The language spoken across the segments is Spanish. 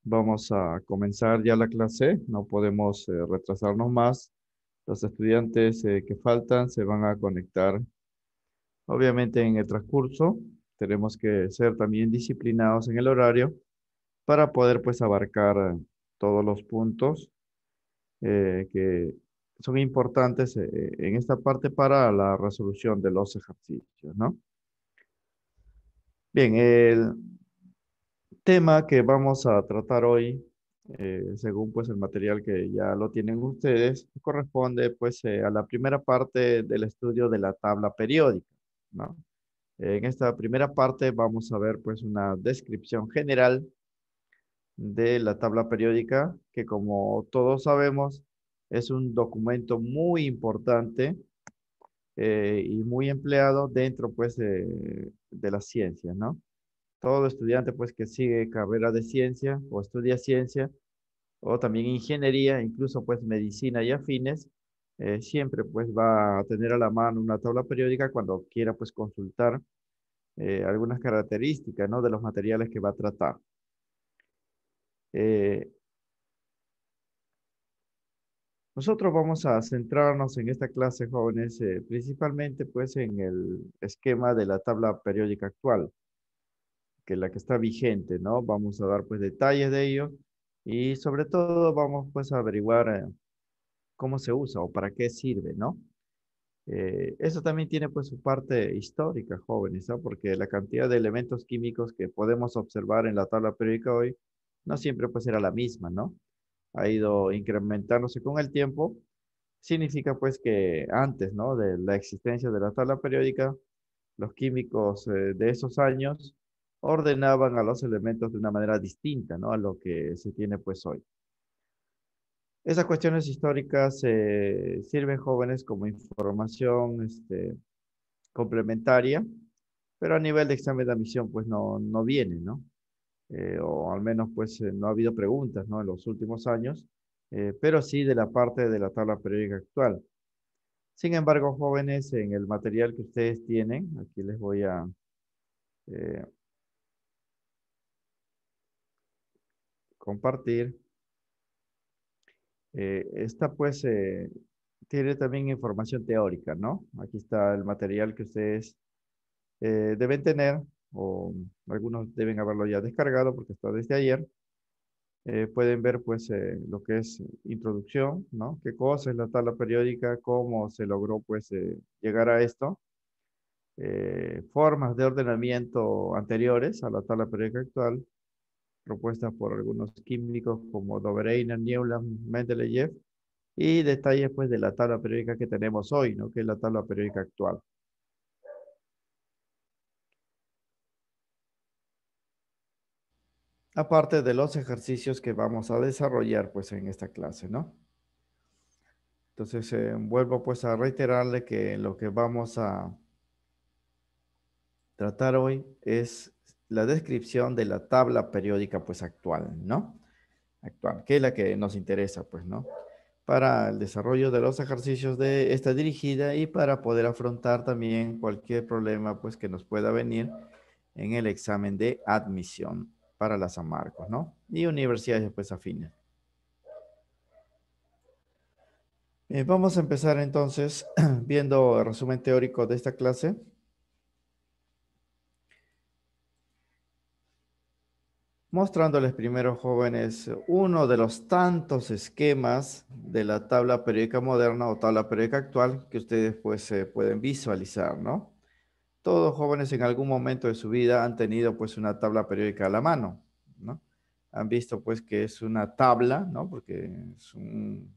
Vamos a comenzar ya la clase, no podemos retrasarnos más. Los estudiantes que faltan se van a conectar. Obviamente en el transcurso tenemos que ser también disciplinados en el horario para poder pues abarcar todos los puntos que son importantes en esta parte para la resolución de los ejercicios, ¿no? Bien, el tema que vamos a tratar hoy, según pues el material que ya lo tienen ustedes, corresponde pues a la primera parte del estudio de la tabla periódica, ¿no? En esta primera parte vamos a ver pues una descripción general de la tabla periódica, que como todos sabemos es un documento muy importante y muy empleado dentro pues de las ciencias, ¿no? Todo estudiante pues que sigue carrera de ciencia o estudia ciencia o también ingeniería, incluso pues medicina y afines, siempre pues va a tener a la mano una tabla periódica cuando quiera pues consultar algunas características, ¿no? De los materiales que va a tratar. Eh, Nosotros vamos a centrarnos en esta clase, jóvenes, principalmente pues en el esquema de la tabla periódica actual, que es la que está vigente, ¿no? Vamos a dar pues detalles de ello y sobre todo vamos pues a averiguar cómo se usa o para qué sirve, ¿no? Eso también tiene pues su parte histórica, jóvenes, ¿no? Porque la cantidad de elementos químicos que podemos observar en la tabla periódica hoy no siempre pues era la misma, ¿no? Ha ido incrementándose con el tiempo. Significa pues que antes, ¿no? De la existencia de la tabla periódica, los químicos de esos años ordenaban a los elementos de una manera distinta, ¿no? A lo que se tiene pues hoy. Esas cuestiones históricas sirven, jóvenes, como información complementaria, pero a nivel de examen de admisión pues no viene, ¿no? O al menos pues no ha habido preguntas, ¿no? En los últimos años, pero sí de la parte de la tabla periódica actual. Sin embargo, jóvenes, en el material que ustedes tienen, aquí les voy a eh, compartir, esta pues tiene también información teórica, ¿no? Aquí está el material que ustedes deben tener, o algunos deben haberlo ya descargado porque está desde ayer. Pueden ver pues lo que es introducción, ¿no? ¿Qué cosa es la tabla periódica? ¿Cómo se logró pues llegar a esto? Formas de ordenamiento anteriores a la tabla periódica actual, propuestas por algunos químicos como Dobereiner, Newland, Mendeleev, y detalles pues de la tabla periódica que tenemos hoy, ¿no? Que es la tabla periódica actual. Aparte de los ejercicios que vamos a desarrollar pues en esta clase, ¿no? Entonces, vuelvo pues a reiterarle que lo que vamos a tratar hoy es la descripción de la tabla periódica pues actual, ¿no? Actual, que es la que nos interesa pues, ¿no? Para el desarrollo de los ejercicios de esta dirigida y para poder afrontar también cualquier problema pues que nos pueda venir en el examen de admisión para la San Marcos, ¿no? Y universidades pues afines. Vamos a empezar entonces viendo el resumen teórico de esta clase. Mostrándoles primero, jóvenes, uno de los tantos esquemas de la tabla periódica moderna o tabla periódica actual que ustedes pues pueden visualizar, ¿no? Todos jóvenes en algún momento de su vida han tenido pues una tabla periódica a la mano, ¿no? Han visto pues que es una tabla, ¿no? Porque es un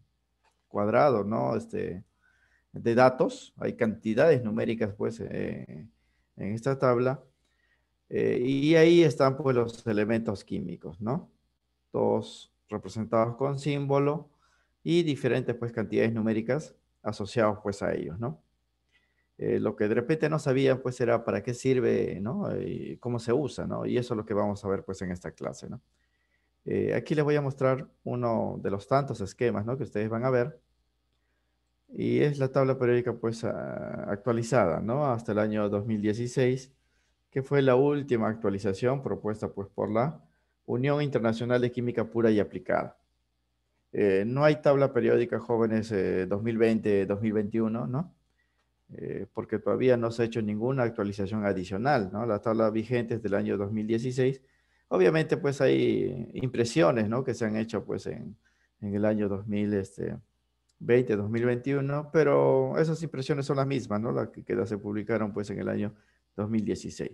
cuadrado, ¿no? De datos, hay cantidades numéricas pues en esta tabla. Y ahí están pues los elementos químicos, ¿no? Todos representados con símbolo y diferentes pues cantidades numéricas asociados pues a ellos, ¿no? Lo que de repente no sabían pues era para qué sirve, ¿no? Y cómo se usa, ¿no? Y eso es lo que vamos a ver pues en esta clase, ¿no? Aquí les voy a mostrar uno de los tantos esquemas, ¿no? Que ustedes van a ver. Y es la tabla periódica pues actualizada, ¿no? Hasta el año 2016, que fue la última actualización propuesta pues por la Unión Internacional de Química Pura y Aplicada. No hay tabla periódica jóvenes 2020-2021, ¿no? Porque todavía no se ha hecho ninguna actualización adicional, ¿no? La tabla vigente es del año 2016. Obviamente, pues hay impresiones, ¿no? Que se han hecho, pues, en el año 2021, pero esas impresiones son las mismas, ¿no? Las que se publicaron, pues, en el año 2016.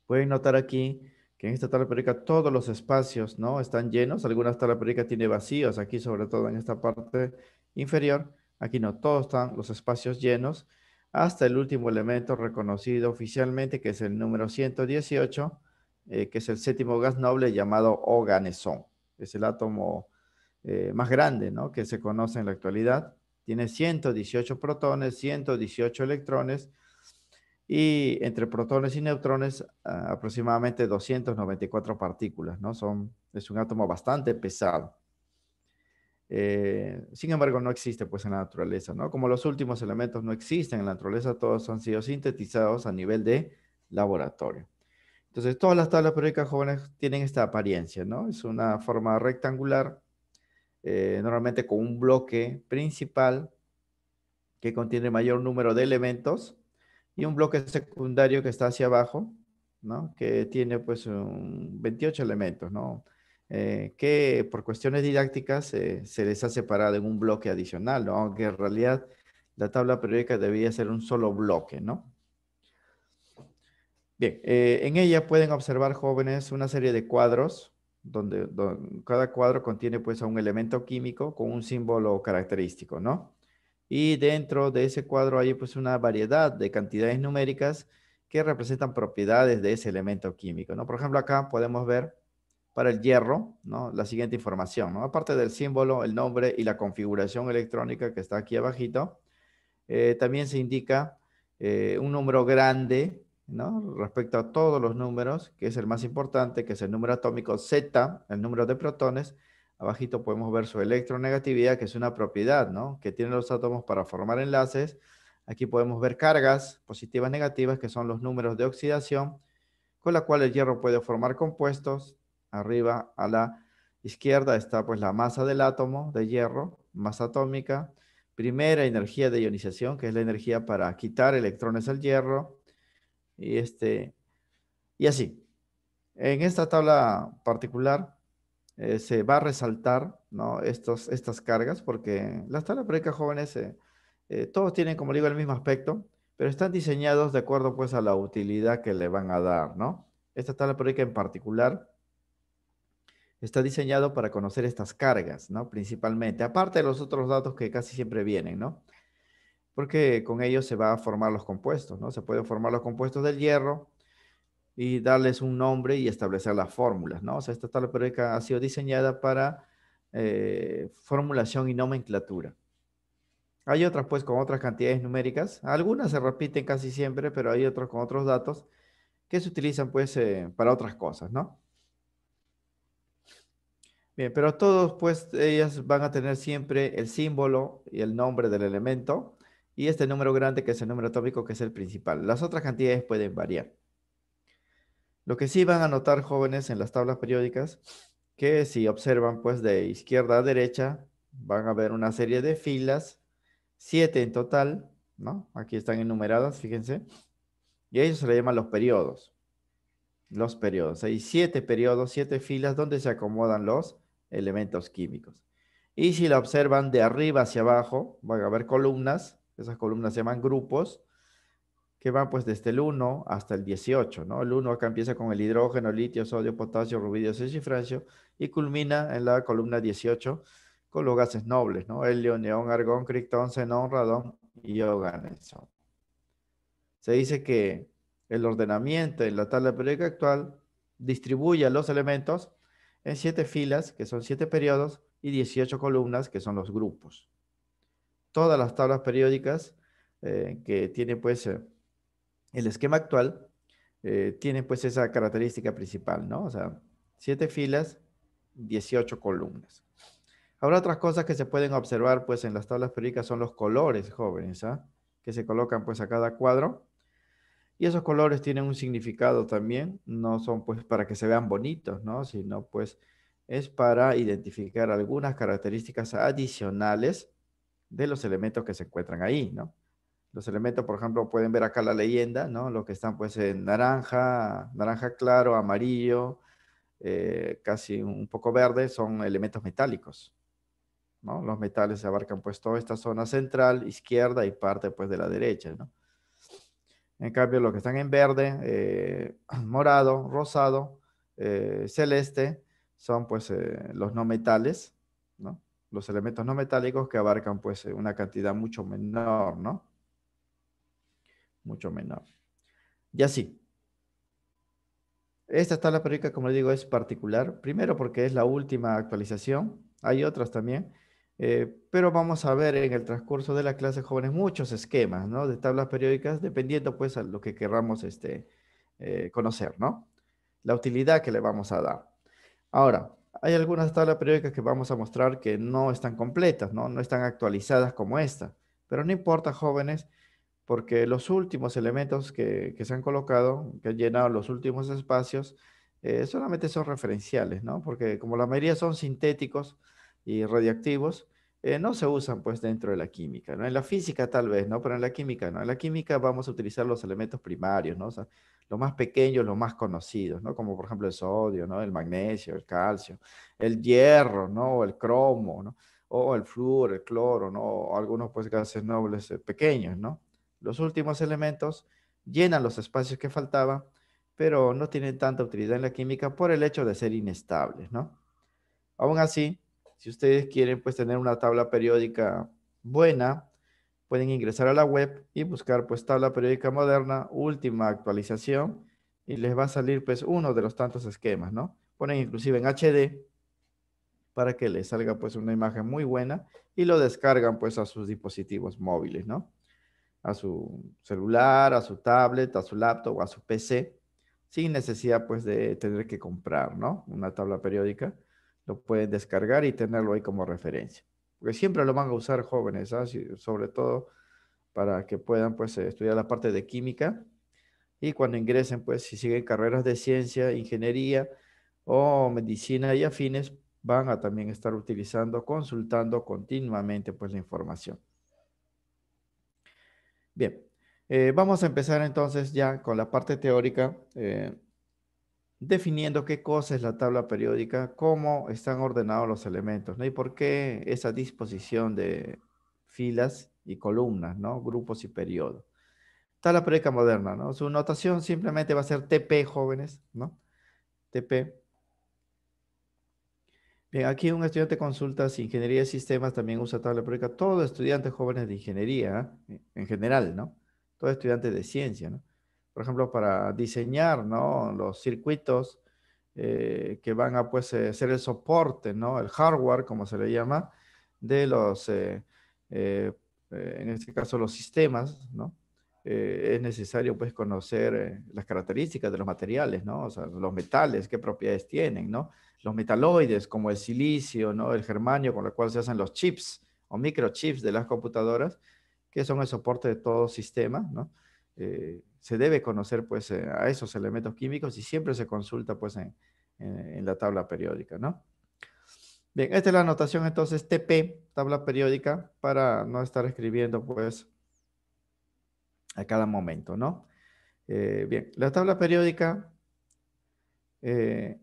Pueden notar aquí que en esta tabla periódica todos los espacios, ¿no? Están llenos. Algunas tablas periódicas tienen vacíos aquí, sobre todo en esta parte inferior. Aquí no, todos están los espacios llenos hasta el último elemento reconocido oficialmente, que es el número 118, que es el séptimo gas noble llamado oganesón. Es el átomo más grande, ¿no? Que se conoce en la actualidad. Tiene 118 protones, 118 electrones y entre protones y neutrones aproximadamente 294 partículas, ¿no? Es un átomo bastante pesado. Sin embargo, no existe pues en la naturaleza, ¿no? Como los últimos elementos no existen en la naturaleza, todos han sido sintetizados a nivel de laboratorio. Entonces, todas las tablas periódicas jóvenes tienen esta apariencia, ¿no? Es una forma rectangular, normalmente con un bloque principal que contiene mayor número de elementos y un bloque secundario que está hacia abajo, ¿no? Que tiene pues 28 elementos, ¿no? Que por cuestiones didácticas se les ha separado en un bloque adicional, ¿no? Aunque en realidad la tabla periódica debía ser un solo bloque, ¿no? Bien, en ella pueden observar jóvenes una serie de cuadros donde cada cuadro contiene pues a un elemento químico con un símbolo característico, ¿no? Y dentro de ese cuadro hay pues una variedad de cantidades numéricas que representan propiedades de ese elemento químico, ¿no? Por ejemplo, acá podemos ver para el hierro, ¿no? La siguiente información, ¿no? Aparte del símbolo, el nombre y la configuración electrónica que está aquí abajito, también se indica un número grande, ¿no? Respecto a todos los números, que es el más importante, que es el número atómico Z, el número de protones. Abajito podemos ver su electronegatividad, que es una propiedad, ¿no? Que tienen los átomos para formar enlaces. Aquí podemos ver cargas positivas, negativas, que son los números de oxidación, con la cual el hierro puede formar compuestos. Arriba a la izquierda está pues la masa del átomo de hierro, masa atómica. Primera energía de ionización, que es la energía para quitar electrones al hierro. Y, y así. En esta tabla particular se va a resaltar, ¿no? Estas cargas, porque las tablas periódicas jóvenes, todos tienen, como digo, el mismo aspecto, pero están diseñados de acuerdo pues a la utilidad que le van a dar, ¿no? Esta tabla periódica en particular está diseñado para conocer estas cargas, ¿no? Principalmente, aparte de los otros datos que casi siempre vienen, ¿no? Porque con ellos se va a formar los compuestos, ¿no? Se pueden formar los compuestos del hierro y darles un nombre y establecer las fórmulas, ¿no? O sea, esta tabla periódica ha sido diseñada para formulación y nomenclatura. Hay otras, pues, con otras cantidades numéricas. Algunas se repiten casi siempre, pero hay otras con otros datos que se utilizan, pues, para otras cosas, ¿no? Bien, pero todos, pues, ellas van a tener siempre el símbolo y el nombre del elemento y este número grande que es el número atómico que es el principal. Las otras cantidades pueden variar. Lo que sí van a notar jóvenes en las tablas periódicas, que si observan pues de izquierda a derecha, van a ver una serie de filas, 7 en total, ¿no? Aquí están enumeradas, fíjense, y a ellos se le llaman los periodos. Los periodos. Hay 7 periodos, 7 filas donde se acomodan los elementos químicos. Y si la observan de arriba hacia abajo, van a ver columnas, esas columnas se llaman grupos, que van pues desde el 1 hasta el 18, ¿no? El 1 acá empieza con el hidrógeno, litio, sodio, potasio, rubidio, cesio y francio y culmina en la columna 18 con los gases nobles, ¿no? Helio, neón, argón, criptón, xenón, radón y oganesón. Se dice que el ordenamiento en la tabla periódica actual distribuye a los elementos en 7 filas, que son 7 periodos, y 18 columnas, que son los grupos. Todas las tablas periódicas que tienen pues el esquema actual tiene pues esa característica principal, ¿no? O sea, 7 filas, 18 columnas. Ahora otras cosas que se pueden observar pues en las tablas periódicas son los colores jóvenes, ¿ah? Que se colocan pues a cada cuadro. Y esos colores tienen un significado también, no son pues para que se vean bonitos, ¿no? Sino pues es para identificar algunas características adicionales de los elementos que se encuentran ahí, ¿no? Los elementos, por ejemplo, pueden ver acá la leyenda, ¿no? Los que están pues en naranja, naranja claro, amarillo, casi un poco verde, son elementos metálicos, ¿no? Los metales abarcan pues toda esta zona central, izquierda y parte pues de la derecha, ¿no? En cambio, los que están en verde, morado, rosado, celeste, son pues los no metales, ¿no? Los elementos no metálicos que abarcan pues una cantidad mucho menor, ¿no? Mucho menor. Y así. Esta tabla periódica, como le digo, es particular. Primero porque es la última actualización. Hay otras también. Pero vamos a ver en el transcurso de la clase jóvenes muchos esquemas, ¿no? De tablas periódicas, dependiendo pues a lo que querramos conocer, ¿no? La utilidad que le vamos a dar. Ahora, hay algunas tablas periódicas que vamos a mostrar que no están completas, ¿no? No están actualizadas como esta. Pero no importa, jóvenes, porque los últimos elementos que se han colocado, que han llenado los últimos espacios, solamente son referenciales, ¿no? Porque como la mayoría son sintéticos y radiactivos, no se usan pues dentro de la química, ¿no? En la física tal vez, ¿no? Pero en la química no. En la química vamos a utilizar los elementos primarios, ¿no? O sea, los más pequeños, los más conocidos, ¿no? Como por ejemplo el sodio, ¿no? El magnesio, el calcio, el hierro, ¿no? O el cromo, ¿no? O el flúor, el cloro, ¿no? O algunos pues gases nobles pequeños, ¿no? Los últimos elementos llenan los espacios que faltaban, pero no tienen tanta utilidad en la química por el hecho de ser inestables, ¿no? Aún así, si ustedes quieren pues tener una tabla periódica buena, pueden ingresar a la web y buscar pues tabla periódica moderna, última actualización, y les va a salir pues uno de los tantos esquemas, ¿no? Ponen inclusive en HD para que les salga pues una imagen muy buena y lo descargan pues a sus dispositivos móviles, ¿no? A su celular, a su tablet, a su laptop o a su PC, sin necesidad pues de tener que comprar, ¿no? Una tabla periódica. Lo pueden descargar y tenerlo ahí como referencia. Porque siempre lo van a usar jóvenes, ¿ah? Sobre todo para que puedan pues estudiar la parte de química y cuando ingresen pues si siguen carreras de ciencia, ingeniería o medicina y afines, van a también estar utilizando, consultando continuamente pues la información. Bien, vamos a empezar entonces ya con la parte teórica, definiendo qué cosa es la tabla periódica, cómo están ordenados los elementos, ¿no? Y por qué esa disposición de filas y columnas, ¿no? Grupos y periodos. Tabla periódica moderna, ¿no? Su notación simplemente va a ser TP, jóvenes, ¿no? TP. Bien, aquí un estudiante consulta si ingeniería de sistemas también usa tabla periódica. Todo estudiante jóvenes de ingeniería, en general, ¿no? Todo estudiante de ciencia, ¿no? Por ejemplo, para diseñar, ¿no? Los circuitos que van a, pues, ser el soporte, ¿no? El hardware, como se le llama, de eh, en este caso, los sistemas, ¿no? Es necesario, pues, conocer las características de los materiales, ¿no? O sea, los metales, qué propiedades tienen, ¿no? Los metaloides como el silicio, ¿no? El germanio con el cual se hacen los chips o microchips de las computadoras, que son el soporte de todo sistema, ¿no? Se debe conocer pues a esos elementos químicos y siempre se consulta pues en la tabla periódica, ¿no? Bien, esta es la anotación entonces TP, tabla periódica, para no estar escribiendo pues a cada momento, ¿no? Bien, la tabla periódica eh,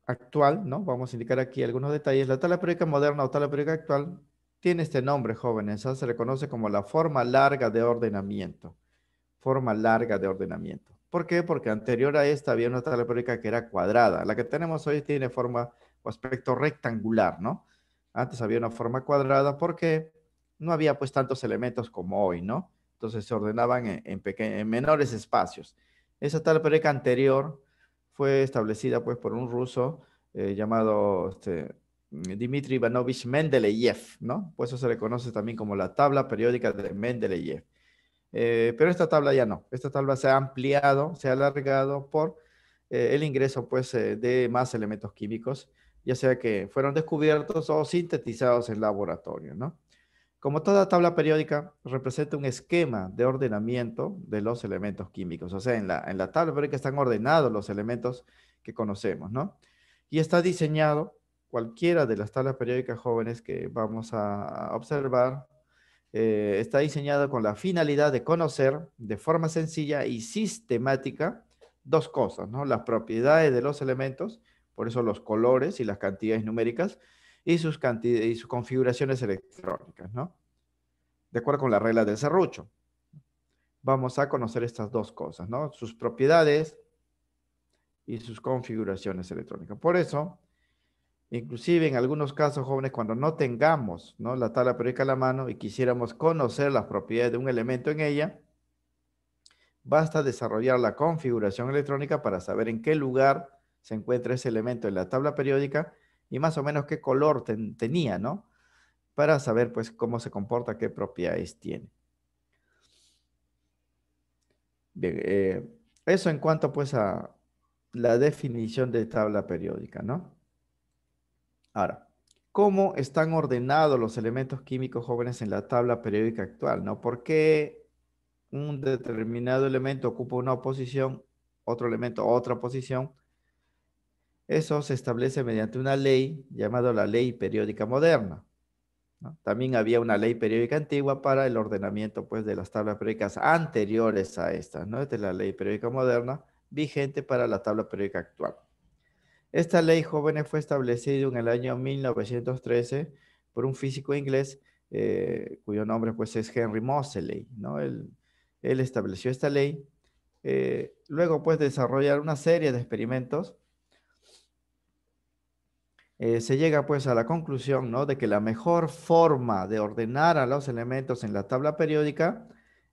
actual, ¿no? Vamos a indicar aquí algunos detalles. La tabla periódica moderna o tabla periódica actual tiene este nombre, jóvenes, ¿ah? Se le conoce como la forma larga de ordenamiento. Forma larga de ordenamiento. ¿Por qué? Porque anterior a esta había una tabla periódica que era cuadrada. La que tenemos hoy tiene forma o aspecto rectangular, ¿no? Antes había una forma cuadrada porque no había pues tantos elementos como hoy, ¿no? Entonces se ordenaban en menores espacios. Esa tabla periódica anterior fue establecida pues por un ruso llamado Dmitry Ivanovich Mendeleev, ¿no? Pues eso se le conoce también como la tabla periódica de Mendeleev. Pero esta tabla ya no. Esta tabla se ha ampliado, se ha alargado por el ingreso pues, de más elementos químicos, ya sea que fueron descubiertos o sintetizados en laboratorio, ¿no? Como toda tabla periódica, representa un esquema de ordenamiento de los elementos químicos. O sea, en la tabla periódica están ordenados los elementos que conocemos, ¿no? Y está diseñado, cualquiera de las tablas periódicas jóvenes que vamos a observar, está diseñado con la finalidad de conocer de forma sencilla y sistemática dos cosas, ¿no? Las propiedades de los elementos, por eso los colores y las cantidades numéricas, y sus configuraciones electrónicas, ¿no? De acuerdo con la regla del serrucho. Vamos a conocer estas dos cosas, ¿no? Sus propiedades y sus configuraciones electrónicas. Por eso, inclusive en algunos casos, jóvenes, cuando no tengamos, ¿no?, la tabla periódica a la mano y quisiéramos conocer las propiedades de un elemento en ella, basta desarrollar la configuración electrónica para saber en qué lugar se encuentra ese elemento en la tabla periódica y más o menos qué color tenía, ¿no? Para saber, pues, cómo se comporta, qué propiedades tiene. Bien, eso en cuanto, pues, a la definición de tabla periódica, ¿no? Ahora, ¿cómo están ordenados los elementos químicos jóvenes en la tabla periódica actual, ¿no? ¿Por qué un determinado elemento ocupa una posición, otro elemento otra posición? Eso se establece mediante una ley llamada la Ley Periódica Moderna, ¿no? También había una ley periódica antigua para el ordenamiento, pues, de las tablas periódicas anteriores a esta, ¿no? Esta es la Ley Periódica Moderna vigente para la tabla periódica actual. Esta ley, jóvenes, fue establecida en el año 1913 por un físico inglés, cuyo nombre, pues, es Henry Moseley, ¿no? Él estableció esta ley. Luego, pues, de desarrollar una serie de experimentos, se llega, pues, a la conclusión, ¿no?, de que la mejor forma de ordenar a los elementos en la tabla periódica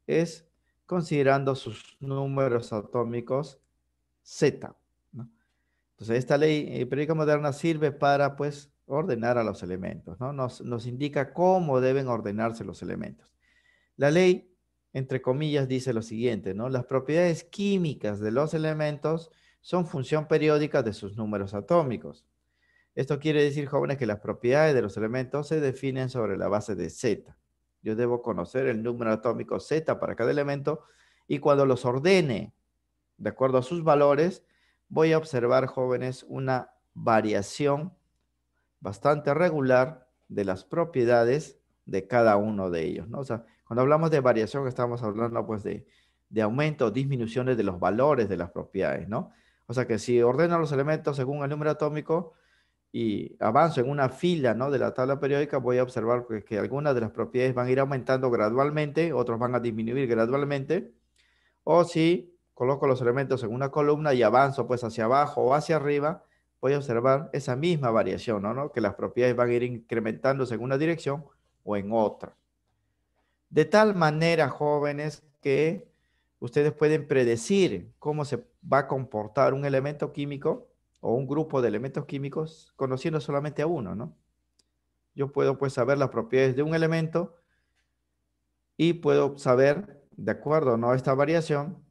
es considerando sus números atómicos Z, ¿no? Entonces, esta ley periódica moderna sirve para, pues, ordenar a los elementos, ¿no? Nos indica cómo deben ordenarse los elementos. La ley, entre comillas, dice lo siguiente, ¿no? Las propiedades químicas de los elementos son función periódica de sus números atómicos. Esto quiere decir, jóvenes, que las propiedades de los elementos se definen sobre la base de Z. Yo debo conocer el número atómico Z para cada elemento y cuando los ordene de acuerdo a sus valores, voy a observar, jóvenes, una variación bastante regular de las propiedades de cada uno de ellos, ¿no? O sea, cuando hablamos de variación, estamos hablando, pues, de aumento o disminuciones de los valores de las propiedades, ¿no? O sea, que si ordeno los elementos según el número atómico y avanzo en una fila, ¿no?, de la tabla periódica, voy a observar que algunas de las propiedades van a ir aumentando gradualmente, otros van a disminuir gradualmente, o si coloco los elementos en una columna y avanzo, pues, hacia abajo o hacia arriba, voy a observar esa misma variación, ¿no? Que las propiedades van a ir incrementándose en una dirección o en otra. De tal manera, jóvenes, que ustedes pueden predecir cómo se va a comportar un elemento químico o un grupo de elementos químicos conociendo solamente a uno, ¿no? Yo puedo, pues, saber las propiedades de un elemento y puedo saber, de acuerdo, ¿no?, a esta variación,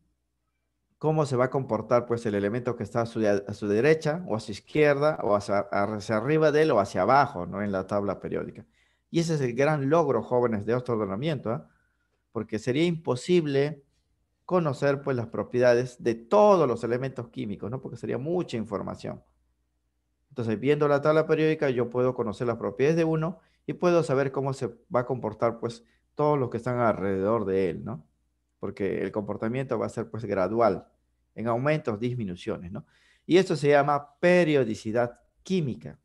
cómo se va a comportar, pues, el elemento que está a su derecha o a su izquierda o hacia arriba de él o hacia abajo, ¿no?, en la tabla periódica. Y ese es el gran logro, jóvenes, de este ordenamiento, ¿ah? Porque sería imposible conocer, pues, las propiedades de todos los elementos químicos, ¿no? Porque sería mucha información. Entonces, viendo la tabla periódica, yo puedo conocer las propiedades de uno y puedo saber cómo se va a comportar, pues, todos los que están alrededor de él, ¿no? Porque el comportamiento va a ser, pues, gradual, en aumentos, disminuciones, ¿no? Y esto se llama periodicidad química,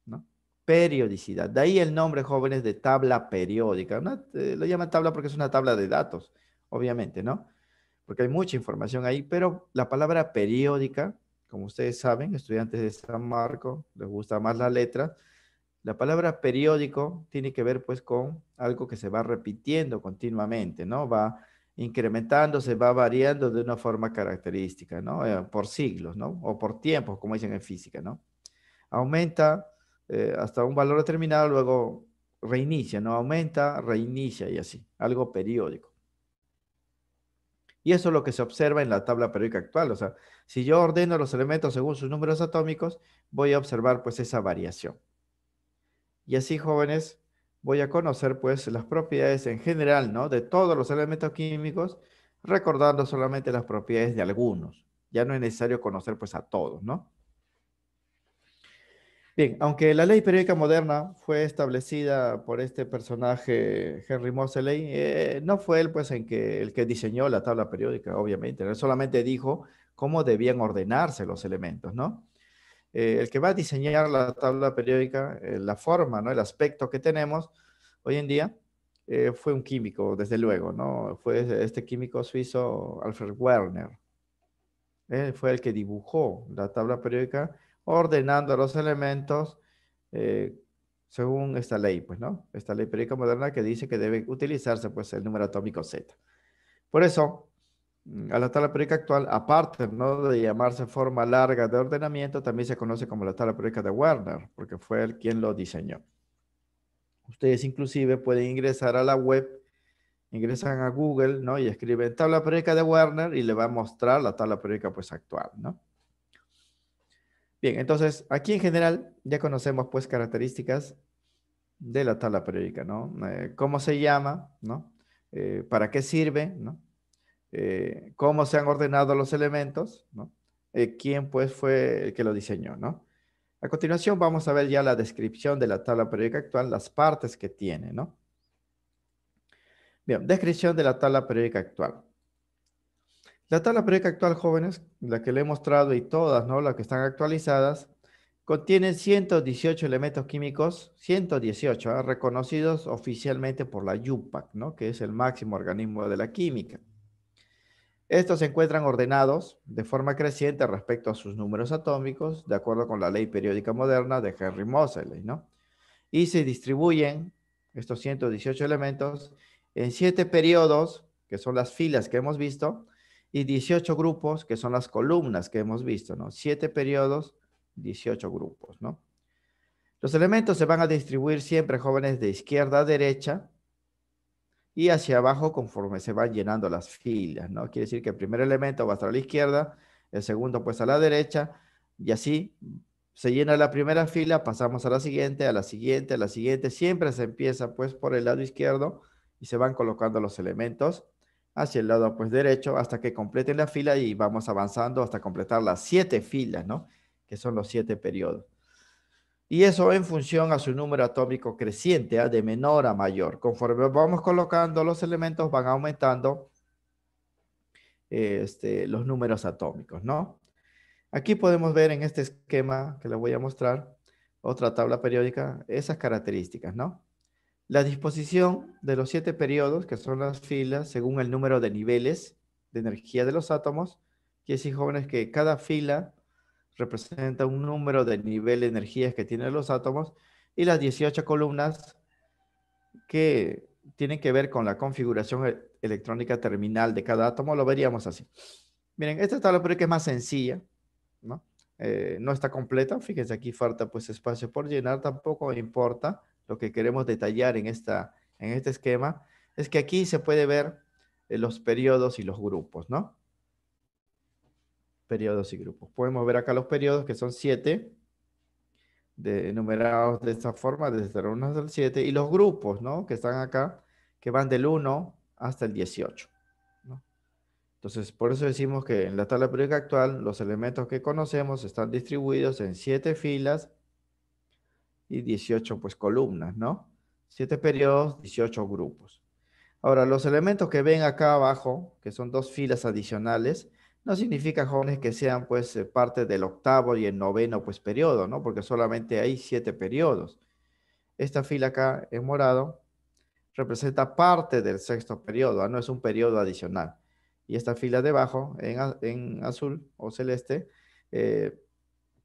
¿no? Periodicidad. De ahí el nombre, jóvenes, de tabla periódica. Lo llaman tabla porque es una tabla de datos, obviamente, ¿no? Porque hay mucha información ahí, pero la palabra periódica, como ustedes saben, estudiantes de San Marco, les gusta más la letra, la palabra periódico tiene que ver, pues, con algo que se va repitiendo continuamente, ¿no? Va incrementándose, va variando de una forma característica, ¿no? Por siglos, ¿no? O por tiempos, como dicen en física, ¿no? Aumenta hasta un valor determinado, luego reinicia, ¿no? Aumenta, reinicia y así, algo periódico. Y eso es lo que se observa en la tabla periódica actual. O sea, si yo ordeno los elementos según sus números atómicos, voy a observar, pues, esa variación. Y así, jóvenes, voy a conocer pues las propiedades en general, ¿no? De todos los elementos químicos, recordando solamente las propiedades de algunos. Ya no es necesario conocer pues a todos, ¿no? Bien, aunque la ley periódica moderna fue establecida por este personaje Henry Moseley, no fue él pues el que diseñó la tabla periódica, obviamente. Él solamente dijo cómo debían ordenarse los elementos, ¿no? El que va a diseñar la tabla periódica, la forma, ¿no? El aspecto que tenemos hoy en día, fue un químico, desde luego, ¿no? Fue este químico suizo Alfred Werner. Él fue el que dibujó la tabla periódica ordenando los elementos eh, según esta ley, pues, ¿no? Esta ley periódica moderna que dice que debe utilizarse, pues, el número atómico Z. Por eso, a la tabla periódica actual, aparte, ¿no? De llamarse forma larga de ordenamiento, también se conoce como la tabla periódica de Werner, porque fue él quien lo diseñó. Ustedes inclusive pueden ingresar a la web, ingresan a Google, ¿no? Y escriben tabla periódica de Werner y le va a mostrar la tabla periódica, pues, actual, ¿no? Bien, entonces aquí en general ya conocemos pues características de la tabla periódica, ¿no? ¿Cómo se llama, ¿no? ¿Para qué sirve, ¿no? ¿Cómo se han ordenado los elementos, ¿no? ¿Quién pues fue el que lo diseñó, ¿no? A continuación vamos a ver ya la descripción de la tabla periódica actual, las partes que tiene, ¿no? Bien, descripción de la tabla periódica actual. La tabla periódica actual, jóvenes, la que le he mostrado y todas, ¿no? Las que están actualizadas, contienen 118 elementos químicos, 118, ¿ah? Reconocidos oficialmente por la UPAC, ¿no? Que es el máximo organismo de la química. Estos se encuentran ordenados de forma creciente respecto a sus números atómicos, de acuerdo con la ley periódica moderna de Henry Moseley, ¿no? Y se distribuyen estos 118 elementos en 7 periodos, que son las filas que hemos visto, y 18 grupos, que son las columnas que hemos visto, ¿no? 7 periodos, 18 grupos, ¿no? Los elementos se van a distribuir siempre, jóvenes, de izquierda a derecha y hacia abajo conforme se van llenando las filas, ¿no? Quiere decir que el primer elemento va a estar a la izquierda, el segundo pues a la derecha, y así se llena la primera fila, pasamos a la siguiente, a la siguiente, a la siguiente. Siempre se empieza pues por el lado izquierdo y se van colocando los elementos hacia el lado pues derecho hasta que completen la fila y vamos avanzando hasta completar las 7 filas, ¿no? Que son los 7 periodos. Y eso en función a su número atómico creciente, ¿ah? De menor a mayor. Conforme vamos colocando los elementos, van aumentando los números atómicos, ¿no? Aquí podemos ver en este esquema que les voy a mostrar, otra tabla periódica, esas características, ¿no? La disposición de los 7 periodos, que son las filas, según el número de niveles de energía de los átomos. Quiere decir, jóvenes, que cada fila representa un número de nivel de energías que tienen los átomos y las 18 columnas que tienen que ver con la configuración electrónica terminal de cada átomo, lo veríamos así. Miren, esta tabla periódica es más sencilla, ¿no? No está completa, fíjense, aquí falta pues espacio por llenar, tampoco importa. Lo que queremos detallar en este esquema es que aquí se puede ver los periodos y los grupos, ¿no? Periodos y grupos. Podemos ver acá los periodos, que son 7, numerados de esta forma, desde el 1 hasta el 7, y los grupos, ¿no? Que están acá, que van del 1 hasta el 18, ¿no? Entonces, por eso decimos que en la tabla periódica actual, los elementos que conocemos están distribuidos en 7 filas y 18 pues columnas, ¿no? 7 periodos, 18 grupos. Ahora, los elementos que ven acá abajo, que son 2 filas adicionales, no significa, jóvenes, que sean pues parte del octavo y el noveno pues periodo, ¿no? Porque solamente hay 7 periodos. Esta fila acá en morado representa parte del sexto periodo, ¿ah? No es un periodo adicional. Y esta fila debajo en azul o celeste, eh,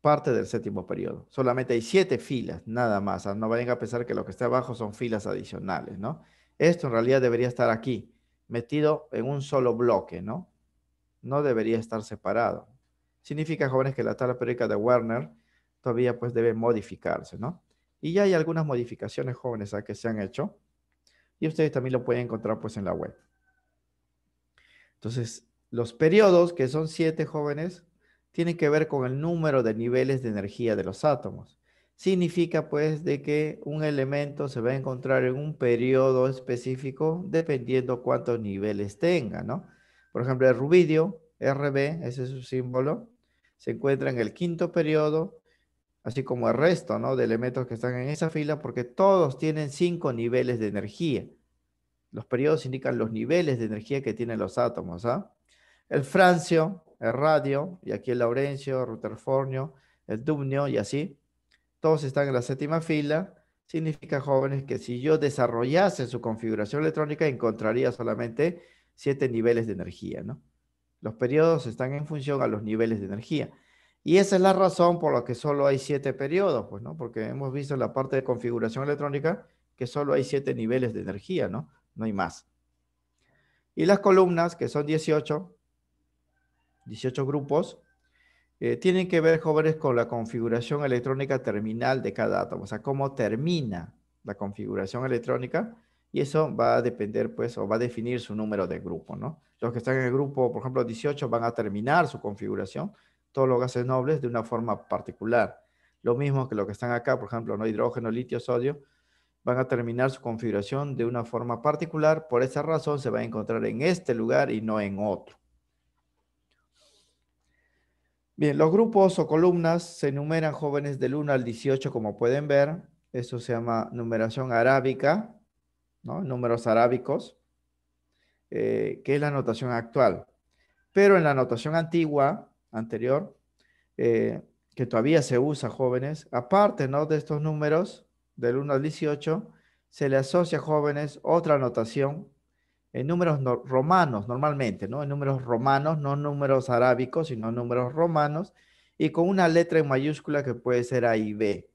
parte del séptimo periodo. Solamente hay 7 filas, nada más. ¿Ah? No vayan a pensar que lo que está abajo son filas adicionales, ¿no? Esto en realidad debería estar aquí, metido en un solo bloque, ¿no? No debería estar separado. Significa, jóvenes, que la tabla periódica de Werner todavía pues debe modificarse, ¿no? Y ya hay algunas modificaciones, jóvenes, que se han hecho y ustedes también lo pueden encontrar pues en la web. Entonces, los periodos, que son 7, jóvenes, tienen que ver con el número de niveles de energía de los átomos. significa pues de que un elemento se va a encontrar en un periodo específico dependiendo cuántos niveles tenga, ¿no? Por ejemplo, el rubidio, RB, ese es su símbolo, se encuentra en el quinto periodo, así como el resto, ¿no? De elementos que están en esa fila, porque todos tienen 5 niveles de energía. Los periodos indican los niveles de energía que tienen los átomos, ¿ah? El francio, el radio, y aquí el laurencio, el rutherfornio, el dubnio y así todos están en la séptima fila, significa, jóvenes, que si yo desarrollase su configuración electrónica, encontraría solamente 7 niveles de energía, ¿no? Los periodos están en función a los niveles de energía. Y esa es la razón por la que solo hay 7 periodos, pues, ¿no? Porque hemos visto en la parte de configuración electrónica que solo hay 7 niveles de energía, ¿no? No hay más. Y las columnas, que son 18 grupos, tienen que ver, jóvenes, con la configuración electrónica terminal de cada átomo, o sea, cómo termina la configuración electrónica, y eso va a depender, pues, o va a definir su número de grupo, ¿no? Los que están en el grupo, por ejemplo, 18, van a terminar su configuración, todos los gases nobles, de una forma particular. Lo mismo que los que están acá, por ejemplo, ¿no? Hidrógeno, litio, sodio, van a terminar su configuración de una forma particular. Por esa razón se va a encontrar en este lugar y no en otro. Bien, los grupos o columnas se enumeran, jóvenes, del 1 al 18, como pueden ver. Eso se llama numeración arábica, ¿no? Números arábicos, que es la notación actual. Pero en la notación antigua, anterior, eh, que todavía se usa, jóvenes, aparte, ¿no? De estos números, del 1 al 18, se le asocia, jóvenes, otra notación en números romanos, normalmente, ¿no? En números romanos, no números arábicos, sino números romanos, y con una letra en mayúscula que puede ser A y B.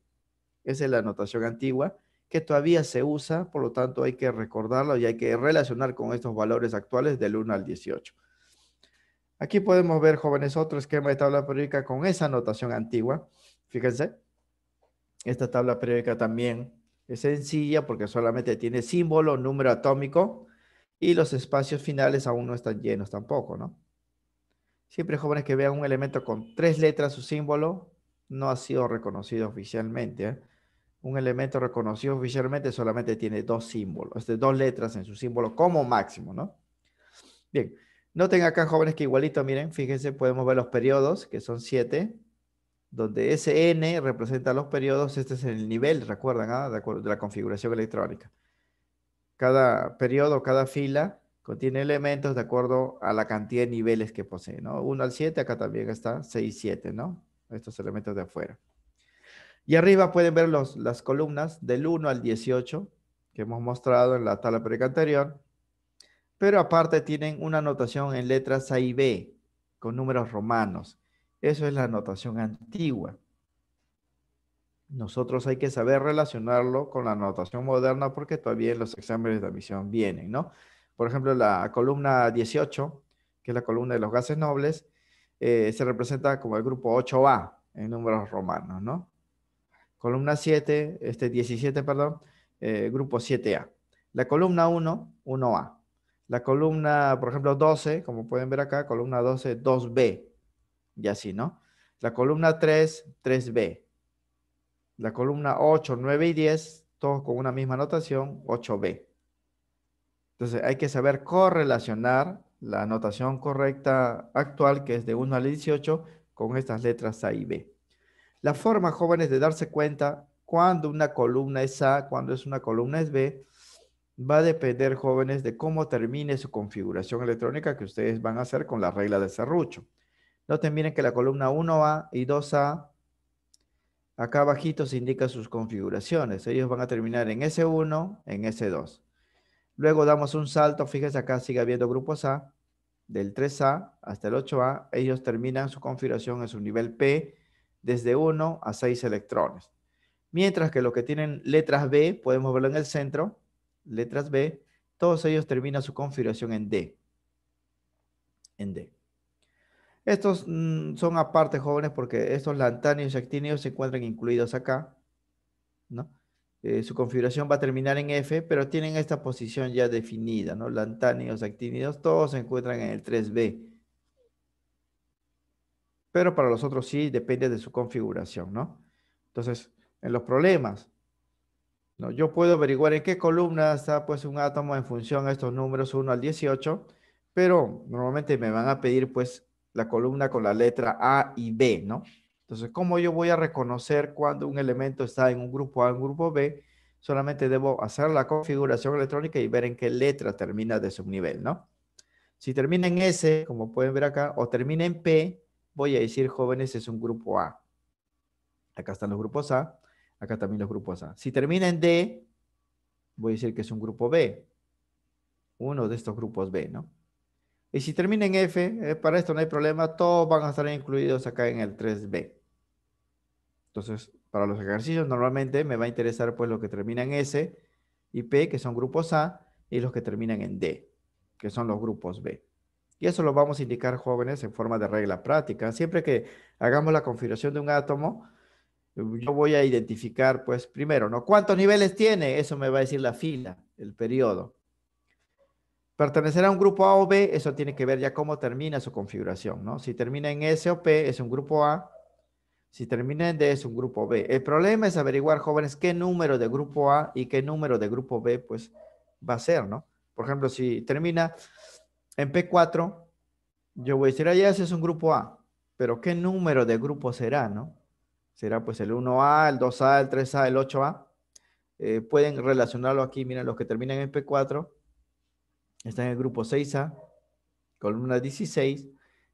Esa es la notación antigua, que todavía se usa, por lo tanto hay que recordarlo y hay que relacionar con estos valores actuales del 1 al 18. Aquí podemos ver, jóvenes, otro esquema de tabla periódica con esa notación antigua. Fíjense, esta tabla periódica también es sencilla porque solamente tiene símbolo, número atómico, y los espacios finales aún no están llenos tampoco, ¿no? Siempre, jóvenes, que vean un elemento con 3 letras, su símbolo no ha sido reconocido oficialmente, ¿eh? Un elemento reconocido oficialmente solamente tiene 2 símbolos, 2 letras en su símbolo como máximo, ¿no? Bien, noten acá, jóvenes, que igualito, miren, fíjense, podemos ver los periodos, que son 7, donde SN representa los periodos. Este es el nivel, recuerdan, ¿ah? De acuerdo, de la configuración electrónica. Cada periodo, cada fila contiene elementos de acuerdo a la cantidad de niveles que posee, ¿no? 1 al 7, acá también está 6, 7, ¿no? Estos elementos de afuera. Y arriba pueden ver las columnas del 1 al 18 que hemos mostrado en la tabla periódica anterior, pero aparte tienen una notación en letras A y B con números romanos. Eso es la notación antigua. Nosotros hay que saber relacionarlo con la notación moderna porque todavía en los exámenes de admisión vienen, ¿no? Por ejemplo, la columna 18, que es la columna de los gases nobles, se representa como el grupo 8A en números romanos, ¿no? Columna 7, 17, perdón, grupo 7A. La columna 1, 1A. La columna, por ejemplo, 12, como pueden ver acá, columna 12, 2B, y así, ¿no? La columna 3, 3B. La columna 8, 9 y 10, todos con una misma notación, 8B. Entonces hay que saber correlacionar la notación correcta actual, que es de 1 al 18, con estas letras A y B. La forma, jóvenes, de darse cuenta cuando una columna es A, cuando es una columna es B, va a depender, jóvenes, de cómo termine su configuración electrónica que ustedes van a hacer con la regla de serrucho. Noten, miren que la columna 1A y 2A, acá abajito se indican sus configuraciones. Ellos van a terminar en S1, en S2. Luego damos un salto, fíjense acá sigue habiendo grupos A, del 3A hasta el 8A. Ellos terminan su configuración en su nivel P desde 1 a 6 electrones. Mientras que los que tienen letras B, podemos verlo en el centro, letras B, todos ellos terminan su configuración en D. En D. Estos son aparte, jóvenes, porque estos lantáneos y actíneos se encuentran incluidos acá, ¿no? Su configuración va a terminar en F, pero tienen esta posición ya definida, ¿no? Lantáneos, actínidos, todos se encuentran en el 3B. Pero para los otros sí depende de su configuración, ¿no? Entonces, en los problemas, ¿no? Yo puedo averiguar en qué columna está pues un átomo en función a estos números 1 al 18, pero normalmente me van a pedir pues la columna con la letra A y B, ¿no? Entonces, ¿cómo yo voy a reconocer cuando un elemento está en un grupo A o un grupo B? Solamente debo hacer la configuración electrónica y ver en qué letra termina de subnivel, ¿no? Si termina en S, como pueden ver acá, o termina en P, voy a decir, jóvenes, es un grupo A. Acá están los grupos A, acá también los grupos A. Si termina en D, voy a decir que es un grupo B, uno de estos grupos B, ¿no? Y si termina en F, para esto no hay problema, todos van a estar incluidos acá en el 3B. Entonces, para los ejercicios normalmente me va a interesar pues lo que termina en S y P, que son grupos A, y los que terminan en D, que son los grupos B. Y eso lo vamos a indicar, jóvenes, en forma de regla práctica. Siempre que hagamos la configuración de un átomo, yo voy a identificar, pues, primero, ¿no? ¿Cuántos niveles tiene? Eso me va a decir la fila, el periodo. Pertenecer a un grupo A o B, eso tiene que ver ya cómo termina su configuración, ¿no? Si termina en S o P, es un grupo A. Si termina en D, es un grupo B. El problema es averiguar, jóvenes, qué número de grupo A y qué número de grupo B, pues, va a ser, ¿no? Por ejemplo, si termina en P4, yo voy a decir, ya ese es un grupo A, pero ¿qué número de grupo será, no? Será pues el 1A, el 2A, el 3A, el 8A. Pueden relacionarlo aquí, miren, los que terminan en P4 están en el grupo 6A, columna 16,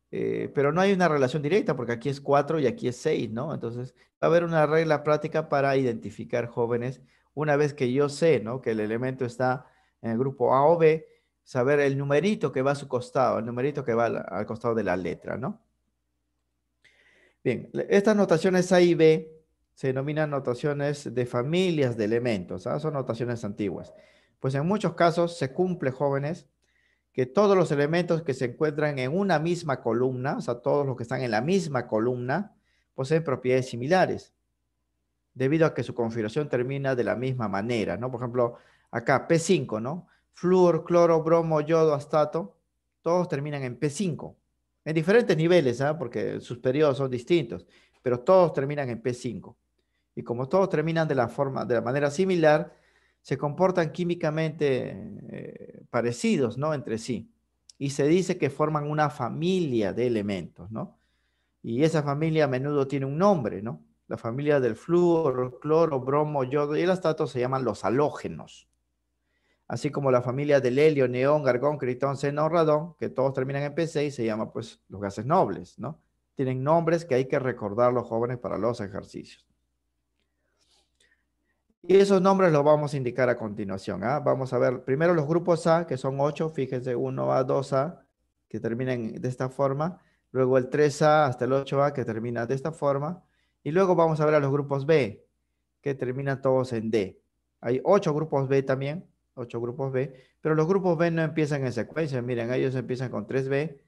pero no hay una relación directa porque aquí es 4 y aquí es 6, ¿no? Entonces va a haber una regla práctica para identificar, jóvenes, una vez que yo sé, ¿no? Que el elemento está en el grupo A o B, saber el numerito que va a su costado, el numerito que va al costado de la letra, ¿no? Bien, estas notaciones A y B se denominan notaciones de familias de elementos, ¿ah? Son notaciones antiguas. Pues en muchos casos se cumple, jóvenes, que todos los elementos que se encuentran en una misma columna, o sea, todos los que están en la misma columna, poseen propiedades similares, debido a que su configuración termina de la misma manera, ¿no? Por ejemplo, acá P5, ¿no? Flúor, cloro, bromo, yodo, astato, todos terminan en P5, en diferentes niveles, ¿ah? Porque sus periodos son distintos, pero todos terminan en P5. Y como todos terminan de la manera similar, se comportan químicamente parecidos, ¿no? Entre sí. Y se dice que forman una familia de elementos, ¿no? Y esa familia a menudo tiene un nombre, ¿no? La familia del flúor, cloro, bromo, yodo y el astato se llaman los halógenos. Así como la familia del helio, neón, argón, critón, xenón, radón, que todos terminan en P6, se llama pues los gases nobles, ¿no? Tienen nombres que hay que recordar los jóvenes para los ejercicios. Y esos nombres los vamos a indicar a continuación, ¿ah? Vamos a ver primero los grupos A, que son 8, fíjense, 1A, 2A, que terminan de esta forma. Luego el 3A hasta el 8A, que termina de esta forma. Y luego vamos a ver a los grupos B, que terminan todos en D. Hay 8 grupos B también, 8 grupos B, pero los grupos B no empiezan en secuencia. Miren, ellos empiezan con 3B,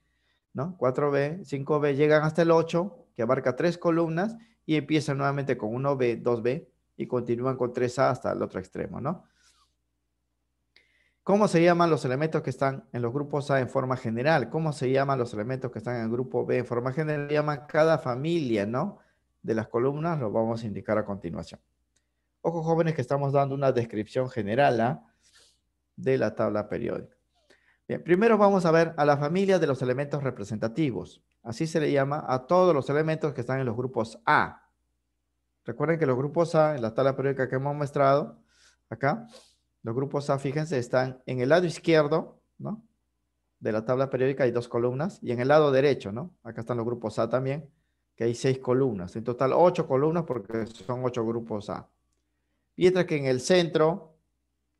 ¿no? 4B, 5B, llegan hasta el 8, que abarca 3 columnas, y empiezan nuevamente con 1B, 2B, y continúan con 3A hasta el otro extremo, ¿no? ¿Cómo se llaman los elementos que están en los grupos A en forma general? ¿Cómo se llaman los elementos que están en el grupo B en forma general? Se llama cada familia, ¿no? De las columnas, lo vamos a indicar a continuación. Ojo, jóvenes, que estamos dando una descripción general, ¿ah? De la tabla periódica. Bien, primero vamos a ver a la familia de los elementos representativos. Así se le llama a todos los elementos que están en los grupos A. Recuerden que los grupos A, en la tabla periódica que hemos mostrado, acá, los grupos A, fíjense, están en el lado izquierdo, ¿no? De la tabla periódica hay 2 columnas, y en el lado derecho, ¿no? Acá están los grupos A también, que hay 6 columnas. En total, 8 columnas porque son 8 grupos A. Mientras que en el centro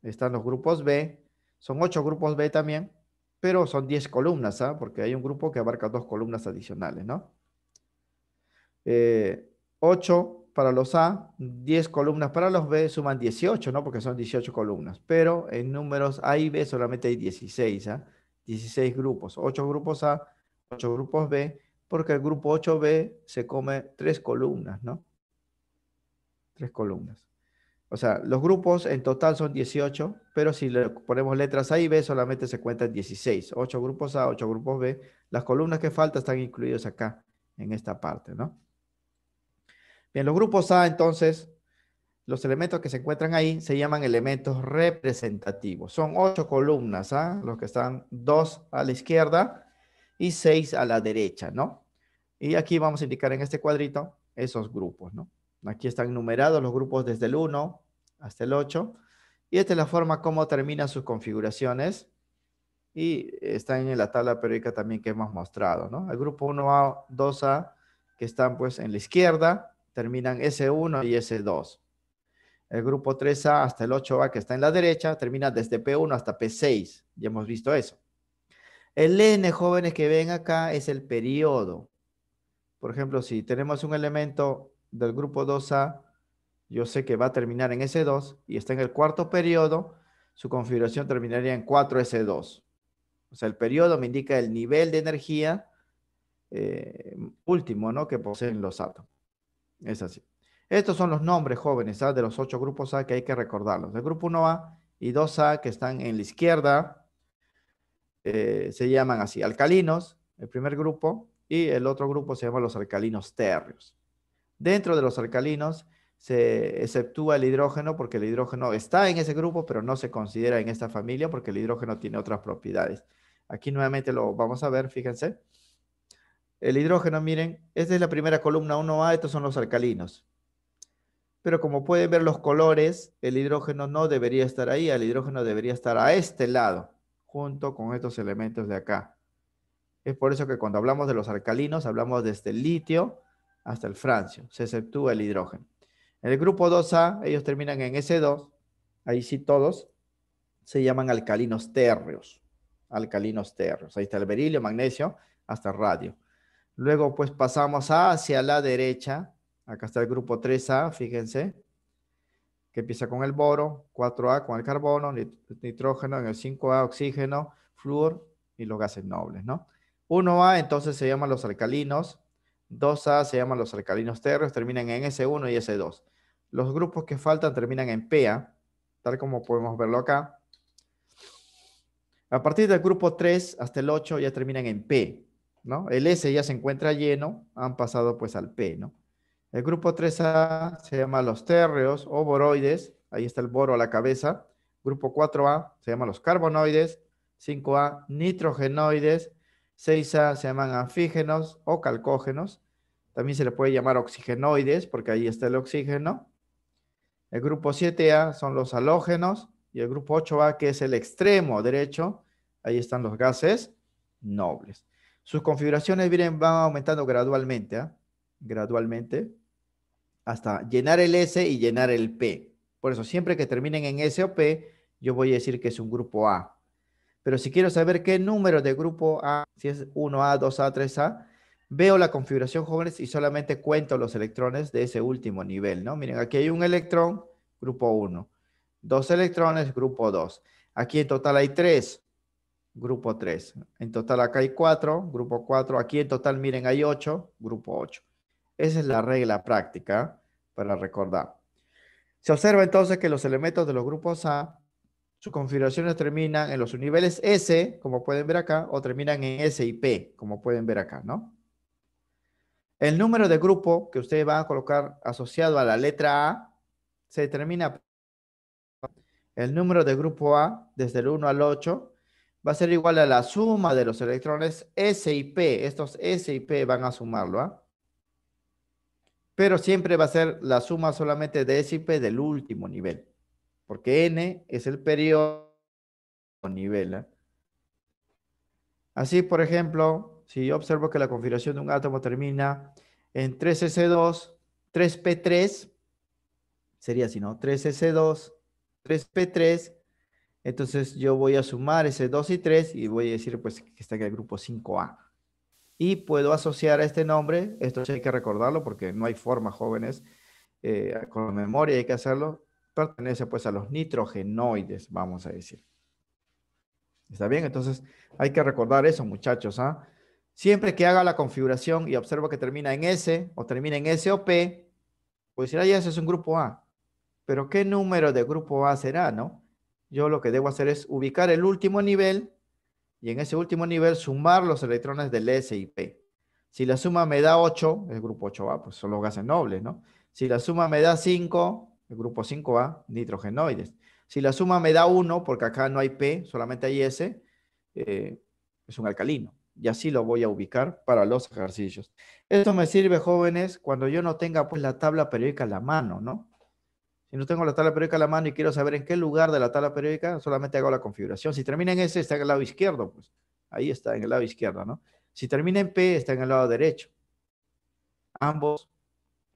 están los grupos B, son 8 grupos B también, pero son 10 columnas, ¿ah? Porque hay un grupo que abarca 2 columnas adicionales, ¿no? 8 para los A, 10 columnas para los B, suman 18, ¿no? Porque son 18 columnas. Pero en números A y B solamente hay 16, ¿ah? 16 grupos. 8 grupos A, 8 grupos B, porque el grupo 8B se come 3 columnas, ¿no? 3 columnas. O sea, los grupos en total son 18, pero si le ponemos letras A y B, solamente se cuentan 16. 8 grupos A, 8 grupos B. Las columnas que faltan están incluidas acá, en esta parte, ¿no? Bien, los grupos A, entonces, los elementos que se encuentran ahí se llaman elementos representativos. Son 8 columnas, ¿ah? Los que están 2 a la izquierda y 6 a la derecha, ¿no? Y aquí vamos a indicar en este cuadrito esos grupos, ¿no? Aquí están numerados los grupos desde el 1 hasta el 8. Y esta es la forma como terminan sus configuraciones. Y están en la tabla periódica también que hemos mostrado, ¿no? El grupo 1A, 2A, que están pues en la izquierda, terminan S1 y S2. El grupo 3A hasta el 8A, que está en la derecha, termina desde P1 hasta P6. Ya hemos visto eso. El N, jóvenes, que ven acá, es el periodo. Por ejemplo, si tenemos un elemento del grupo 2A, yo sé que va a terminar en S2 y está en el cuarto periodo, su configuración terminaría en 4S2. O sea, el periodo me indica el nivel de energía último, ¿no?, que poseen los átomos. Es así. Estos son los nombres, jóvenes, ¿ah?, de los 8 grupos A que hay que recordarlos. El grupo 1A y 2A, que están en la izquierda, se llaman así, alcalinos, el primer grupo, y el otro grupo se llama los alcalinos térreos. Dentro de los alcalinos se exceptúa el hidrógeno, porque el hidrógeno está en ese grupo, pero no se considera en esta familia porque el hidrógeno tiene otras propiedades. Aquí nuevamente lo vamos a ver, fíjense. El hidrógeno, miren, esta es la primera columna 1A, estos son los alcalinos. Pero como pueden ver los colores, el hidrógeno no debería estar ahí, el hidrógeno debería estar a este lado, junto con estos elementos de acá. Es por eso que cuando hablamos de los alcalinos, hablamos desde el litio hasta el francio, se exceptúa el hidrógeno. En el grupo 2A, ellos terminan en S2, ahí sí todos, se llaman alcalinos térreos. Alcalinos térreos, ahí está el berilio, magnesio, hasta el radio. Luego pues pasamos hacia la derecha, acá está el grupo 3A, fíjense, que empieza con el boro, 4A con el carbono, nitrógeno, en el 5A oxígeno, flúor y los gases nobles, ¿no? 1A entonces se llaman los alcalinos, 2A se llaman los alcalinos térreos, terminan en S1 y S2. Los grupos que faltan terminan en PA, tal como podemos verlo acá. A partir del grupo 3 hasta el 8 ya terminan en P, ¿no? El S ya se encuentra lleno, han pasado pues al P, ¿no? El grupo 3A se llama los térreos o boroides, ahí está el boro a la cabeza. Grupo 4A se llama los carbonoides, 5A nitrogenoides, 6A se llaman anfígenos o calcógenos. También se le puede llamar oxigenoides porque ahí está el oxígeno. El grupo 7A son los halógenos y el grupo 8A, que es el extremo derecho, ahí están los gases nobles. Sus configuraciones, miren, van aumentando gradualmente, ¿eh? Gradualmente, hasta llenar el S y llenar el P. Por eso, siempre que terminen en S o P, yo voy a decir que es un grupo A. Pero si quiero saber qué número de grupo A, si es 1A, 2A, 3A, veo la configuración, jóvenes, y solamente cuento los electrones de ese último nivel, ¿no? Miren, aquí hay un electrón, grupo 1. 2 electrones, grupo 2. Aquí en total hay 3, grupo 3. En total acá hay 4, grupo 4. Aquí en total, miren, hay 8, grupo 8. Esa es la regla práctica para recordar. Se observa entonces que los elementos de los grupos A, sus configuraciones terminan en los niveles S, como pueden ver acá, o terminan en S y P, como pueden ver acá, ¿no? El número de grupo que ustedes van a colocar asociado a la letra A se determina. El número de grupo A, desde el 1 al 8, va a ser igual a la suma de los electrones S y P. Estos S y P van a sumarlo, ¿ah? Pero siempre va a ser la suma solamente de S y P del último nivel, porque N es el periodo nivel, ¿eh? Así, por ejemplo, si yo observo que la configuración de un átomo termina en 3S2, 3P3, sería así, ¿no? 3S2, 3P3, entonces yo voy a sumar ese 2 y 3 y voy a decir pues que está en el grupo 5A. Y puedo asociar a este nombre, esto sí hay que recordarlo porque no hay forma, jóvenes, con la memoria hay que hacerlo, pertenece pues a los nitrogenoides, vamos a decir. ¿Está bien? Entonces hay que recordar eso, muchachos, ¿ah? Siempre que haga la configuración y observo que termina en S o termina en S o P, pues decir, ya ese es un grupo A. Pero ¿qué número de grupo A será, no? Yo lo que debo hacer es ubicar el último nivel y en ese último nivel sumar los electrones del S y P. Si la suma me da 8, el grupo 8A, pues son los gases nobles, ¿no? Si la suma me da 5, El grupo 5A, nitrogenoides. Si la suma me da 1, porque acá no hay P, solamente hay S, es un alcalino. Y así lo voy a ubicar para los ejercicios. Esto me sirve, jóvenes, cuando yo no tenga pues la tabla periódica a la mano, ¿no? Si no tengo la tabla periódica a la mano y quiero saber en qué lugar de la tabla periódica, solamente hago la configuración. Si termina en S, está en el lado izquierdo, pues. Ahí está, en el lado izquierdo, ¿no? Si termina en P, está en el lado derecho. Ambos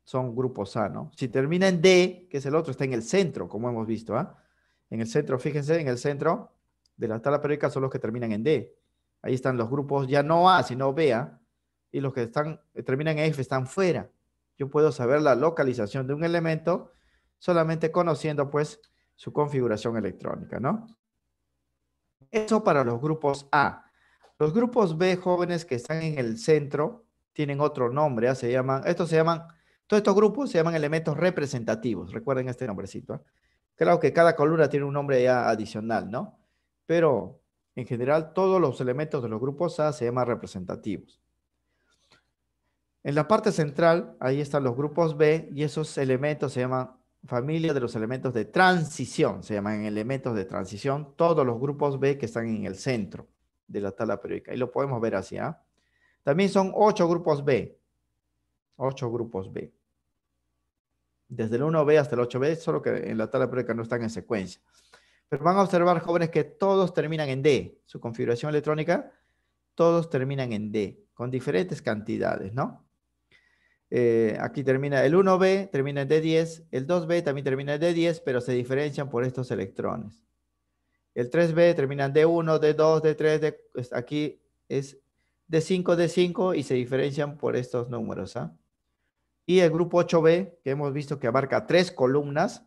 son grupos A, ¿no? Si termina en D, que es el otro, está en el centro, como hemos visto, ¿ah? En el centro, fíjense, en el centro de la tabla periódica son los que terminan en D. Ahí están los grupos ya no A, sino B, ¿ah? Y los que terminan en F están fuera. Yo puedo saber la localización de un elemento solamente conociendo, pues, su configuración electrónica, ¿no? Eso para los grupos A. Los grupos B, jóvenes que están en el centro, tienen otro nombre, ¿ah? Todos estos grupos se llaman elementos representativos. Recuerden este nombrecito, ¿ah? Claro que cada columna tiene un nombre ya adicional, ¿no? Pero en general todos los elementos de los grupos A se llaman representativos. En la parte central, ahí están los grupos B y esos elementos se llaman familia de los elementos de transición. Se llaman elementos de transición todos los grupos B que están en el centro de la tabla periódica. Y lo podemos ver así, ¿ah? También son 8 grupos B. 8 grupos B. Desde el 1B hasta el 8B, solo que en la tabla periódica no están en secuencia. Pero van a observar, jóvenes, que todos terminan en D. Su configuración electrónica, todos terminan en D, con diferentes cantidades, ¿no? Aquí termina el 1B, termina en D10, el 2B también termina en D10, pero se diferencian por estos electrones. El 3B termina en D1, D2, D3, aquí es D5, D5 y se diferencian por estos números, ¿ah? Y el grupo 8B, que hemos visto que abarca 3 columnas,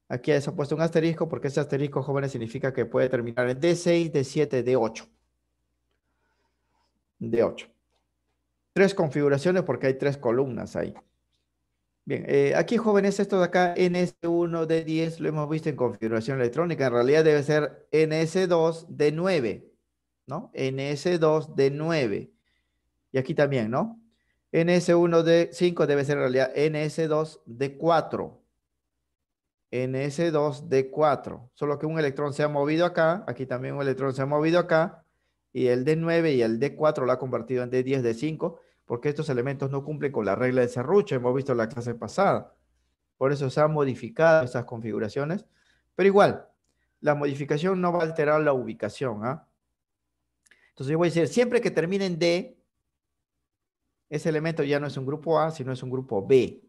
aquí se ha puesto un asterisco porque ese asterisco, jóvenes, significa que puede terminar en D6, D7, D8. D8. 3 configuraciones porque hay 3 columnas ahí. Bien, aquí, jóvenes, esto de acá, NS1 D10, lo hemos visto en configuración electrónica. En realidad debe ser NS2 D9, ¿no? NS2 D9. Y aquí también, ¿no? NS1 D5 debe ser en realidad NS2 D4. NS2 D4. Solo que un electrón se ha movido acá, aquí también un electrón se ha movido acá, y el D9 y el D4 lo ha convertido en D10, D5, porque estos elementos no cumplen con la regla de serrucho, hemos visto en la clase pasada. Por eso se han modificado estas configuraciones, pero igual, la modificación no va a alterar la ubicación, ¿ah? Entonces yo voy a decir, siempre que termine en D, ese elemento ya no es un grupo A, sino es un grupo B.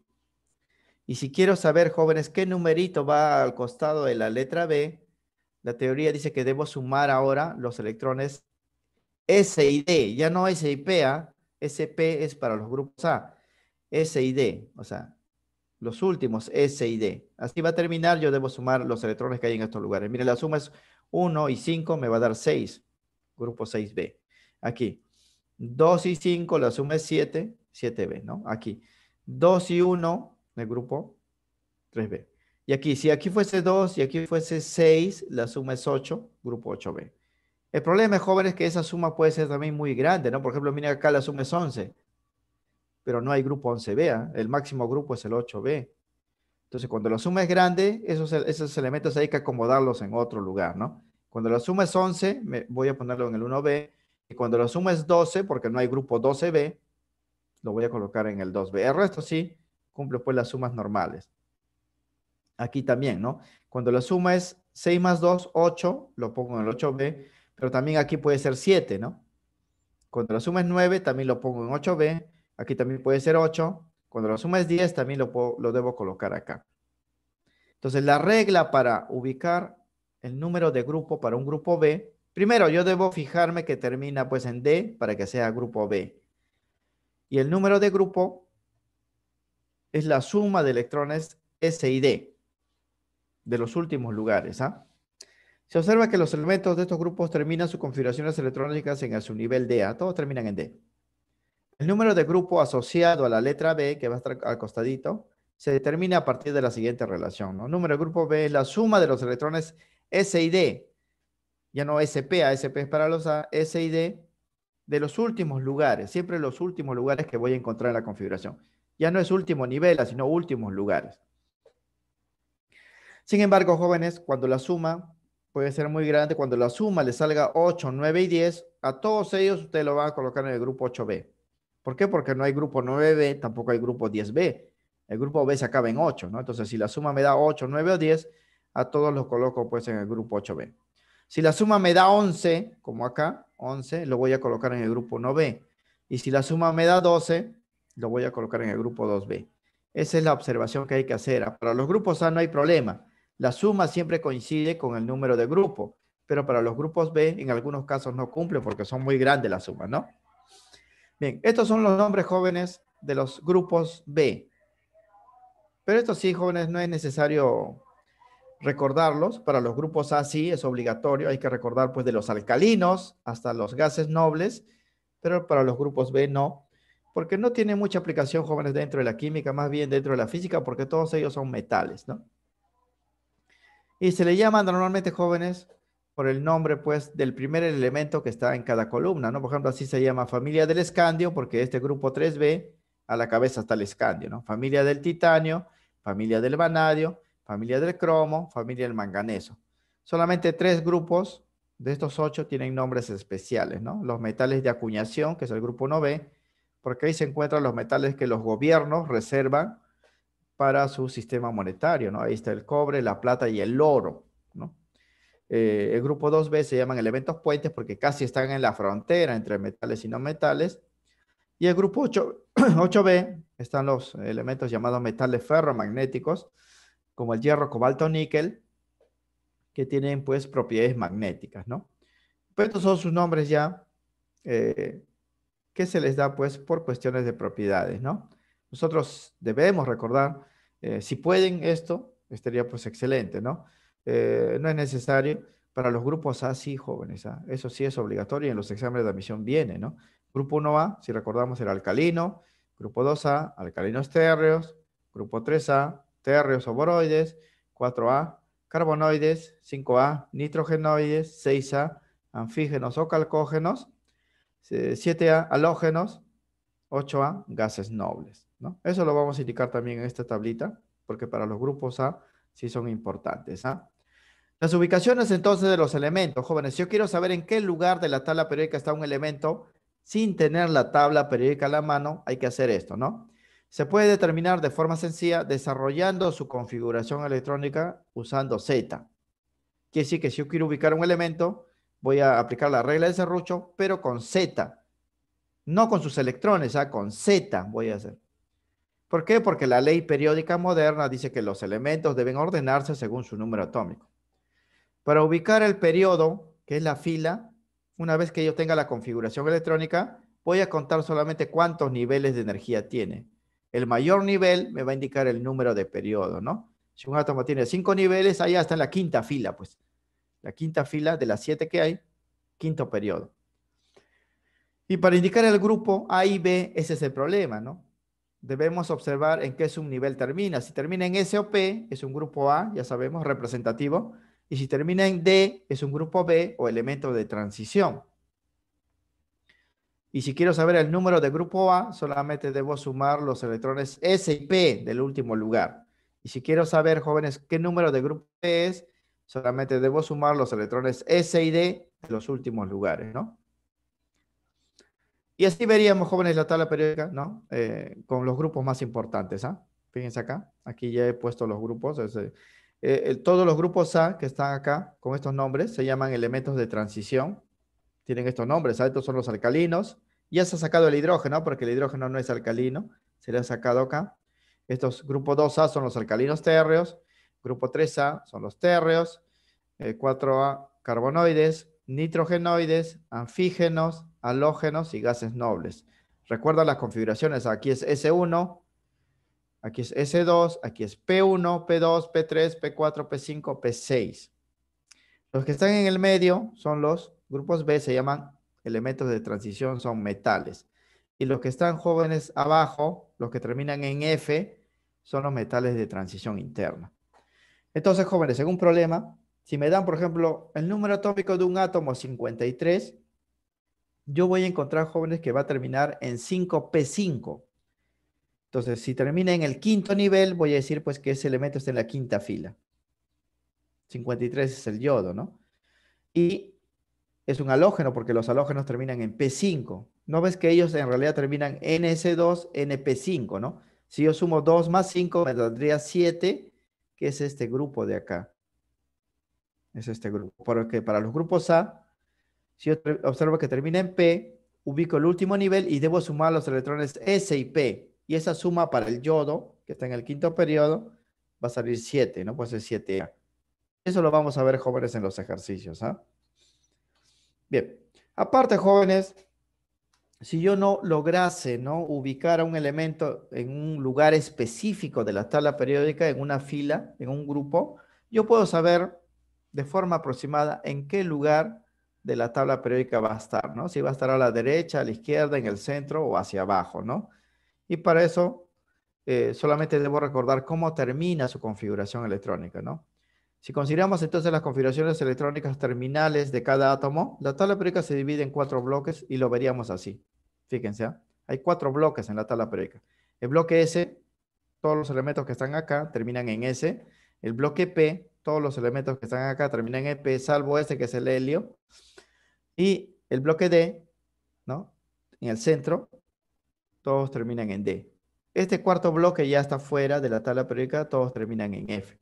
Y si quiero saber, jóvenes, qué numerito va al costado de la letra B, la teoría dice que debo sumar ahora los electrones S y D, ya no S y P, ¿ah? SP es para los grupos A, S y D, o sea, los últimos S y D. Así va a terminar, yo debo sumar los electrones que hay en estos lugares. Mire, la suma es 1 y 5, me va a dar 6, grupo 6B. Aquí, 2 y 5, la suma es 7, 7B, ¿no? Aquí, 2 y 1, el grupo 3B. Y aquí, si aquí fuese 2 y aquí fuese 6, la suma es 8, grupo 8B. El problema, jóvenes, es que esa suma puede ser también muy grande, ¿no? Por ejemplo, miren acá la suma es 11, pero no hay grupo 11B, ¿ah? El máximo grupo es el 8B. Entonces, cuando la suma es grande, esos elementos hay que acomodarlos en otro lugar, ¿no? Cuando la suma es 11, voy a ponerlo en el 1B. Y cuando la suma es 12, porque no hay grupo 12B, lo voy a colocar en el 2B. El resto sí, cumple pues las sumas normales. Aquí también, ¿no? Cuando la suma es 6 más 2, 8, lo pongo en el 8B, pero también aquí puede ser 7, ¿no? Cuando la suma es 9, también lo pongo en 8B. Aquí también puede ser 8. Cuando la suma es 10, también lo debo colocar acá. Entonces, la regla para ubicar el número de grupo para un grupo B, primero yo debo fijarme que termina pues en D para que sea grupo B. Y el número de grupo es la suma de electrones S y D de los últimos lugares, ¿ah? Se observa que los elementos de estos grupos terminan sus configuraciones electrónicas en su nivel D, ¿ah? Todos terminan en D. El número de grupo asociado a la letra B, que va a estar al costadito, se determina a partir de la siguiente relación, ¿no? Número de grupo B es la suma de los electrones S y D, ya no SP, SP es para los A, S y D, de los últimos lugares, siempre los últimos lugares que voy a encontrar en la configuración. Ya no es último nivel, sino últimos lugares. Sin embargo, jóvenes, cuando la suma puede ser muy grande, cuando la suma le salga 8, 9 y 10, a todos ellos usted lo va a colocar en el grupo 8B. ¿Por qué? Porque no hay grupo 9B, tampoco hay grupo 10B. El grupo B se acaba en 8, ¿no? Entonces, si la suma me da 8, 9 o 10, a todos los coloco pues en el grupo 8B. Si la suma me da 11, como acá, 11, lo voy a colocar en el grupo 1B. Y si la suma me da 12, lo voy a colocar en el grupo 2B. Esa es la observación que hay que hacer. Para los grupos A no hay problema. La suma siempre coincide con el número de grupo, pero para los grupos B en algunos casos no cumple porque son muy grandes las sumas, ¿no? Bien, estos son los nombres jóvenes de los grupos B. Pero estos sí, jóvenes, no es necesario recordarlos. Para los grupos A sí es obligatorio. Hay que recordar pues de los alcalinos hasta los gases nobles, pero para los grupos B no, porque no tiene mucha aplicación, jóvenes, dentro de la química, más bien dentro de la física, porque todos ellos son metales, ¿no? Y se le llama normalmente, jóvenes, por el nombre, pues, del primer elemento que está en cada columna, ¿no? Por ejemplo, así se llama familia del escandio, porque este grupo 3B, a la cabeza está el escandio, ¿no? Familia del titanio, familia del vanadio, familia del cromo, familia del manganeso. Solamente 3 grupos de estos 8 tienen nombres especiales, ¿no? Los metales de acuñación, que es el grupo 1B, porque ahí se encuentran los metales que los gobiernos reservan para su sistema monetario, ¿no? Ahí está el cobre, la plata y el oro, ¿no? El grupo 2B se llaman elementos puentes porque casi están en la frontera entre metales y no metales. Y el grupo 8B están los elementos llamados metales ferromagnéticos, como el hierro, cobalto, níquel, que tienen pues propiedades magnéticas, ¿no? Pero estos son sus nombres ya eh, que se les da pues por cuestiones de propiedades, ¿no? Nosotros debemos recordar, si pueden esto, estaría pues excelente, ¿no? No es necesario. Para los grupos A, sí, jóvenes, ¿ah? Eso sí es obligatorio y en los exámenes de admisión viene, ¿no? Grupo 1A, si recordamos, era alcalino. Grupo 2A, alcalinos térreos. Grupo 3A, térreos o boroides. 4A, carbonoides. 5A, nitrogenoides. 6A, anfígenos o calcógenos. 7A, halógenos. 8A, gases nobles, ¿no? Eso lo vamos a indicar también en esta tablita, porque para los grupos A sí son importantes, ¿ah? Las ubicaciones entonces de los elementos, jóvenes. Si yo quiero saber en qué lugar de la tabla periódica está un elemento sin tener la tabla periódica a la mano, hay que hacer esto, ¿no? Se puede determinar de forma sencilla desarrollando su configuración electrónica usando Z. Quiere decir que si yo quiero ubicar un elemento, voy a aplicar la regla de serrucho, pero con Z. No con sus electrones, con Z voy a hacer. ¿Por qué? Porque la ley periódica moderna dice que los elementos deben ordenarse según su número atómico. Para ubicar el periodo, que es la fila, una vez que yo tenga la configuración electrónica, voy a contar solamente cuántos niveles de energía tiene. El mayor nivel me va a indicar el número de periodo, ¿no? Si un átomo tiene 5 niveles, allá está en la quinta fila, pues. La quinta fila de las 7 que hay, quinto periodo. Y para indicar el grupo A y B, ese es el problema, ¿no? Debemos observar en qué subnivel termina. Si termina en S o P, es un grupo A, ya sabemos, representativo. Y si termina en D, es un grupo B o elemento de transición. Y si quiero saber el número de grupo A, solamente debo sumar los electrones S y P del último lugar. Y si quiero saber, jóvenes, qué número de grupo P es, solamente debo sumar los electrones S y D de los últimos lugares, ¿no? Y así veríamos, jóvenes, la tabla periódica, ¿no? Con los grupos más importantes, ¿ah? Fíjense acá, aquí ya he puesto los grupos. Todos los grupos A que están acá con estos nombres se llaman elementos de transición. Tienen estos nombres, ¿ah? Estos son los alcalinos. Ya se ha sacado el hidrógeno, porque el hidrógeno no es alcalino. Se le ha sacado acá. Estos grupos 2A son los alcalinos térreos. Grupo 3A son los térreos. 4A, carbonoides, nitrogenoides, anfígenos, halógenos y gases nobles. Recuerda las configuraciones. Aquí es S1, aquí es S2, aquí es P1, P2, P3, P4, P5, P6. Los que están en el medio son los grupos B, se llaman elementos de transición, son metales. Y los que están, jóvenes, abajo, los que terminan en F, son los metales de transición interna. Entonces, jóvenes, en un problema, si me dan, por ejemplo, el número atómico de un átomo 53, yo voy a encontrar, jóvenes, que va a terminar en 5p5. Entonces, si termina en el quinto nivel, voy a decir pues que ese elemento está en la quinta fila. 53 es el yodo, ¿no? Y es un halógeno porque los halógenos terminan en P5. ¿No ves que ellos en realidad terminan NS2, NP5, ¿no? Si yo sumo 2 más 5, me daría 7, que es este grupo de acá. Es este grupo. Porque para los grupos A, si yo observo que termina en P, ubico el último nivel y debo sumar los electrones S y P. Y esa suma para el yodo, que está en el quinto periodo, va a salir 7, ¿no? Puede ser 7A. Eso lo vamos a ver, jóvenes, en los ejercicios, ¿ah? Bien. Aparte, jóvenes, si yo no lograse, ¿no?, ubicar a un elemento en un lugar específico de la tabla periódica, en una fila, en un grupo, yo puedo saber de forma aproximada en qué lugar de la tabla periódica va a estar, ¿no? Si va a estar a la derecha, a la izquierda, en el centro o hacia abajo, ¿no? Y para eso solamente debo recordar cómo termina su configuración electrónica, ¿no? Si consideramos entonces las configuraciones electrónicas terminales de cada átomo, la tabla periódica se divide en 4 bloques y lo veríamos así. Fíjense, ¿ah? Hay 4 bloques en la tabla periódica. El bloque S, todos los elementos que están acá terminan en S. El bloque P, todos los elementos que están acá terminan en P, salvo este que es el helio. Y el bloque D, ¿no?, en el centro, todos terminan en D. Este cuarto bloque ya está fuera de la tabla periódica, todos terminan en F.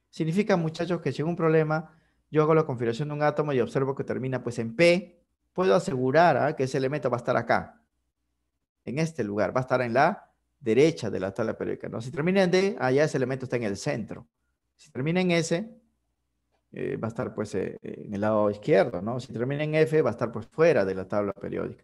Significa, muchachos, que si hay un problema, yo hago la configuración de un átomo y observo que termina pues en P, puedo asegurar que ese elemento va a estar acá, en este lugar, va a estar en la derecha de la tabla periódica, ¿no? Si termina en D, allá ese elemento está en el centro. Si termina en S, va a estar pues en el lado izquierdo, ¿no? Si termina en F, va a estar pues fuera de la tabla periódica.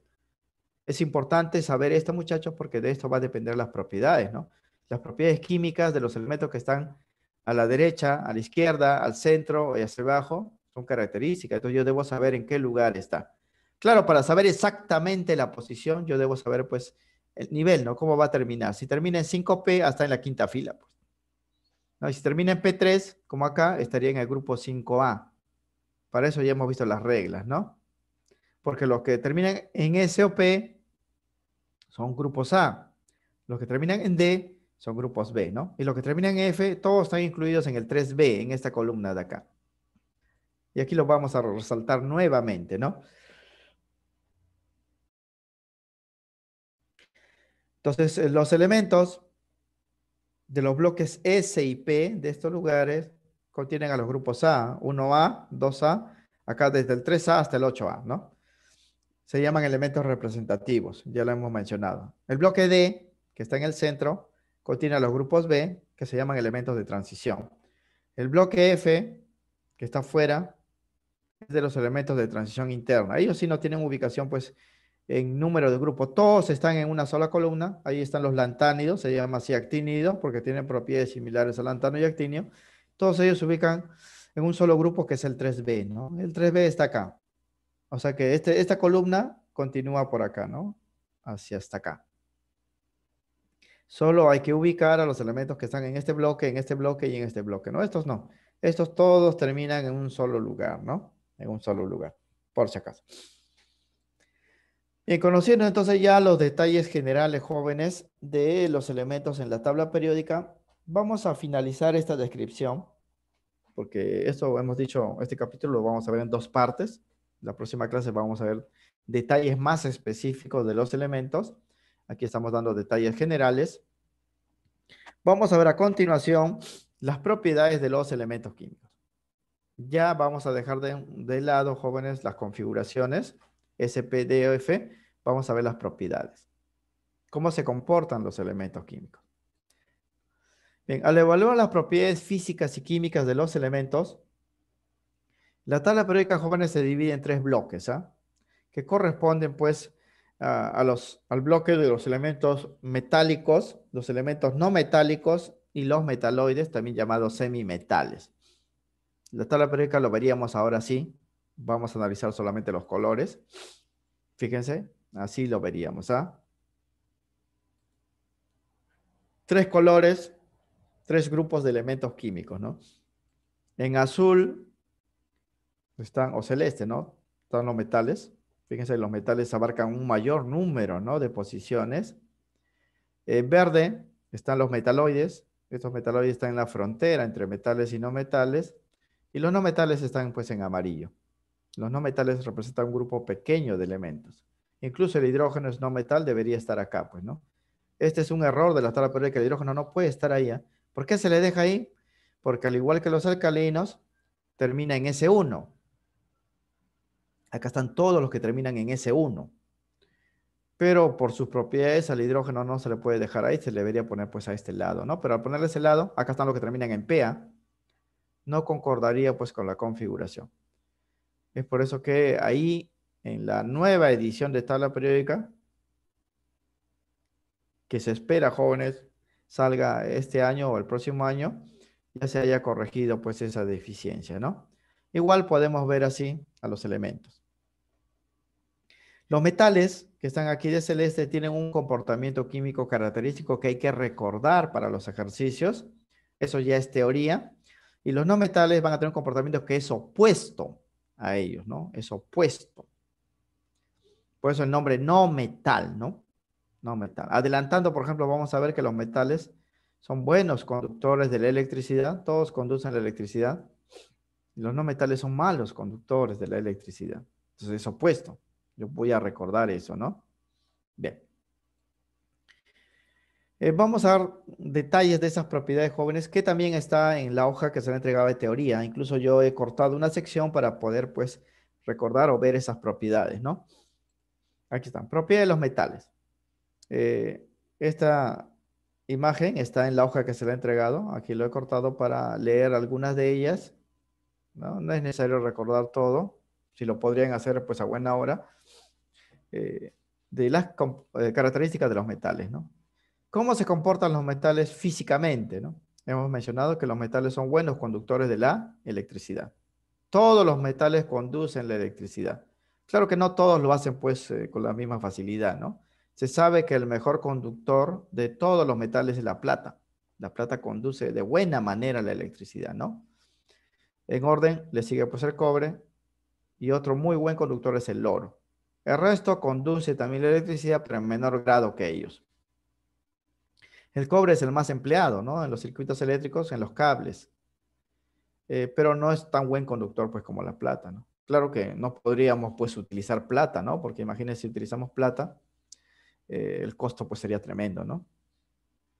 Es importante saber esto, muchachos, porque de esto va a depender las propiedades, ¿no? Las propiedades químicas de los elementos que están a la derecha, a la izquierda, al centro y hacia abajo son características. Entonces yo debo saber en qué lugar está. Claro, para saber exactamente la posición, yo debo saber, pues, el nivel, ¿no? Cómo va a terminar. Si termina en 5P, hasta en la quinta fila, pues, ¿no? Y si termina en P3, como acá, estaría en el grupo 5A. Para eso ya hemos visto las reglas, ¿no? Porque los que terminan en S o P son grupos A. Los que terminan en D son grupos B, ¿no? Y los que terminan en F, todos están incluidos en el 3B, en esta columna de acá. Y aquí lo vamos a resaltar nuevamente, ¿no? Entonces, los elementos de los bloques S y P de estos lugares contienen a los grupos A, 1A, 2A, acá desde el 3A hasta el 8A, ¿no? Se llaman elementos representativos, ya lo hemos mencionado. El bloque D, que está en el centro, contiene a los grupos B, que se llaman elementos de transición. El bloque F, que está afuera, es de los elementos de transición interna. Ellos sí no tienen ubicación, pues, en número de grupos. Todos están en una sola columna. Ahí están los lantánidos, se llama así actínidos, porque tienen propiedades similares al lantano y actinio. Todos ellos se ubican en un solo grupo, que es el 3B, ¿no? El 3B está acá. O sea que esta columna continúa por acá, ¿no? Hacia hasta acá. Solo hay que ubicar a los elementos que están en este bloque y en este bloque, ¿no? Estos no. Estos todos terminan en un solo lugar, ¿no? En un solo lugar, por si acaso. Bien, conociendo entonces ya los detalles generales, jóvenes, de los elementos en la tabla periódica, vamos a finalizar esta descripción, porque esto hemos dicho, este capítulo lo vamos a ver en 2 partes. La próxima clase vamos a ver detalles más específicos de los elementos. Aquí estamos dando detalles generales. Vamos a ver a continuación las propiedades de los elementos químicos. Ya vamos a dejar de lado, jóvenes, las configuraciones SP, D o F. Vamos a ver las propiedades. ¿Cómo se comportan los elementos químicos? Bien, al evaluar las propiedades físicas y químicas de los elementos, la tabla periódica, jóvenes, se divide en 3 bloques, ¿ah? Que corresponden, pues, al bloque de los elementos metálicos, los elementos no metálicos y los metaloides, también llamados semimetales. La tabla periódica lo veríamos ahora sí. Vamos a analizar solamente los colores. Fíjense, así lo veríamos, ¿ah? 3 colores, 3 grupos de elementos químicos, ¿no? En azul están, o celeste, ¿no? Están los metales. Fíjense, los metales abarcan un mayor número, ¿no?, de posiciones. En verde están los metaloides. Estos metaloides están en la frontera entre metales y no metales. Y los no metales están pues en amarillo. Los no metales representan un grupo pequeño de elementos. Incluso el hidrógeno es no metal, debería estar acá, pues, ¿no? Este es un error de la tabla periódica. El hidrógeno no puede estar ahí. ¿Eh? ¿Por qué se le deja ahí? Porque al igual que los alcalinos, termina en S1. Acá están todos los que terminan en S1. Pero por sus propiedades al hidrógeno no se le puede dejar ahí, se le debería poner pues a este lado, ¿no? Pero al ponerle ese lado, acá están los que terminan en PA, no concordaría pues con la configuración. Es por eso que ahí, en la nueva edición de tabla periódica, que se espera, jóvenes, salga este año o el próximo año, ya se haya corregido pues esa deficiencia, ¿no? Igual podemos ver así a los elementos. Los metales que están aquí de celeste tienen un comportamiento químico característico que hay que recordar para los ejercicios. Eso ya es teoría. Y los no metales van a tener un comportamiento que es opuesto a ellos, ¿no? Es opuesto. Por eso el nombre no metal, ¿no? No metal. Adelantando, por ejemplo, vamos a ver que los metales son buenos conductores de la electricidad. Todos conducen la electricidad. Y los no metales son malos conductores de la electricidad. Entonces es opuesto. Yo voy a recordar eso, ¿no? Bien. Vamos a ver detalles de esas propiedades jóvenes que también está en la hoja que se le entregaba de teoría. Incluso yo he cortado una sección para poder, pues, recordar o ver esas propiedades, ¿no? Aquí están. Propiedades de los metales. Esta imagen está en la hoja que se le ha entregado. Aquí lo he cortado para leer algunas de ellas, ¿no? No es necesario recordar todo. Si lo podrían hacer, pues, a buena hora. De las características de los metales, ¿no? ¿Cómo se comportan los metales físicamente, ¿no? Hemos mencionado que los metales son buenos conductores de la electricidad. Todos los metales conducen la electricidad. Claro que no todos lo hacen pues con la misma facilidad, ¿no? Se sabe que el mejor conductor de todos los metales es la plata. La plata conduce de buena manera la electricidad, ¿no? En orden le sigue pues el cobre y otro muy buen conductor es el oro. El resto conduce también la electricidad, pero en menor grado que ellos. El cobre es el más empleado, ¿no? En los circuitos eléctricos, en los cables, pero no es tan buen conductor, pues, como la plata, ¿no? Claro que no podríamos, pues, utilizar plata, ¿no? Porque imagínense si utilizamos plata, el costo, pues, sería tremendo, ¿no?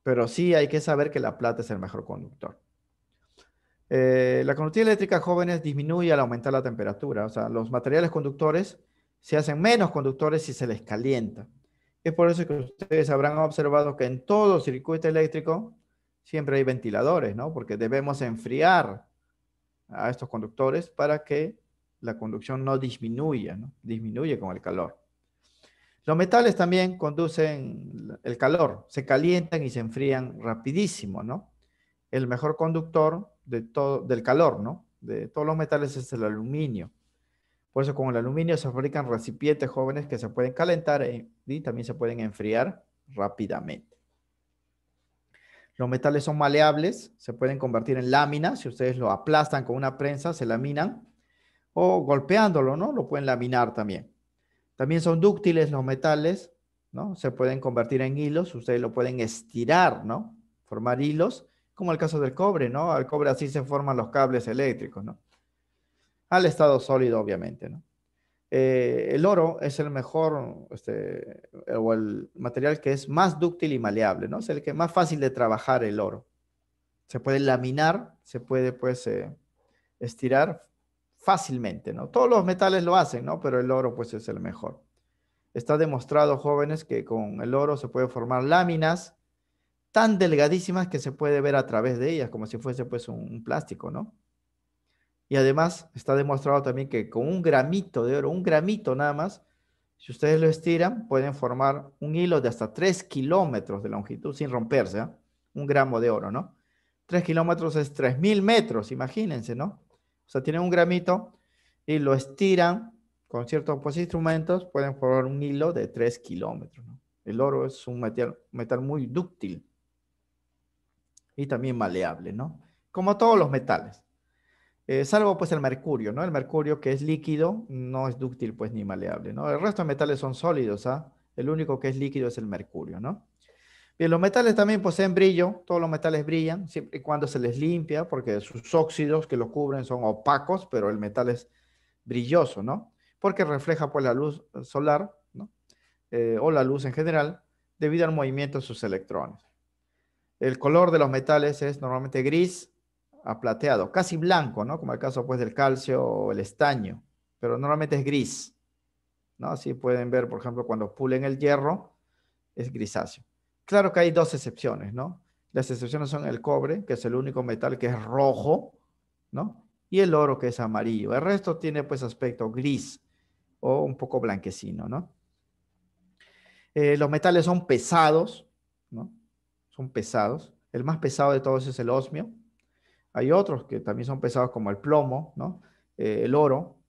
Pero sí hay que saber que la plata es el mejor conductor. La conductividad eléctrica, jóvenes, disminuye al aumentar la temperatura. O sea, los materiales conductores se hacen menos conductores si se les calienta. Es por eso que ustedes habrán observado que en todo circuito eléctrico siempre hay ventiladores, ¿no? Porque debemos enfriar a estos conductores para que la conducción no disminuya, ¿no? Disminuye con el calor. Los metales también conducen el calor, se calientan y se enfrían rapidísimo, ¿no? El mejor conductor de todo, del calor, ¿no? De todos los metales es el aluminio. Por eso con el aluminio se fabrican recipientes jóvenes que se pueden calentar y también se pueden enfriar rápidamente. Los metales son maleables, se pueden convertir en láminas. Si ustedes lo aplastan con una prensa, se laminan. O golpeándolo, ¿no? Lo pueden laminar también. También son dúctiles los metales, ¿no? Se pueden convertir en hilos. Ustedes lo pueden estirar, ¿no? Formar hilos, como el caso del cobre, ¿no? Al cobre así se forman los cables eléctricos, ¿no? Al estado sólido, obviamente, ¿no? El oro es el mejor, o el material que es más dúctil y maleable, ¿no? Es el que es más fácil de trabajar el oro. Se puede laminar, se puede, pues, estirar fácilmente, ¿no? Todos los metales lo hacen, ¿no? Pero el oro, pues, es el mejor. Está demostrado, jóvenes, que con el oro se puede formar láminas tan delgadísimas que se puede ver a través de ellas, como si fuese, pues, un plástico, ¿no? Y además está demostrado también que con un gramito de oro, un gramito nada más, si ustedes lo estiran, pueden formar un hilo de hasta 3 kilómetros de longitud sin romperse, ¿eh? Un gramo de oro, ¿no? 3 kilómetros es 3000 metros, imagínense, ¿no? O sea, tienen un gramito y lo estiran con ciertos pues, instrumentos, pueden formar un hilo de 3 kilómetros, ¿no? El oro es un metal muy dúctil y también maleable, ¿no? Como todos los metales. Salvo pues el mercurio, ¿no? El mercurio que es líquido no es dúctil pues ni maleable, ¿no? El resto de metales son sólidos, ¿ah? El único que es líquido es el mercurio, ¿no? Bien, los metales también poseen brillo, todos los metales brillan, siempre y cuando se les limpia, porque sus óxidos que lo cubren son opacos, pero el metal es brilloso, ¿no? Porque refleja pues la luz solar, ¿no? O la luz en general, debido al movimiento de sus electrones. El color de los metales es normalmente gris a plateado, casi blanco, ¿no? Como el caso pues del calcio o el estaño, pero normalmente es gris, ¿no? Así pueden ver, por ejemplo, cuando pulen el hierro, es grisáceo. Claro que hay dos excepciones, ¿no? Las excepciones son el cobre, que es el único metal que es rojo, ¿no? Y el oro, que es amarillo. El resto tiene pues aspecto gris o un poco blanquecino, ¿no? Los metales son pesados, ¿no? Son pesados. El más pesado de todos es el osmio. Hay otros que también son pesados como el plomo, ¿no? El oro,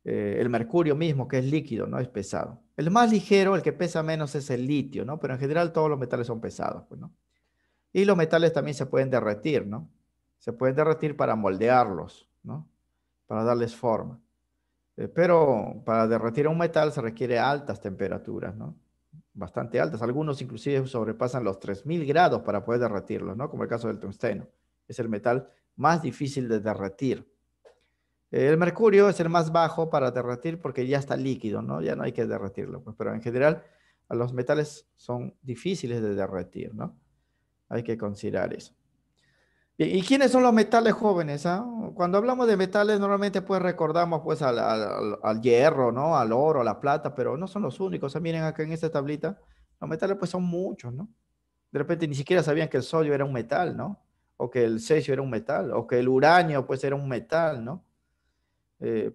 el mercurio mismo, que es líquido, ¿no? Es pesado. El más ligero, el que pesa menos, es el litio, ¿no? Pero en general todos los metales son pesados, pues, ¿no? Y los metales también se pueden derretir, ¿no? Se pueden derretir para moldearlos, ¿no? Para darles forma. Pero para derretir un metal se requiere altas temperaturas, ¿no? Bastante altas. Algunos inclusive sobrepasan los 3000 grados para poder derretirlos, ¿no? Como el caso del tungsteno. Es el metal más difícil de derretir. El mercurio es el más bajo para derretir porque ya está líquido, ¿no? Ya no hay que derretirlo, pues, pero en general los metales son difíciles de derretir, ¿no? Hay que considerar eso. Bien, ¿y quiénes son los metales jóvenes? Ah? Cuando hablamos de metales, normalmente pues recordamos pues al hierro, ¿no? Al oro, a la plata, pero no son los únicos. Ah, miren acá en esta tablita, los metales pues son muchos, ¿no? De repente ni siquiera sabían que el sodio era un metal, ¿no? O que el cesio era un metal, o que el uranio pues era un metal, ¿no?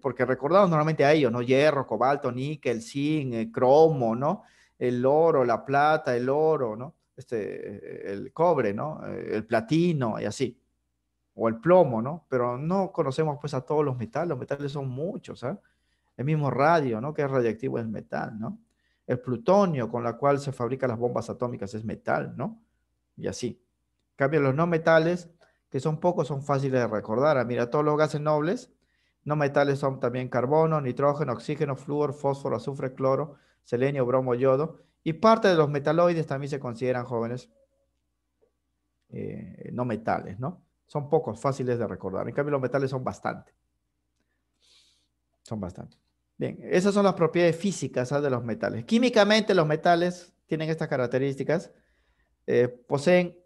Porque recordamos normalmente a ellos, ¿no? Hierro, cobalto, níquel, zinc, cromo, ¿no? El oro, la plata, el oro, ¿no? El cobre, ¿no? El platino y así, o el plomo, ¿no? Pero no conocemos pues a todos los metales son muchos, ¿ah? El mismo radio, ¿no? Que es radiactivo es metal, ¿no? El plutonio con la cual se fabrican las bombas atómicas es metal, ¿no? Y así. En cambio, los no metales, que son pocos, son fáciles de recordar. Ah, mira, todos los gases nobles, no metales son también carbono, nitrógeno, oxígeno, flúor, fósforo, azufre, cloro, selenio, bromo, yodo. Y parte de los metaloides también se consideran jóvenes no metales, ¿no? Son pocos, fáciles de recordar. En cambio, los metales son bastante. Son bastante. Bien, esas son las propiedades físicas, ¿ah? De los metales. Químicamente, los metales tienen estas características. Poseen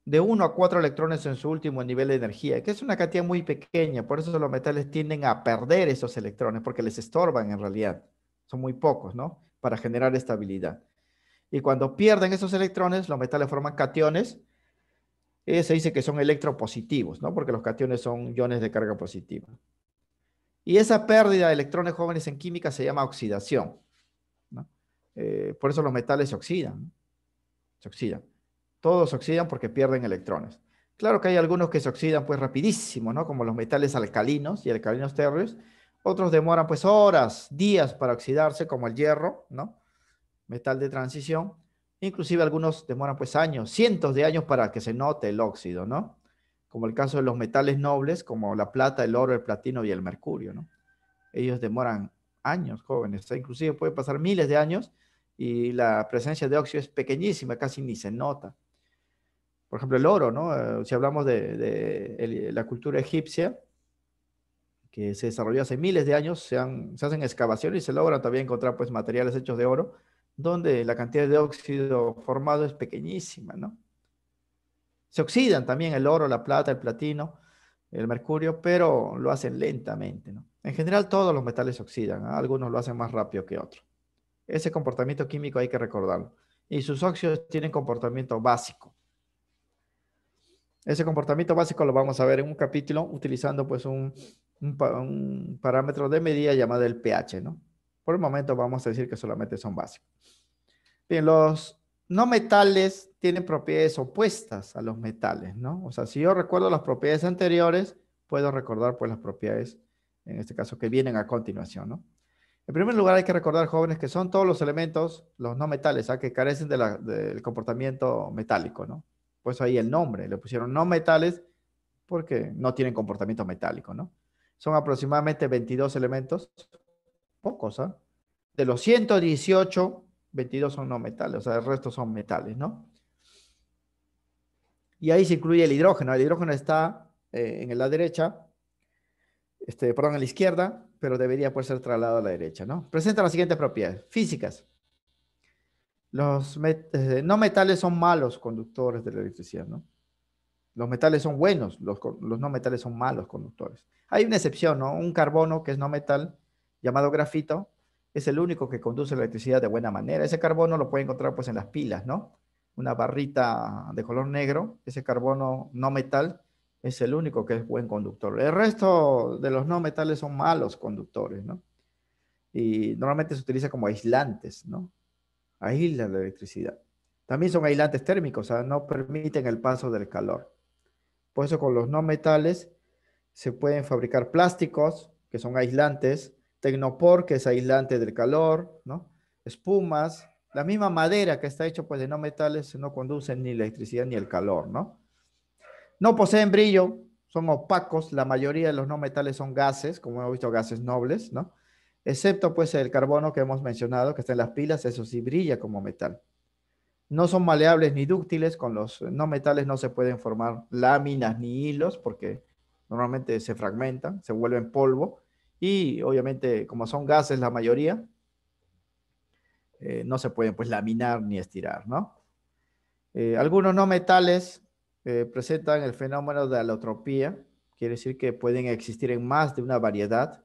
de 1 a 4 electrones en su último nivel de energía, que es una cantidad muy pequeña. Por eso los metales tienden a perder esos electrones, porque les estorban en realidad. Son muy pocos, ¿no? Para generar estabilidad. Y cuando pierden esos electrones, los metales forman cationes. Se dice que son electropositivos, ¿no? Porque los cationes son iones de carga positiva. Y esa pérdida de electrones jóvenes en química se llama oxidación, ¿no? Por eso los metales se oxidan, ¿no? Se oxidan. Todos se oxidan porque pierden electrones. Claro que hay algunos que se oxidan pues rapidísimo, ¿no? Como los metales alcalinos y alcalinos térreos. Otros demoran pues horas, días para oxidarse, como el hierro, ¿no? Metal de transición. Inclusive algunos demoran pues años, cientos de años para que se note el óxido, ¿no? Como el caso de los metales nobles, como la plata, el oro, el platino y el mercurio, ¿no? Ellos demoran años, jóvenes, o sea, inclusive puede pasar miles de años y la presencia de óxido es pequeñísima, casi ni se nota. Por ejemplo, el oro, ¿no? Si hablamos de la cultura egipcia, que se desarrolló hace miles de años, se hacen excavaciones y se logran todavía encontrar pues materiales hechos de oro, donde la cantidad de óxido formado es pequeñísima, ¿no? Se oxidan también el oro, la plata, el platino, el mercurio, pero lo hacen lentamente, ¿no? En general todos los metales se oxidan, ¿ah? Algunos lo hacen más rápido que otros. Ese comportamiento químico hay que recordarlo. Y sus óxidos tienen comportamiento básico. Ese comportamiento básico lo vamos a ver en un capítulo utilizando pues un parámetro de medida llamado el pH, ¿no? Por el momento vamos a decir que solamente son básicos. Bien, los no metales tienen propiedades opuestas a los metales, ¿no? O sea, si yo recuerdo las propiedades anteriores, puedo recordar pues las propiedades, en este caso, que vienen a continuación, ¿no? En primer lugar, hay que recordar, jóvenes, que son todos los elementos, los no metales, ¿ah? Que carecen del comportamiento metálico, ¿no? Pues ahí el nombre, le pusieron no metales porque no tienen comportamiento metálico, ¿no? Son aproximadamente 22 elementos, pocos, De los 118, 22 son no metales, o sea, el resto son metales, ¿no? Y ahí se incluye el hidrógeno. El hidrógeno está en la derecha, perdón, en la izquierda, pero debería poder ser trasladado a la derecha, ¿no? Presenta las siguientes propiedades físicas. Los no metales son malos conductores de la electricidad, ¿no? Los metales son buenos, los no metales son malos conductores. Hay una excepción, ¿no? Un carbono que es no metal, llamado grafito, es el único que conduce la electricidad de buena manera. Ese carbono lo puede encontrar pues en las pilas, ¿no? Una barrita de color negro, ese carbono no metal es el único que es buen conductor. El resto de los no metales son malos conductores, ¿no? Y normalmente se utiliza como aislantes, ¿no? Aíslan la electricidad. También son aislantes térmicos, o sea, no permiten el paso del calor. Por eso con los no metales se pueden fabricar plásticos, que son aislantes, tecnopor, que es aislante del calor, ¿no? Espumas, la misma madera que está hecho pues de no metales no conducen ni la electricidad ni el calor, ¿no? No poseen brillo, son opacos, la mayoría de los no metales son gases, como hemos visto, gases nobles, ¿no? Excepto pues el carbono que hemos mencionado, que está en las pilas, eso sí brilla como metal. No son maleables ni dúctiles, con los no metales no se pueden formar láminas ni hilos porque normalmente se fragmentan, se vuelven polvo y obviamente como son gases la mayoría, no se pueden pues laminar ni estirar, ¿no? Algunos no metales presentan el fenómeno de alotropía, quiere decir que pueden existir en más de una variedad,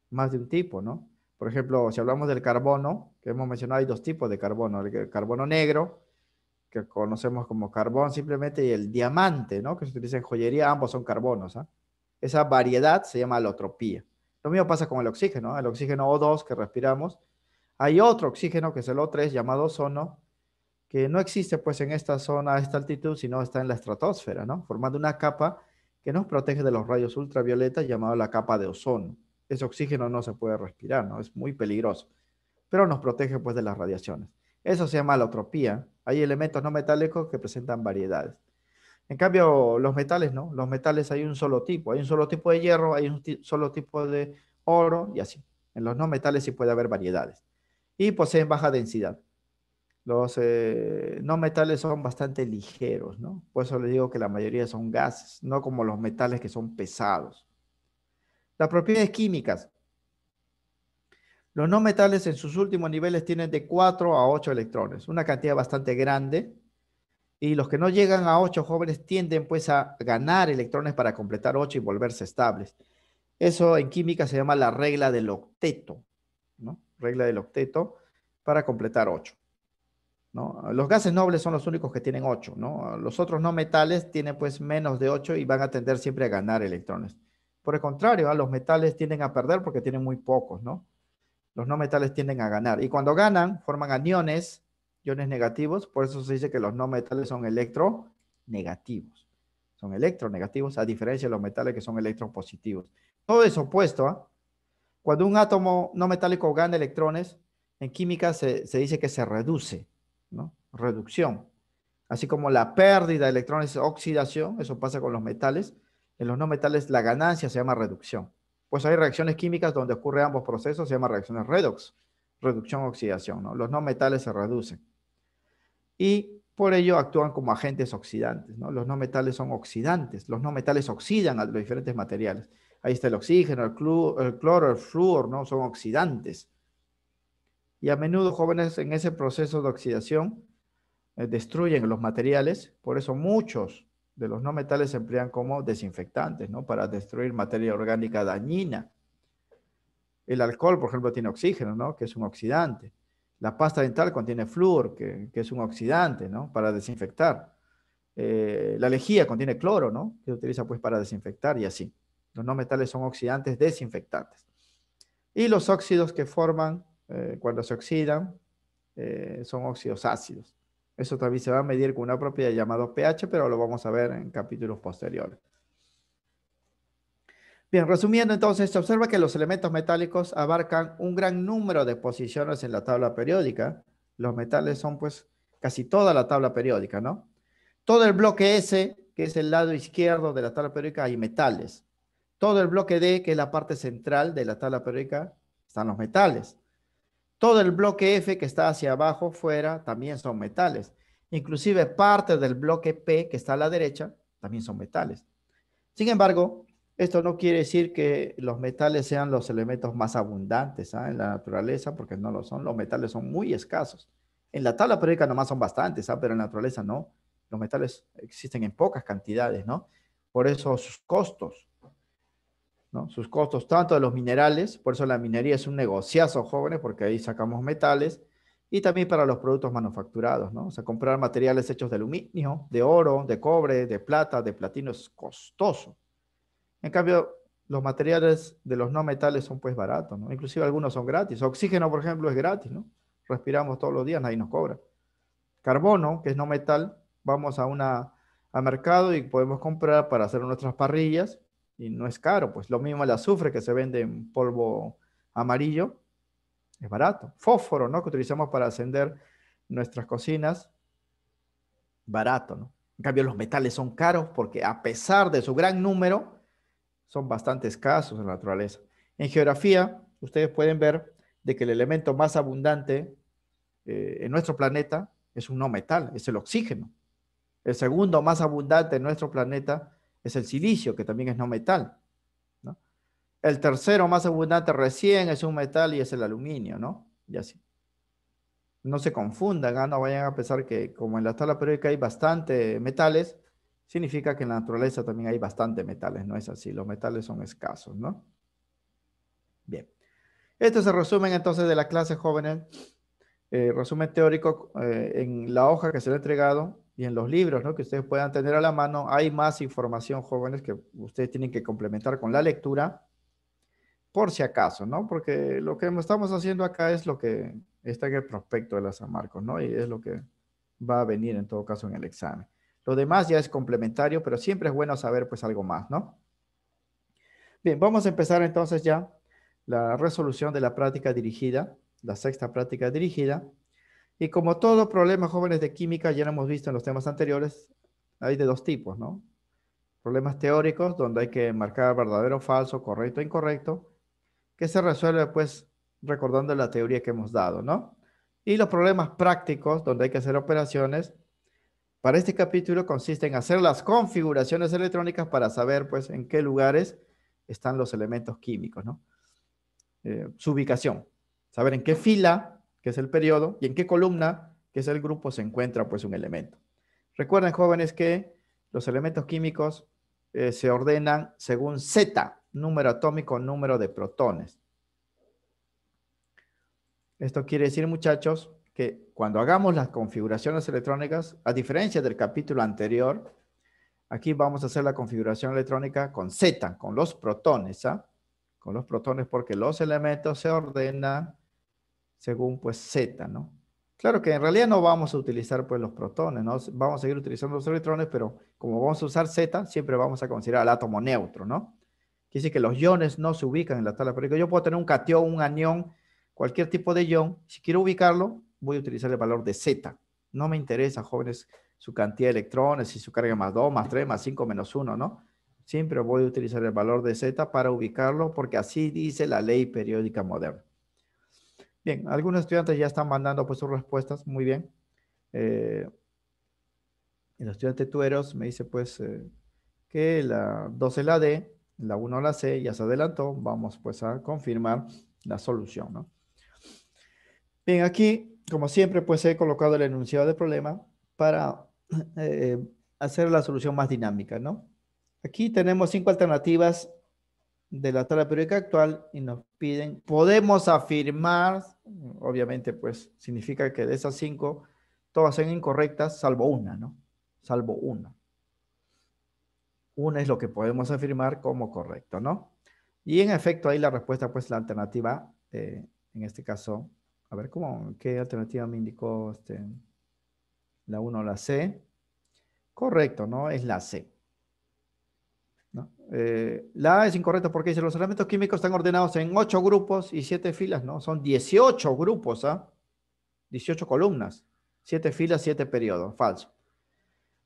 más de un tipo, ¿no? Por ejemplo, si hablamos del carbono, que hemos mencionado, hay dos tipos de carbono, el carbono negro, que conocemos como carbón simplemente, y el diamante, ¿no? Que se utiliza en joyería, ambos son carbonos, ¿ah? Esa variedad se llama alotropía. Lo mismo pasa con el oxígeno, ¿ah? El oxígeno O2 que respiramos. Hay otro oxígeno que es el O3 llamado ozono, que no existe pues en esta zona, a esta altitud, sino está en la estratosfera, ¿no? Formando una capa que nos protege de los rayos ultravioletas llamada la capa de ozono. Ese oxígeno no se puede respirar, ¿no? Es muy peligroso, pero nos protege pues de las radiaciones. Eso se llama alotropía. Hay elementos no metálicos que presentan variedades. En cambio, los metales, ¿no? Los metales hay un solo tipo. Hay un solo tipo de hierro, hay un solo tipo de oro y así. En los no metales sí puede haber variedades. Y poseen baja densidad. Los no metales son bastante ligeros, ¿no? Por eso les digo que la mayoría son gases, no como los metales que son pesados. Las propiedades químicas. Los no metales en sus últimos niveles tienen de 4 a 8 electrones, una cantidad bastante grande. Y los que no llegan a 8 jóvenes tienden pues a ganar electrones para completar 8 y volverse estables. Eso en química se llama la regla del octeto, ¿no? Regla del octeto para completar 8. ¿No? Los gases nobles son los únicos que tienen 8, ¿no? Los otros no metales tienen pues menos de 8 y van a tender siempre a ganar electrones. Por el contrario, los metales tienden a perder porque tienen muy pocos, ¿no? Los no metales tienden a ganar. Y cuando ganan, forman aniones, iones negativos. Por eso se dice que los no metales son electronegativos. Son electronegativos, a diferencia de los metales que son electropositivos. Todo es opuesto, ¿eh? Cuando un átomo no metálico gana electrones, en química se dice que se reduce, ¿no? Reducción. Así como la pérdida de electrones es oxidación, eso pasa con los metales. En los no metales la ganancia se llama reducción. Pues hay reacciones químicas donde ocurre ambos procesos, se llaman reacciones redox, reducción-oxidación, ¿no? Los no metales se reducen y por ello actúan como agentes oxidantes, ¿no? Los no metales son oxidantes, los no metales oxidan a los diferentes materiales. Ahí está el oxígeno, el cloro, el flúor, ¿no? Son oxidantes. Y a menudo jóvenes en ese proceso de oxidación destruyen los materiales, por eso muchos de los no metales se emplean como desinfectantes, ¿no? Para destruir materia orgánica dañina. El alcohol, por ejemplo, tiene oxígeno, ¿no? Que es un oxidante. La pasta dental contiene flúor, que es un oxidante, ¿no? Para desinfectar. La lejía contiene cloro, ¿no? Que se utiliza pues para desinfectar y así. Los no metales son oxidantes desinfectantes. Y los óxidos que forman cuando se oxidan son óxidos ácidos. Eso también se va a medir con una propiedad llamada pH, pero lo vamos a ver en capítulos posteriores. Bien, resumiendo entonces, se observa que los elementos metálicos abarcan un gran número de posiciones en la tabla periódica. Los metales son pues casi toda la tabla periódica, ¿no? Todo el bloque S, que es el lado izquierdo de la tabla periódica, hay metales. Todo el bloque D, que es la parte central de la tabla periódica, están los metales. Todo el bloque F que está hacia abajo, fuera, también son metales. Inclusive parte del bloque P que está a la derecha también son metales. Sin embargo, esto no quiere decir que los metales sean los elementos más abundantes, en la naturaleza, porque no lo son. Los metales son muy escasos. En la tabla periódica nomás son bastantes, pero en la naturaleza no. Los metales existen en pocas cantidades, ¿no? Por eso sus costos, ¿no? Sus costos tanto de los minerales, por eso la minería es un negociazo, jóvenes, porque ahí sacamos metales, y también para los productos manufacturados, ¿no? O sea, comprar materiales hechos de aluminio, de oro, de cobre, de plata, de platino es costoso. En cambio, los materiales de los no metales son pues baratos, ¿no? Inclusive algunos son gratis. Oxígeno, por ejemplo, es gratis, ¿no? Respiramos todos los días, nadie nos cobra. Carbono, que es no metal, vamos a mercado y podemos comprar para hacer nuestras parrillas y no es caro, pues lo mismo el azufre que se vende en polvo amarillo, es barato. Fósforo, ¿no? Que utilizamos para encender nuestras cocinas, barato, ¿no? En cambio, los metales son caros porque a pesar de su gran número, son bastante escasos en la naturaleza. En geografía, ustedes pueden ver de que el elemento más abundante en nuestro planeta es un no metal, es el oxígeno. El segundo más abundante en nuestro planeta es el silicio, que también es no metal, ¿no? El tercero más abundante recién es un metal y es el aluminio, ¿no? Y así. No se confundan, no vayan a pensar que como en la tabla periódica hay bastante metales, significa que en la naturaleza también hay bastante metales, no es así, los metales son escasos, ¿no? Bien. Este es el resumen entonces de la clase, jóvenes, resumen teórico en la hoja que se le ha entregado y en los libros, ¿no? Que ustedes puedan tener a la mano. Hay más información, jóvenes, que ustedes tienen que complementar con la lectura por si acaso, ¿no? Porque lo que estamos haciendo acá es lo que está en el prospecto de la San Marcos, ¿no? Y es lo que va a venir en todo caso en el examen. Lo demás ya es complementario, pero siempre es bueno saber pues algo más, ¿no? Bien, vamos a empezar entonces ya la resolución de la práctica dirigida, la sexta práctica dirigida. Y como todo problema, jóvenes de química, ya lo hemos visto en los temas anteriores, hay de dos tipos, ¿no? Problemas teóricos, donde hay que marcar verdadero o falso, correcto o incorrecto, que se resuelve pues recordando la teoría que hemos dado, ¿no? Y los problemas prácticos, donde hay que hacer operaciones. Para este capítulo consiste en hacer las configuraciones electrónicas para saber pues en qué lugares están los elementos químicos, ¿no? Su ubicación, saber en qué fila, que es el periodo, y en qué columna, que es el grupo, se encuentra pues un elemento. Recuerden, jóvenes, que los elementos químicos se ordenan según Z, número atómico, número de protones. Esto quiere decir, muchachos, que cuando hagamos las configuraciones electrónicas, a diferencia del capítulo anterior, aquí vamos a hacer la configuración electrónica con Z, con los protones, ¿ah? Con los protones, porque los elementos se ordenan según pues Z, ¿no? Claro que en realidad no vamos a utilizar pues los protones, ¿no? Vamos a seguir utilizando los electrones, pero como vamos a usar Z, siempre vamos a considerar el átomo neutro, ¿no? Quiere decir que los iones no se ubican en la tabla periódica. Yo puedo tener un catión, un anión, cualquier tipo de ion. Si quiero ubicarlo, voy a utilizar el valor de Z. No me interesa, jóvenes, su cantidad de electrones, si su carga más 2, más 3, más 5, menos 1, ¿no? Siempre voy a utilizar el valor de Z para ubicarlo porque así dice la ley periódica moderna. Bien, algunos estudiantes ya están mandando pues sus respuestas, muy bien. El estudiante Tueros me dice pues que la 2 es la D, la 1 la C, ya se adelantó, vamos pues a confirmar la solución, ¿no? Bien, aquí, como siempre, pues he colocado el enunciado del problema para eh, hacer la solución más dinámica, ¿no? Aquí tenemos 5 alternativas de la tabla periódica actual y nos piden, podemos afirmar, obviamente pues significa que de esas 5 todas son incorrectas salvo una, ¿no? Salvo una. Una es lo que podemos afirmar como correcto, ¿no? Y en efecto ahí la respuesta pues la alternativa, en este caso, a ver, ¿qué alternativa me indicó la 1 o la C? Correcto, ¿no? Es la C. ¿No? La A es incorrecta porque dice los elementos químicos están ordenados en 8 grupos y 7 filas, ¿no? Son 18 grupos, ¿ah? 18 columnas, 7 filas, 7 periodos, falso.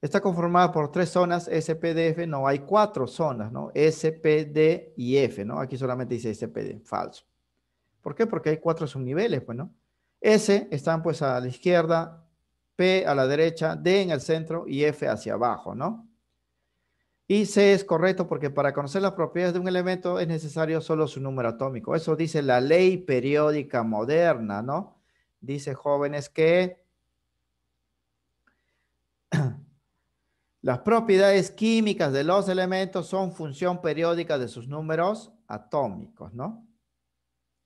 Está conformada por 3 zonas, S, P, D, F, no, hay 4 zonas, ¿no? S, P, D y F, ¿no? Aquí solamente dice S, P, D, falso. ¿Por qué? Porque hay 4 subniveles, pues, ¿no? S están pues a la izquierda, P a la derecha, D en el centro y F hacia abajo, ¿no? Y C es correcto porque para conocer las propiedades de un elemento es necesario solo su número atómico. Eso dice la ley periódica moderna, ¿no? Dice, jóvenes, que las propiedades químicas de los elementos son función periódica de sus números atómicos, ¿no?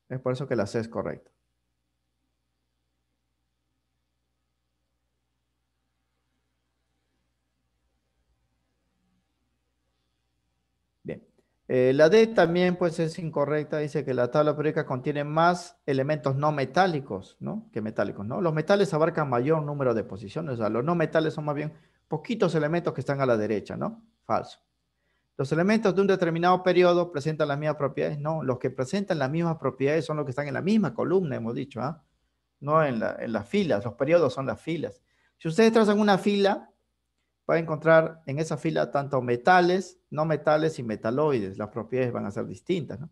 Es por eso que la C es correcta. Bien. La D también pues es incorrecta. Dice que la tabla periódica contiene más elementos no metálicos, ¿no? Que metálicos, ¿no? Los metales abarcan mayor número de posiciones. O sea, los no metales son más bien poquitos elementos que están a la derecha, ¿no? Falso. Los elementos de un determinado periodo presentan las mismas propiedades. No, los que presentan las mismas propiedades son los que están en la misma columna, hemos dicho, ¿ah? No en las filas. Los periodos son las filas. Si ustedes trazan una fila, va a encontrar en esa fila tanto metales, no metales y metaloides. Las propiedades van a ser distintas, ¿no?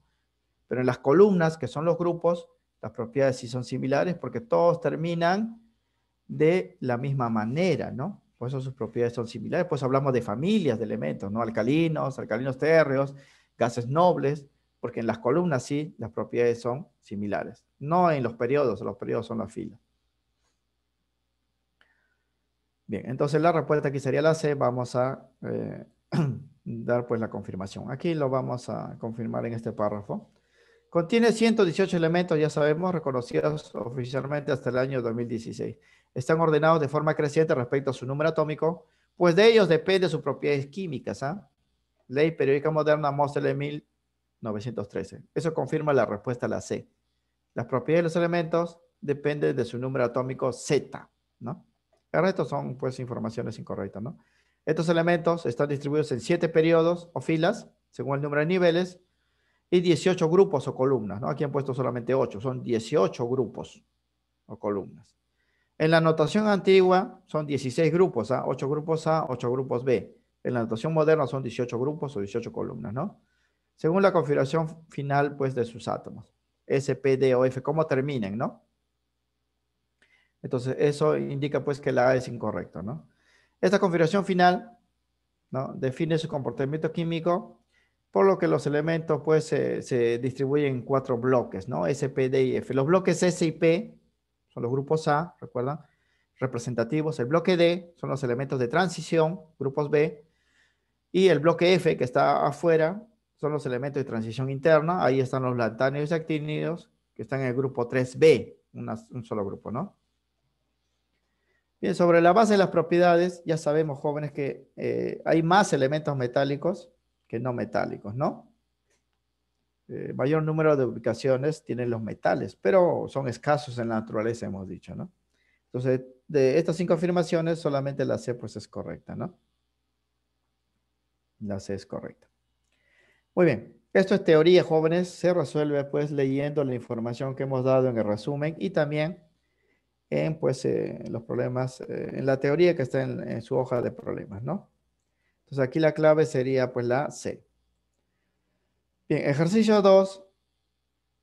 Pero en las columnas, que son los grupos, las propiedades sí son similares porque todos terminan de la misma manera, ¿no? Por eso sus propiedades son similares. Pues hablamos de familias de elementos, ¿no? Alcalinos, alcalinos térreos, gases nobles, porque en las columnas sí las propiedades son similares. No en los periodos son las filas. Bien, entonces la respuesta aquí sería la C. Vamos a dar pues la confirmación. Aquí lo vamos a confirmar en este párrafo. Contiene 118 elementos, ya sabemos, reconocidos oficialmente hasta el año 2016. Están ordenados de forma creciente respecto a su número atómico, pues de ellos depende sus propiedades químicas. ¿Ah? Ley periódica moderna Moseley 1913. Eso confirma la respuesta a la C. Las propiedades de los elementos dependen de su número atómico Z, ¿no? El resto son, pues, informaciones incorrectas, ¿no? Estos elementos están distribuidos en 7 periodos o filas, según el número de niveles, y 18 grupos o columnas, ¿no? Aquí han puesto solamente 8, son 18 grupos o columnas. En la notación antigua son 16 grupos, ¿ah? 8 grupos A, 8 grupos B. En la notación moderna son 18 grupos o 18 columnas, ¿no? Según la configuración final, pues, de sus átomos. S, P, D o F, cómo terminen, ¿no? Entonces, eso indica, pues, que la A es incorrecta, ¿no? Esta configuración final, ¿no? Define su comportamiento químico, por lo que los elementos pues se distribuyen en 4 bloques, ¿no? S, P, D y F. Los bloques S y P son los grupos A, ¿recuerdan? Representativos. El bloque D son los elementos de transición, grupos B. Y el bloque F, que está afuera, son los elementos de transición interna. Ahí están los lantáneos y actínidos, que están en el grupo 3B, un solo grupo, ¿no? Bien, sobre la base de las propiedades, ya sabemos, jóvenes, que hay más elementos metálicos que no metálicos, ¿no? Mayor número de ubicaciones tienen los metales, pero son escasos en la naturaleza, hemos dicho, ¿no? Entonces, de estas 5 afirmaciones, solamente la C, pues, es correcta, ¿no? La C es correcta. Muy bien. Esto es teoría, jóvenes. Se resuelve, pues, leyendo la información que hemos dado en el resumen y también en, pues, los problemas, en la teoría que está en su hoja de problemas, ¿no? Entonces, aquí la clave sería, pues, la C. Bien, ejercicio 2,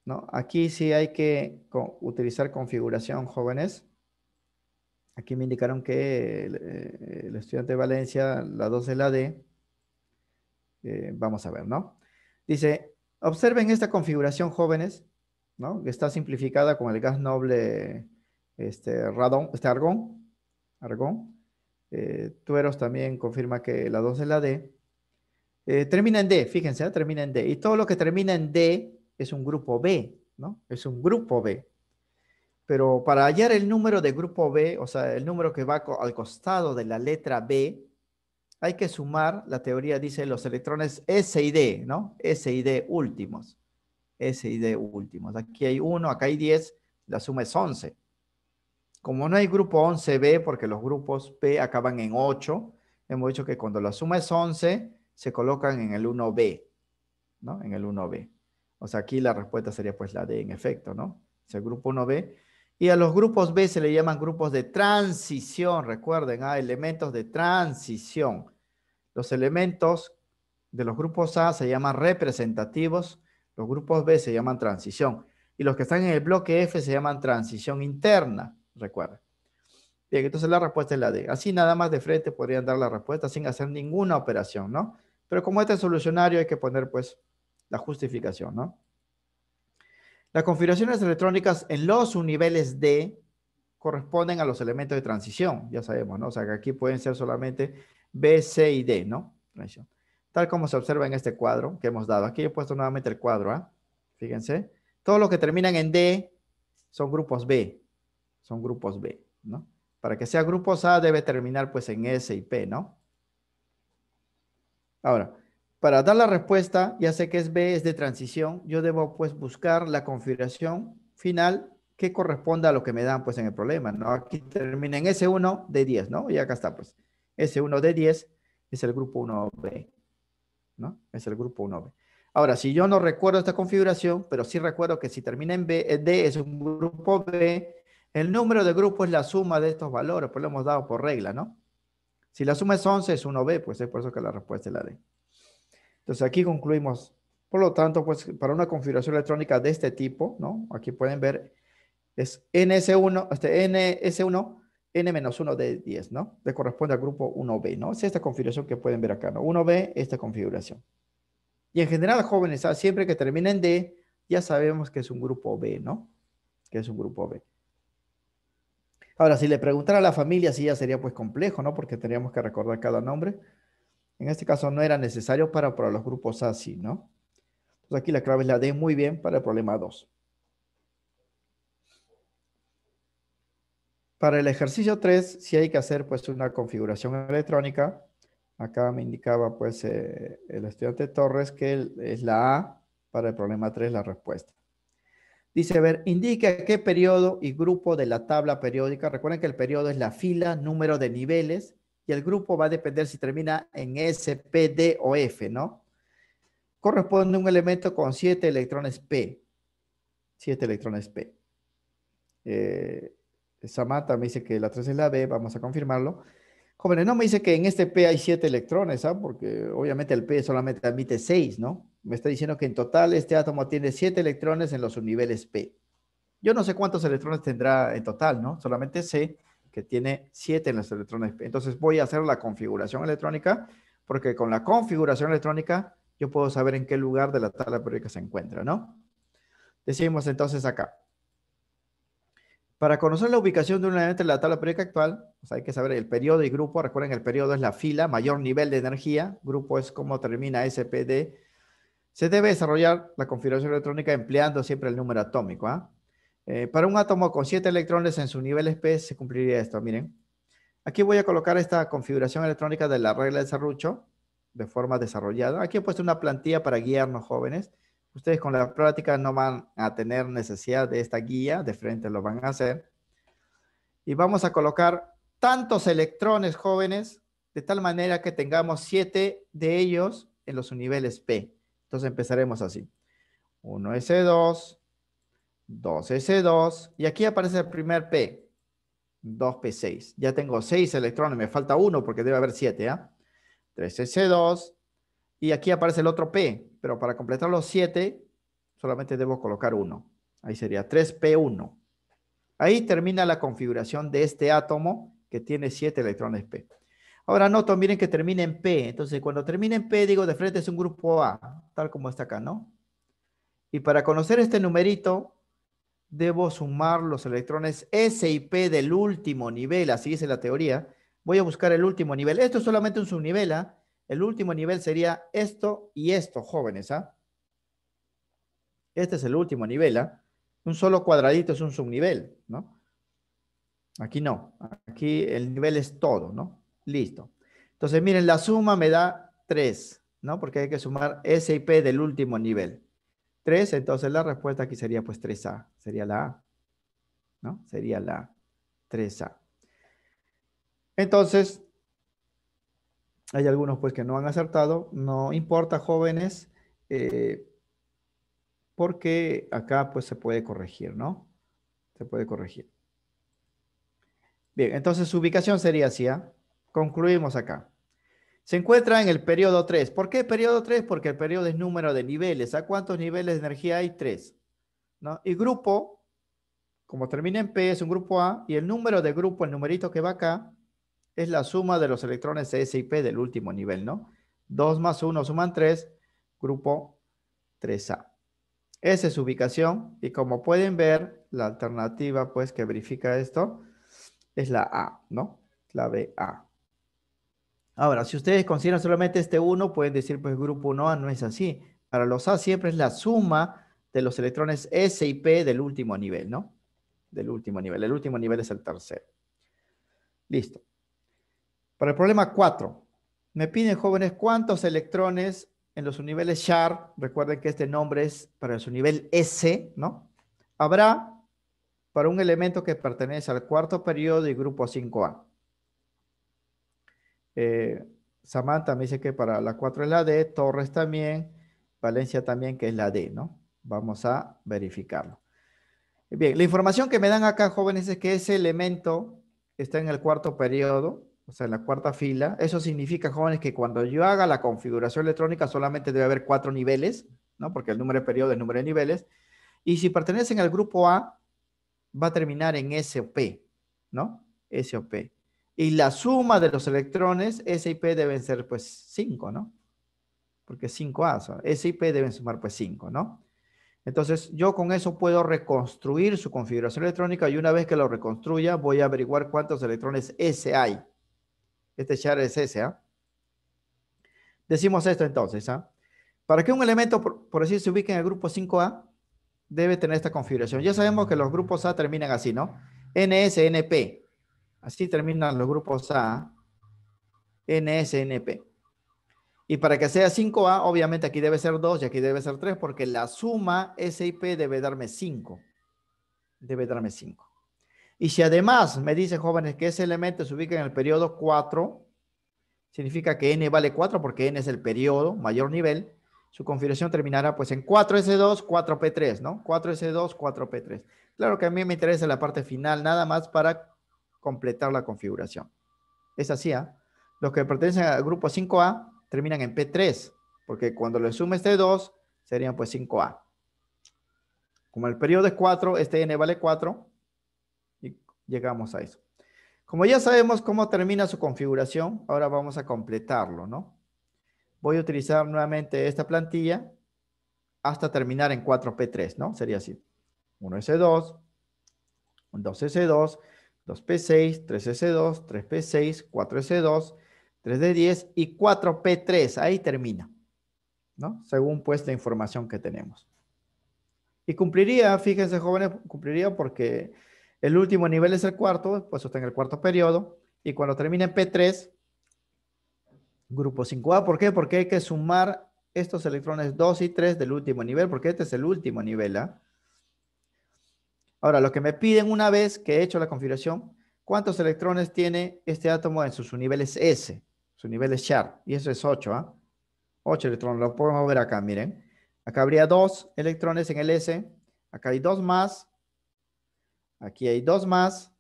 ¿no? Aquí sí hay que utilizar configuración, jóvenes. Aquí me indicaron que el estudiante de Valencia, la 2 es la D. Vamos a ver, ¿no? Dice, observen esta configuración, jóvenes, ¿no? Que está simplificada con el gas noble argón. Tueros también confirma que la 2 es la D. Termina en D, fíjense, termina en D. Y todo lo que termina en D es un grupo B, ¿no? Es un grupo B. Pero para hallar el número de grupo B, o sea, el número que va al costado de la letra B, hay que sumar, la teoría dice, los electrones S y D, ¿no? S y D últimos. S y D últimos. Aquí hay 1, acá hay 10, la suma es 11. Como no hay grupo 11B, porque los grupos P acaban en 8, hemos dicho que cuando la suma es 11, se colocan en el 1B, ¿no? En el 1B. O sea, aquí la respuesta sería pues la D en efecto, ¿no? Es el grupo 1B. Y a los grupos B se le llaman grupos de transición, recuerden, elementos de transición. Los elementos de los grupos A se llaman representativos, los grupos B se llaman transición. Y los que están en el bloque F se llaman transición interna, recuerden. Bien, entonces la respuesta es la D. Así nada más de frente podrían dar la respuesta sin hacer ninguna operación, ¿no? Pero como este es solucionario hay que poner pues la justificación, ¿no? Las configuraciones electrónicas en los subniveles D corresponden a los elementos de transición, ya sabemos, ¿no? O sea que aquí pueden ser solamente B, C y D, ¿no? Transición. Tal como se observa en este cuadro que hemos dado. Aquí he puesto nuevamente el cuadro, ¿ah? Fíjense. Todos los que terminan en D son grupos B. Son grupos B, ¿no? Para que sea grupos A debe terminar pues en S y P, ¿no? Ahora, para dar la respuesta, ya sé que es B, es de transición, yo debo pues buscar la configuración final que corresponda a lo que me dan pues en el problema, ¿no? Aquí termina en S1 de 10, ¿no? Y acá está pues. S1 de 10 es el grupo 1B, ¿no? Es el grupo 1B. Ahora, si yo no recuerdo esta configuración, pero sí recuerdo que si termina en B, D es un grupo B, el número de grupos es la suma de estos valores, pues lo hemos dado por regla, ¿no? Si la suma es 11, es 1B, pues es por eso que la respuesta es la D. Entonces aquí concluimos. Por lo tanto, pues para una configuración electrónica de este tipo, ¿no? Aquí pueden ver, es NS1, NS1, N-1 de 10, ¿no? Le corresponde al grupo 1B, ¿no? Es esta configuración que pueden ver acá, ¿no? 1B, esta configuración. Y en general, jóvenes, siempre que terminen D, ya sabemos que es un grupo B, ¿no? Que es un grupo B. Ahora, si le preguntara a la familia, sí ya sería pues complejo, ¿no? Porque tendríamos que recordar cada nombre. En este caso no era necesario para los grupos A, sí, ¿no? Entonces aquí la clave es la D, muy bien, para el problema 2. Para el ejercicio 3, sí hay que hacer pues una configuración electrónica. Acá me indicaba pues el estudiante Torres que es la A, para el problema 3 la respuesta. Dice, a ver, indica qué periodo y grupo de la tabla periódica. Recuerden que el periodo es la fila, número de niveles, y el grupo va a depender si termina en S, P, D o F, ¿no? Corresponde a un elemento con 7 electrones P. 7 electrones P. Samantha me dice que la 3 es la B, vamos a confirmarlo. Jóvenes, no me dice que en este P hay 7 electrones, ¿ah? Porque obviamente el P solamente admite 6, ¿no? Me está diciendo que en total este átomo tiene 7 electrones en los subniveles P. Yo no sé cuántos electrones tendrá en total, ¿no? Solamente sé que tiene 7 en los electrones P. Entonces voy a hacer la configuración electrónica, porque con la configuración electrónica yo puedo saber en qué lugar de la tabla periódica se encuentra, ¿no? Decimos entonces acá. Para conocer la ubicación de un elemento en la tabla periódica actual, pues hay que saber el periodo y grupo. Recuerden, el periodo es la fila, mayor nivel de energía. Grupo es cómo termina SPD. Se debe desarrollar la configuración electrónica empleando siempre el número atómico. ¿Ah? Para un átomo con 7 electrones en su nivel SP se cumpliría esto. Miren, aquí voy a colocar esta configuración electrónica de la regla de serrucho de forma desarrollada. Aquí he puesto una plantilla para guiarnos, jóvenes. Ustedes con la práctica no van a tener necesidad de esta guía, de frente lo van a hacer. Y vamos a colocar tantos electrones, jóvenes, de tal manera que tengamos 7 de ellos en los niveles P. Entonces empezaremos así. 1s2, 2s2, y aquí aparece el primer P, 2p6. Ya tengo 6 electrones, me falta uno porque debe haber 7, ¿ah? 3s2, y aquí aparece el otro P, pero para completar los 7, solamente debo colocar uno. Ahí sería 3p1. Ahí termina la configuración de este átomo que tiene 7 electrones P. Ahora noto, miren que termina en P. Entonces, cuando termina en P, digo, de frente es un grupo A, tal como está acá, ¿no? Y para conocer este numerito, debo sumar los electrones S y P del último nivel, así dice la teoría. Voy a buscar el último nivel. Esto es solamente un subnivel, ¿ah? El último nivel sería esto y esto, jóvenes, ¿ah? Este es el último nivel, ¿ah? Un solo cuadradito es un subnivel, ¿no? Aquí no, aquí el nivel es todo, ¿no? Listo. Entonces, miren, la suma me da 3, ¿no? Porque hay que sumar S y P del último nivel. 3, entonces la respuesta aquí sería pues 3A, sería la A, ¿no? Sería la 3A. Entonces, hay algunos pues que no han acertado, no importa, jóvenes, eh, porque acá pues se puede corregir, ¿no? Se puede corregir. Bien, entonces su ubicación sería así, ¿ah? Concluimos acá. Se encuentra en el periodo 3. ¿Por qué periodo 3? Porque el periodo es número de niveles. ¿A cuántos niveles de energía hay? 3, ¿no? Y grupo como termina en P, es un grupo A, y el número de grupo, el numerito que va acá, es la suma de los electrones S y P del último nivel, ¿no? 2 más 1 suman 3, grupo 3A. Esa es su ubicación, y como pueden ver, la alternativa, pues, que verifica esto, es la A, ¿no? La BA. Ahora, si ustedes consideran solamente este 1, pueden decir, pues, grupo 1A no es así. Para los A siempre es la suma de los electrones S y P del último nivel, ¿no? Del último nivel. El último nivel es el tercero. Listo. Para el problema 4, me piden, jóvenes, cuántos electrones en los subniveles char, recuerden que este nombre es para su nivel S, ¿no? Habrá para un elemento que pertenece al cuarto periodo y grupo 5A. Eh, Samantha me dice que para la 4 es la D, Torres también, Valencia también, que es la D, ¿no? Vamos a verificarlo. Bien, la información que me dan acá, jóvenes, es que ese elemento está en el cuarto periodo, o sea, en la cuarta fila. Eso significa, jóvenes, que cuando yo haga la configuración electrónica solamente debe haber 4 niveles, ¿no? Porque el número de periodo es número de niveles. Y si pertenecen al grupo A, va a terminar en S o P, ¿no? S o P. Y la suma de los electrones, S y P deben ser, pues, 5, ¿no? Porque 5A, S y P deben sumar, pues, 5, ¿no? Entonces, yo con eso puedo reconstruir su configuración electrónica y una vez que lo reconstruya, voy a averiguar cuántos electrones S hay. Este char es S, ¿ah? Decimos esto entonces, ¿ah? Para que un elemento, por decir, se ubique en el grupo 5A, debe tener esta configuración. Ya sabemos que los grupos A terminan así, ¿no? NS, NP. Así terminan los grupos A, NS, NP. Y para que sea 5A, obviamente aquí debe ser 2 y aquí debe ser 3, porque la suma S y P debe darme 5. Debe darme 5. Y si además me dice, jóvenes, que ese elemento se ubica en el periodo 4, significa que n vale 4 porque n es el periodo, mayor nivel. Su configuración terminará pues en 4s2, 4p3, ¿no? 4s2, 4p3. Claro que a mí me interesa la parte final, nada más para completar la configuración. Es así, ¿ah? Los que pertenecen al grupo 5A terminan en P3, porque cuando le sume este 2, serían pues 5A. Como el periodo es 4, este n vale 4, y llegamos a eso. Como ya sabemos cómo termina su configuración, ahora vamos a completarlo, ¿no? Voy a utilizar nuevamente esta plantilla hasta terminar en 4p3, ¿no? Sería así. 1s2, 2s2, 2p6, 3s2, 3p6, 4s2, 3d10 y 4p3. Ahí termina, ¿no? Según pues la información que tenemos. Y cumpliría, fíjense, jóvenes, cumpliría porque el último nivel es el cuarto, pues está en el cuarto periodo. Y cuando termina en P3, grupo 5A, ¿por qué? Porque hay que sumar estos electrones 2 y 3 del último nivel, porque este es el último nivel, ¿ah? Ahora, lo que me piden una vez que he hecho la configuración, ¿cuántos electrones tiene este átomo en sus niveles S? Su nivel es char, y eso es 8, ¿ah? 8 electrones, lo podemos ver acá, miren. Acá habría 2 electrones en el S, acá hay 2 más, aquí hay 2 más,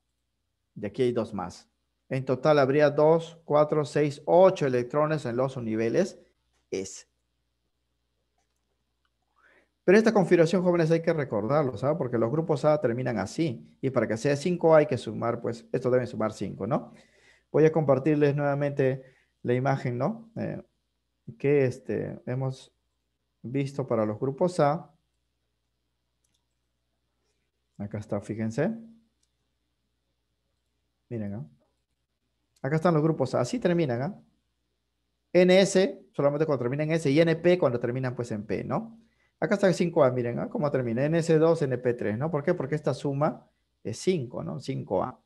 y aquí hay 2 más. En total habría 2, 4, 6, 8 electrones en los niveles S. Pero esta configuración, jóvenes, hay que recordarlo, ¿sabes? Porque los grupos A terminan así. Y para que sea 5 hay que sumar, pues, estos deben sumar 5, ¿no? Voy a compartirles nuevamente la imagen, ¿no? Que hemos visto para los grupos A. Acá está, fíjense. Miren, ¿ah? Acá están los grupos A. Así terminan, ¿ah? NS, solamente cuando terminan en S, y NP cuando terminan, pues, en P, ¿no? Acá está el 5A, miren, ¿ah? Cómo termina. NS2, NP3, ¿no? ¿Por qué? Porque esta suma es 5, ¿no? 5A.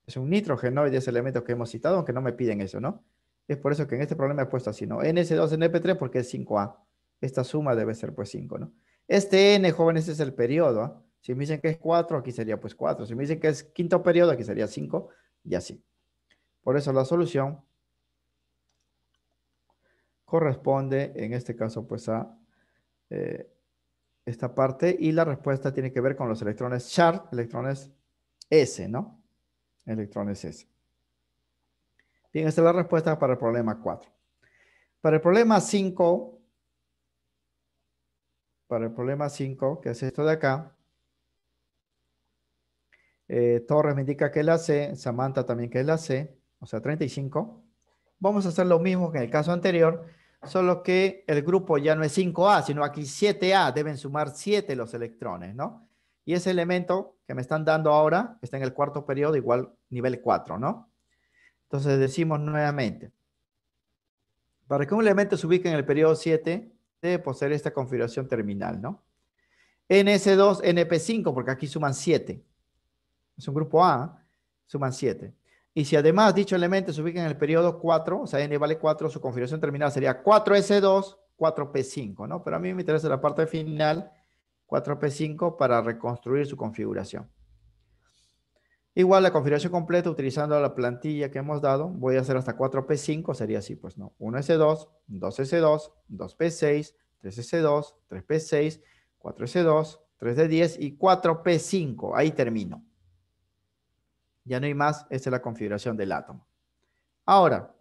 Es un nitrógeno y de ese elemento que hemos citado, aunque no me piden eso, ¿no? Es por eso que en este problema he puesto así, ¿no? NS2NP3 porque es 5A. Esta suma debe ser pues 5, ¿no? Este N, jóvenes, es el periodo, ¿ah? Si me dicen que es 4, aquí sería pues 4. Si me dicen que es quinto periodo, aquí sería 5 y así. Por eso la solución corresponde, en este caso, pues a eh, esta parte y la respuesta tiene que ver con los electrones char, electrones S, ¿no? Electrones S. Bien, esta es la respuesta para el problema 4. Para el problema 5, que es esto de acá, Torres me indica que es la C, Samantha también que es la C, o sea, 35. Vamos a hacer lo mismo que en el caso anterior, solo que el grupo ya no es 5A, sino aquí 7A, deben sumar 7 los electrones, ¿no? Y ese elemento que me están dando ahora, que está en el cuarto periodo, igual nivel 4, ¿no? Entonces decimos nuevamente, para que un elemento se ubique en el periodo 7, debe poseer esta configuración terminal, ¿no? NS2, NP5, porque aquí suman 7. Es un grupo A, suman 7. Y si además dicho elemento se ubica en el periodo 4, o sea, n vale 4, su configuración terminal sería 4s2, 4p5, ¿no? Pero a mí me interesa la parte final, 4p5, para reconstruir su configuración. Igual la configuración completa utilizando la plantilla que hemos dado, voy a hacer hasta 4p5, sería así, pues no, 1s2, 2s2, 2p6, 3s2, 3p6, 4s2, 3d10 y 4p5, ahí termino. Ya no hay más, esa es la configuración del átomo. Ahora,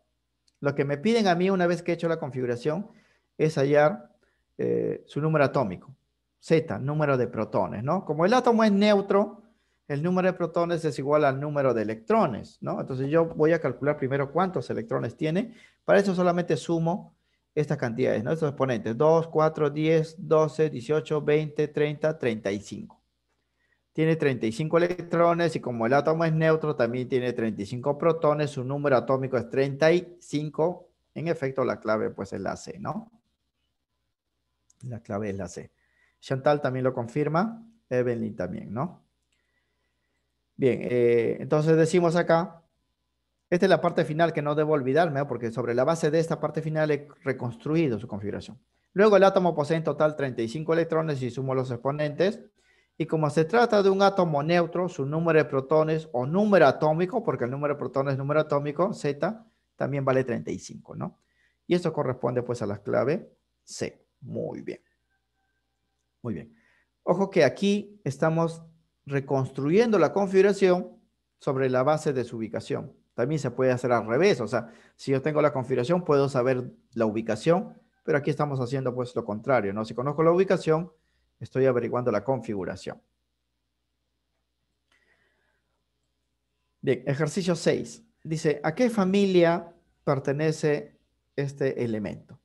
lo que me piden a mí una vez que he hecho la configuración es hallar su número atómico, Z, número de protones, ¿no? Como el átomo es neutro, el número de protones es igual al número de electrones, ¿no? Entonces yo voy a calcular primero cuántos electrones tiene. Para eso solamente sumo estas cantidades, ¿no? Estos exponentes, 2, 4, 10, 12, 18, 20, 30, 35. Tiene 35 electrones y como el átomo es neutro, también tiene 35 protones. Su número atómico es 35. En efecto, la clave pues es la C, ¿no? La clave es la C. Chantal también lo confirma. Evelyn también, ¿no? Bien, entonces decimos acá, esta es la parte final que no debo olvidarme, ¿no? Porque sobre la base de esta parte final he reconstruido su configuración. Luego el átomo posee en total 35 electrones y sumo los exponentes. Y como se trata de un átomo neutro, su número de protones o número atómico, porque el número de protones es número atómico, Z, también vale 35, ¿no? Y esto corresponde pues a la clave C. Muy bien. Muy bien. Ojo que aquí estamos reconstruyendo la configuración sobre la base de su ubicación. También se puede hacer al revés, o sea, si yo tengo la configuración, puedo saber la ubicación, pero aquí estamos haciendo pues lo contrario, ¿no? Si conozco la ubicación, estoy averiguando la configuración. Bien, ejercicio 6. Dice, ¿a qué familia pertenece este elemento?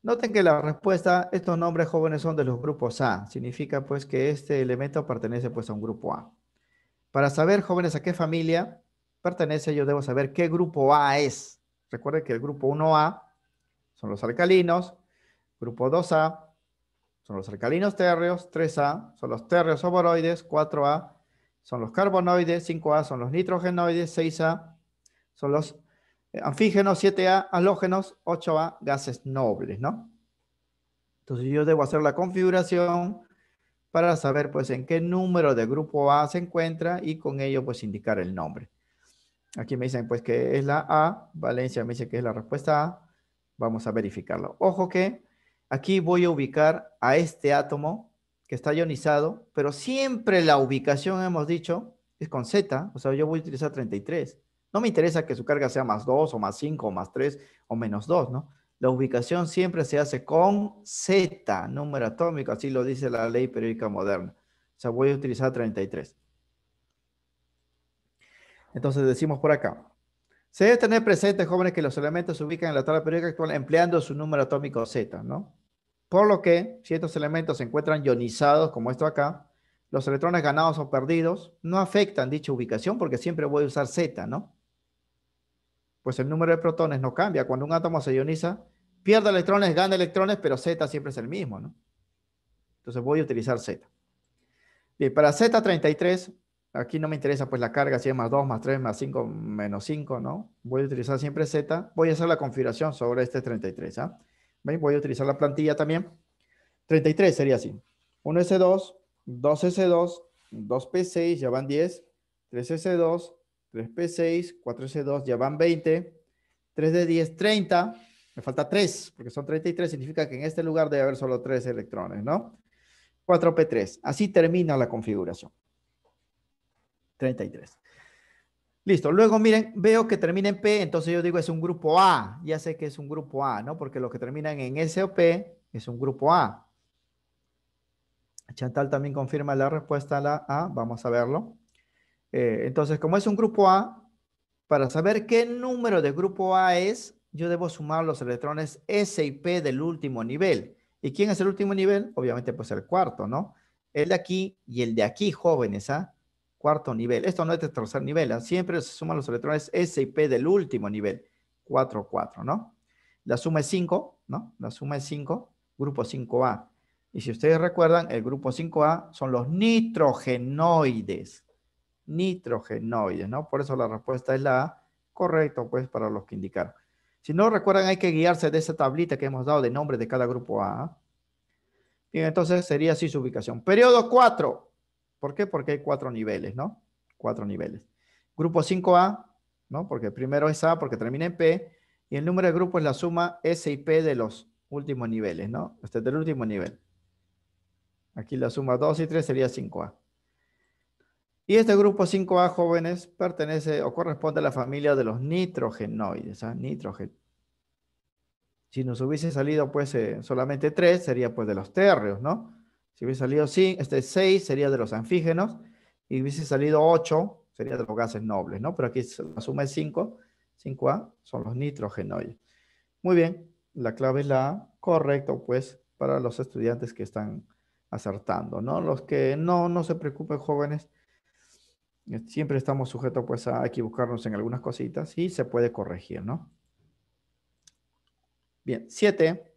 Noten que la respuesta, estos nombres jóvenes son de los grupos A. Significa pues que este elemento pertenece pues a un grupo A. Para saber, jóvenes, a qué familia pertenece, yo debo saber qué grupo A es. Recuerden que el grupo 1A son los alcalinos, grupo 2A son los alcalinos térreos, 3A son los térreos oboroides, 4A son los carbonoides, 5A son los nitrogenoides, 6A son los anfígenos, 7A halógenos, 8A gases nobles, ¿no? Entonces yo debo hacer la configuración para saber pues en qué número de grupo A se encuentra y con ello pues indicar el nombre. Aquí me dicen pues que es la A, Valencia me dice que es la respuesta A. Vamos a verificarlo. Ojo que aquí voy a ubicar a este átomo que está ionizado, pero siempre la ubicación hemos dicho es con Z, o sea, yo voy a utilizar 33. No me interesa que su carga sea más 2 o más 5 o más 3 o menos 2, ¿no? La ubicación siempre se hace con Z, número atómico, así lo dice la ley periódica moderna. O sea, voy a utilizar 33. Entonces decimos por acá. Se debe tener presente, jóvenes, que los elementos se ubican en la tabla periódica actual empleando su número atómico Z, ¿no? Por lo que, si estos elementos se encuentran ionizados, como esto acá, los electrones ganados o perdidos no afectan dicha ubicación porque siempre voy a usar Z, ¿no? Pues el número de protones no cambia. Cuando un átomo se ioniza, pierde electrones, gana electrones, pero Z siempre es el mismo, ¿no? Entonces voy a utilizar Z. Bien, para Z33, aquí no me interesa pues la carga, si es más 2, más 3, más 5, menos 5, ¿no? Voy a utilizar siempre Z. Voy a hacer la configuración sobre este 33, ¿ah? ¿Ven? Voy a utilizar la plantilla también. 33 sería así. 1s2, 2s2, 2p6, ya van 10. 3s2, 3p6, 4s2, ya van 20. 3 de 10, 30. Me falta 3, porque son 33. Significa que en este lugar debe haber solo 3 electrones, ¿no? 4p3. Así termina la configuración. 33. Listo. Luego, miren, veo que termina en P, entonces yo digo es un grupo A. Ya sé que es un grupo A, ¿no? Porque los que terminan en S o P es un grupo A. Chantal también confirma la respuesta a la A. Vamos a verlo. Entonces, como es un grupo A, para saber qué número de grupo A es, yo debo sumar los electrones S y P del último nivel. ¿Y quién es el último nivel? Obviamente, pues el cuarto, ¿no? El de aquí y el de aquí, jóvenes, ¿ah? Cuarto nivel. Esto no es de tercer nivel, ¿ah? Siempre se suman los electrones S y P del último nivel. 4, 4, ¿no? La suma es 5, ¿no? La suma es 5, grupo 5A. Y si ustedes recuerdan, el grupo 5A son los nitrogenoides. Nitrogenoides, ¿no? Por eso la respuesta es la A, correcto, pues, para los que indicaron. Si no recuerdan, hay que guiarse de esa tablita que hemos dado de nombre de cada grupo A. ¿Ah? Bien, entonces sería así su ubicación. Periodo 4. ¿Por qué? Porque hay 4 niveles, ¿no? 4 niveles. Grupo 5A, ¿no? Porque el primero es A porque termina en P. Y el número de grupo es la suma S y P de los últimos niveles, ¿no? Este es del último nivel. Aquí la suma 2 y 3 sería 5A. Y este grupo 5A, jóvenes, pertenece o corresponde a la familia de los nitrogenoides. ¿Ah? Nitrógeno. Si nos hubiese salido pues solamente 3, sería pues de los térreos, ¿no? Si hubiese salido 6, sería de los anfígenos. Y hubiese salido 8, sería de los gases nobles, ¿no? Pero aquí la suma es 5. 5A son los nitrogenoides. Muy bien, la clave es la A. Correcto, pues, para los estudiantes que están acertando, ¿no? Los que no se preocupen, jóvenes. Siempre estamos sujetos pues a equivocarnos en algunas cositas y se puede corregir, ¿no? Bien, 7.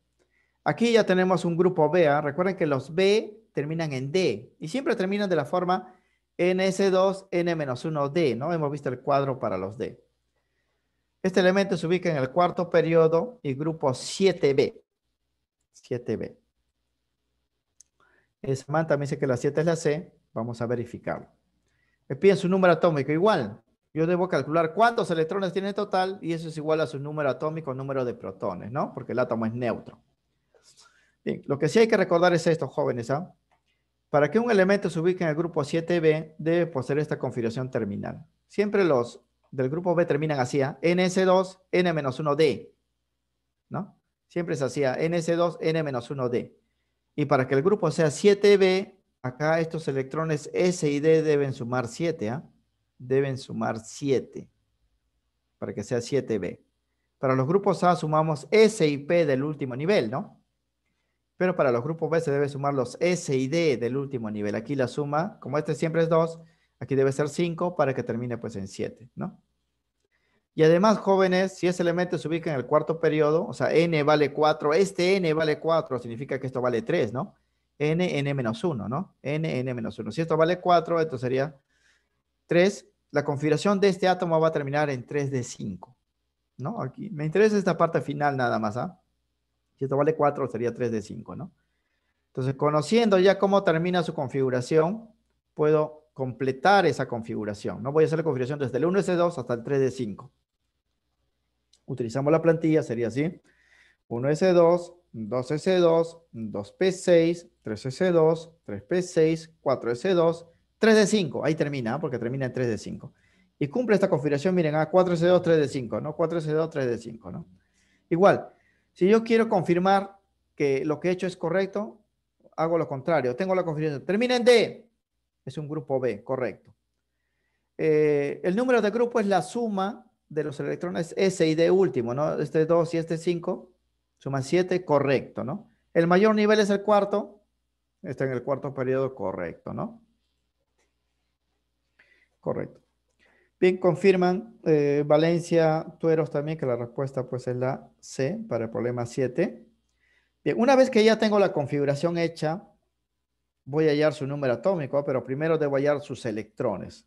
Aquí ya tenemos un grupo B. ¿Ah? Recuerden que los B terminan en D y siempre terminan de la forma NS2, N-1D, ¿no? Hemos visto el cuadro para los D. Este elemento se ubica en el cuarto periodo y grupo 7B. 7B. Samantha me dice que la 7 es la C. Vamos a verificarlo. Me piden su número atómico igual. Yo debo calcular cuántos electrones tiene en total y eso es igual a su número atómico, número de protones, ¿no? Porque el átomo es neutro. Bien, lo que sí hay que recordar es esto, jóvenes, ¿ah? Para que un elemento se ubique en el grupo 7B, debe poseer esta configuración terminal. Siempre los del grupo B terminan así, ¿ah? NS2, N-1D, ¿no? Siempre es así, ¿ah? NS2, N-1D. Y para que el grupo sea 7B, acá estos electrones S y D deben sumar 7, ¿ah? Deben sumar 7 para que sea 7B. Para los grupos A sumamos S y P del último nivel, ¿no? Pero para los grupos B se debe sumar los S y D del último nivel. Aquí la suma, como este siempre es 2, aquí debe ser 5 para que termine pues en 7, ¿no? Y además, jóvenes, si ese elemento se ubica en el cuarto periodo, o sea, n vale 4, este n vale 4, significa que esto vale 3, ¿no? N-1, ¿no? N-1. Si esto vale 4, esto sería 3. La configuración de este átomo va a terminar en 3d5, ¿no? Aquí me interesa esta parte final nada más, ¿ah? Si esto vale 4, sería 3d5, ¿no? Entonces, conociendo ya cómo termina su configuración, puedo completar esa configuración, ¿no? Voy a hacer la configuración desde el 1s2 hasta el 3d5. Utilizamos la plantilla, sería así. 1s2, 2s2, 2p6, 3s2, 3p6, 4s2, 3d5. Ahí termina, porque termina en 3d5. Y cumple esta configuración, miren, 4s2, 3d5, ¿no? 4s2, 3d5, ¿no? Igual, si yo quiero confirmar que lo que he hecho es correcto, hago lo contrario. Tengo la configuración. Termina en D. Es un grupo B, correcto. El número de grupo es la suma de los electrones S y D último, ¿no? Este 2 y este 5 suman 7, correcto, ¿no? El mayor nivel es el cuarto, está en el cuarto periodo, correcto, ¿no? Correcto. Bien, confirman Valencia, Tueros también que la respuesta pues es la C para el problema 7. Bien, una vez que ya tengo la configuración hecha, voy a hallar su número atómico, pero primero debo hallar sus electrones.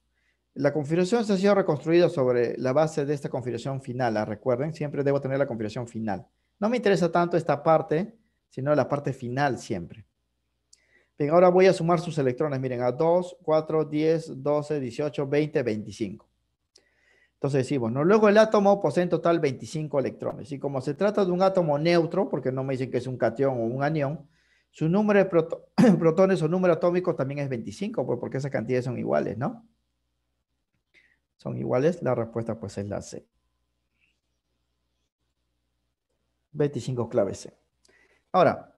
La configuración se ha sido reconstruida sobre la base de esta configuración final. ¿La recuerden? Siempre debo tener la configuración final. No me interesa tanto esta parte, sino la parte final siempre. Bien, ahora voy a sumar sus electrones. Miren, a 2, 4, 10, 12, 18, 20, 25. Entonces decimos, ¿no? Luego el átomo posee en total 25 electrones. Y como se trata de un átomo neutro, porque no me dicen que es un cation o un anión, su número de protones o número atómico también es 25, pues porque esas cantidades son iguales, ¿no? Son iguales, la respuesta pues es la C. 25 clave C. Ahora,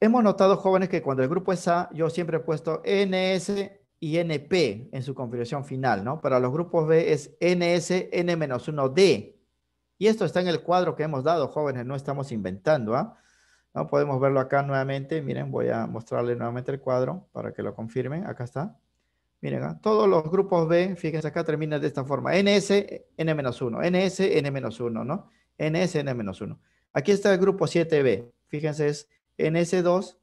hemos notado, jóvenes, que cuando el grupo es A, yo siempre he puesto NS y NP en su configuración final, ¿no? Para los grupos B es NS, N-1D. Y esto está en el cuadro que hemos dado, jóvenes, no estamos inventando, ¿ah? ¿No? Podemos verlo acá nuevamente. Miren, voy a mostrarle nuevamente el cuadro para que lo confirmen. Acá está. Miren, ¿ah? Todos los grupos B, fíjense acá, terminan de esta forma. NS, N-1, NS, N-1, ¿no? NS, N-1. Aquí está el grupo 7B. Fíjense, es NS2,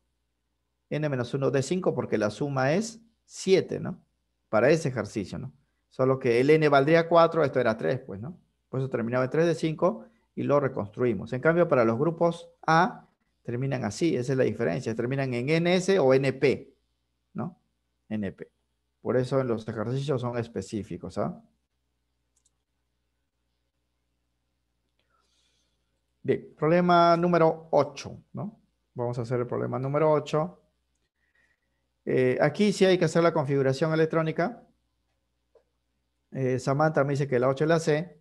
N-1D5, porque la suma es 7, ¿no? Para ese ejercicio, ¿no? Solo que el N valdría 4, esto era 3, pues, ¿no? Por eso terminaba en 3D5 y lo reconstruimos. En cambio, para los grupos A, terminan así, esa es la diferencia. Terminan en NS o NP, ¿no? NP. Por eso en los ejercicios son específicos, ¿ah? Bien, problema número 8, ¿no? Vamos a hacer el problema número 8. Aquí sí hay que hacer la configuración electrónica. Samantha me dice que la 8 es la C.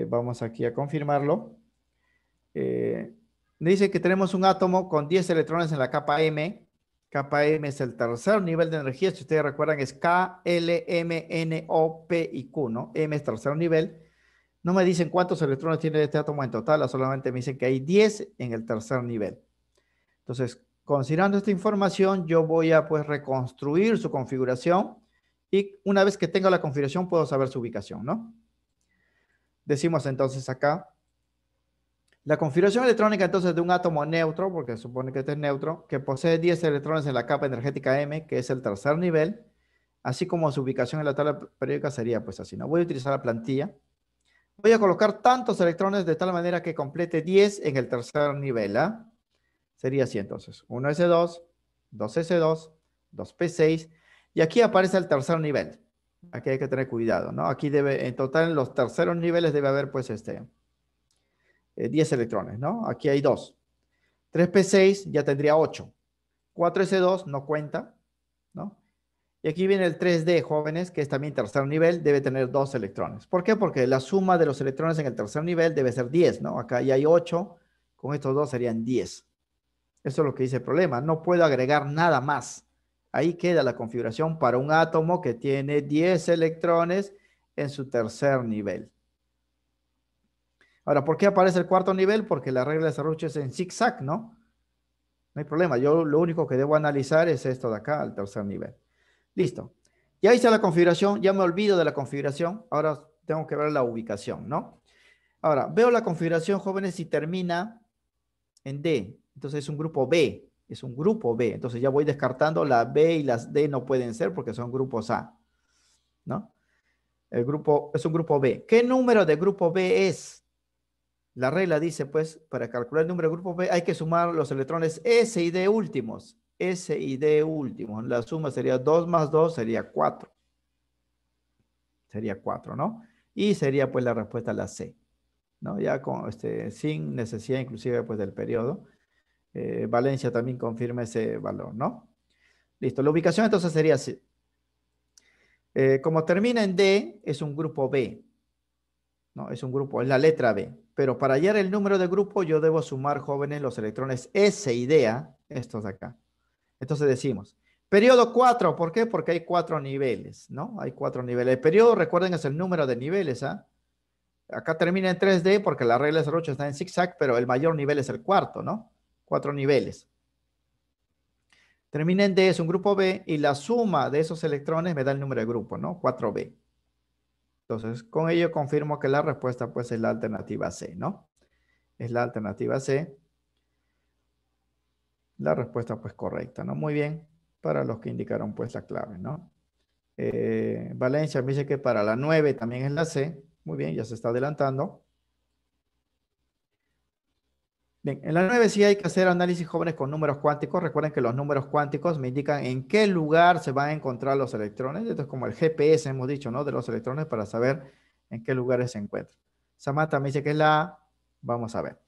Vamos aquí a confirmarlo. Me dice que tenemos un átomo con 10 electrones en la capa M. Capa M es el tercer nivel de energía. Si ustedes recuerdan, es K, L, M, N, O, P y Q, ¿no? M es tercer nivel. No me dicen cuántos electrones tiene este átomo en total, solamente me dicen que hay 10 en el tercer nivel. Entonces, considerando esta información, yo voy a pues reconstruir su configuración y una vez que tenga la configuración puedo saber su ubicación, ¿no? Decimos entonces acá, la configuración electrónica entonces de un átomo neutro, porque se supone que este es neutro, que posee 10 electrones en la capa energética M, que es el tercer nivel, así como su ubicación en la tabla periódica sería pues así, ¿no? Voy a utilizar la plantilla. Voy a colocar tantos electrones de tal manera que complete 10 en el tercer nivel, ¿ah? Sería así entonces, 1s2, 2s2, 2p6, y aquí aparece el tercer nivel. Aquí hay que tener cuidado, ¿no? Aquí debe, en total en los terceros niveles debe haber pues 10 electrones, ¿no? Aquí hay 2. 3p6 ya tendría 8. 4s2 no cuenta, ¿no? Y aquí viene el 3D, jóvenes, que es también tercer nivel, debe tener 2 electrones. ¿Por qué? Porque la suma de los electrones en el tercer nivel debe ser 10, ¿no? Acá ya hay 8, con estos 2 serían 10. Eso es lo que dice el problema. No puedo agregar nada más. Ahí queda la configuración para un átomo que tiene 10 electrones en su tercer nivel. Ahora, ¿por qué aparece el cuarto nivel? Porque la regla de Sarruch es en zigzag, ¿no? No hay problema. Yo lo único que debo analizar es esto de acá, al tercer nivel. Listo. Ya hice la configuración, ya me olvido de la configuración. Ahora tengo que ver la ubicación, ¿no? Ahora, veo la configuración, jóvenes, y termina en D. Entonces es un grupo B. Es un grupo B. Entonces ya voy descartando la B y las D no pueden ser porque son grupos A, ¿no? El grupo es un grupo B. ¿Qué número de grupo B es? La regla dice, pues, para calcular el número de grupo B hay que sumar los electrones S y D últimos. S y D últimos. La suma sería 2 más 2 sería 4. Sería 4, ¿no? Y sería pues la respuesta la C, ¿no? Ya con, sin necesidad inclusive pues del periodo. Valencia también confirma ese valor, ¿no? Listo, la ubicación entonces sería así. Como termina en D, es un grupo B, ¿no? Es un grupo, es la letra B. Pero para hallar el número de grupo, yo debo sumar, jóvenes, los electrones S y D, ¿ah? Estos de acá. Entonces decimos, periodo 4, ¿por qué? Porque hay 4 niveles, ¿no? Hay 4 niveles. El periodo, recuerden, es el número de niveles, ¿ah? Acá termina en 3D porque la regla de Sarruch está en zigzag, pero el mayor nivel es el cuarto, ¿no? 4 niveles. Termina en D, es un grupo B, y la suma de esos electrones me da el número de grupo, ¿no? 4B. Entonces, con ello confirmo que la respuesta, pues, es la alternativa C, ¿no? Es la alternativa C. La respuesta, pues, correcta, ¿no? Muy bien, para los que indicaron, pues, la clave, ¿no? Valencia me dice que para la 9 también es la C. Muy bien, ya se está adelantando. Bien, en la 9 sí hay que hacer análisis, jóvenes, con números cuánticos. Recuerden que los números cuánticos me indican en qué lugar se van a encontrar los electrones. Esto es como el GPS, hemos dicho, ¿no? De los electrones para saber en qué lugares se encuentran. Samantha me dice que es la A. Vamos a ver.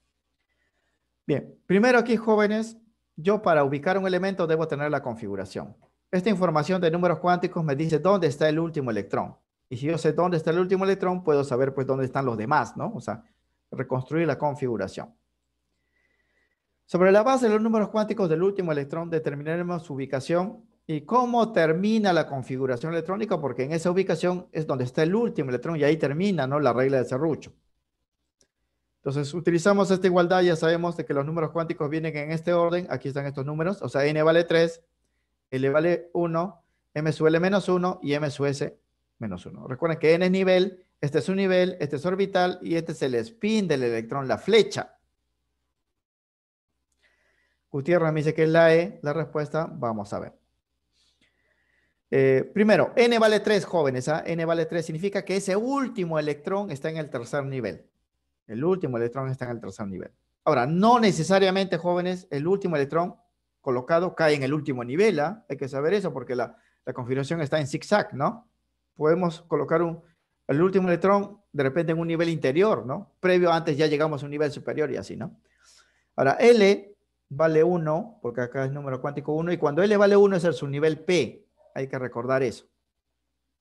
Bien, primero aquí, jóvenes, yo para ubicar un elemento debo tener la configuración. Esta información de números cuánticos me dice dónde está el último electrón. Y si yo sé dónde está el último electrón, puedo saber pues dónde están los demás, ¿no? O sea, reconstruir la configuración. Sobre la base de los números cuánticos del último electrón determinaremos su ubicación ¿Y cómo termina la configuración electrónica? Porque en esa ubicación es donde está el último electrón y ahí termina, ¿no?, la regla de Serrucho. Entonces, utilizamos esta igualdad, ya sabemos de que los números cuánticos vienen en este orden. Aquí están estos números, o sea, n vale 3, L vale 1, M sub L menos 1 y M sub S menos 1. Recuerden que N es nivel, este es un nivel, este es orbital y este es el spin del electrón, la flecha. Gutiérrez me dice que es la E, la respuesta, vamos a ver. Primero, N vale 3, jóvenes. N vale 3 significa que ese último electrón está en el tercer nivel. El último electrón está en el tercer nivel. Ahora, no necesariamente, jóvenes, el último electrón colocado cae en el último nivel. Hay que saber eso porque la configuración está en zigzag, ¿no? Podemos colocar el último electrón de repente en un nivel interior, ¿no? Previo, antes ya llegamos a un nivel superior y así, ¿no? Ahora, L vale 1, porque acá es número cuántico 1, y cuando L vale 1 es el subnivel P. Hay que recordar eso.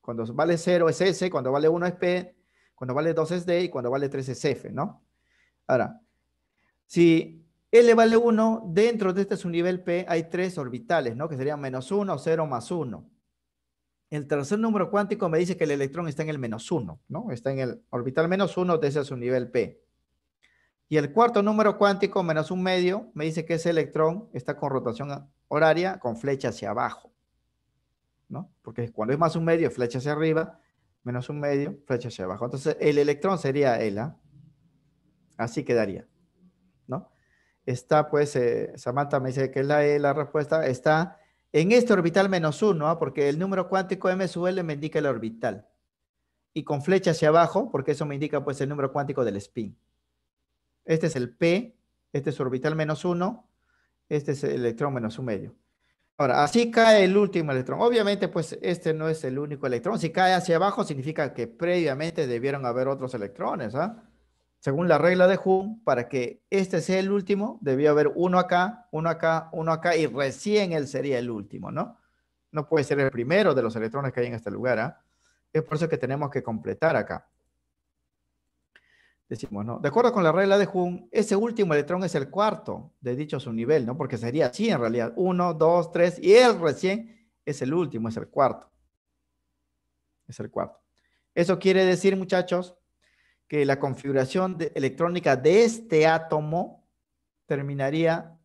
Cuando vale 0 es S, cuando vale 1 es P, cuando vale 2 es D y cuando vale 3 es F, ¿no? Ahora, si L vale 1, dentro de este subnivel P hay 3 orbitales, ¿no? Que serían menos 1, 0, más 1. El tercer número cuántico me dice que el electrón está en el menos 1, ¿no? Está en el orbital menos 1 de ese subnivel P. Y el cuarto número cuántico, menos un medio, me dice que ese electrón está con rotación horaria con flecha hacia abajo, ¿no? Porque cuando es más un medio, flecha hacia arriba, menos un medio, flecha hacia abajo. Entonces, el electrón sería él, así quedaría, ¿no? Está, pues, Samantha me dice que es la E, la respuesta está en este orbital menos 1, porque el número cuántico M sub L me indica el orbital. Y con flecha hacia abajo, porque eso me indica, pues, el número cuántico del spin. Este es el P, este es orbital menos 1, este es el electrón menos un medio. Ahora, así cae el último electrón. Obviamente, pues este no es el único electrón. Si cae hacia abajo, significa que previamente debieron haber otros electrones. Según la regla de Hund, para que este sea el último, debió haber uno acá, uno acá, uno acá, y recién él sería el último, ¿no? No puede ser el primero de los electrones que hay en este lugar. Es por eso que tenemos que completar acá. Decimos, ¿no? De acuerdo con la regla de Hund, ese último electrón es el cuarto de dicho subnivel, ¿no? Porque sería así en realidad. 1, 2, 3, y él recién es el último, es el cuarto. Es el cuarto. Eso quiere decir, muchachos, que la configuración electrónica de este átomo terminaría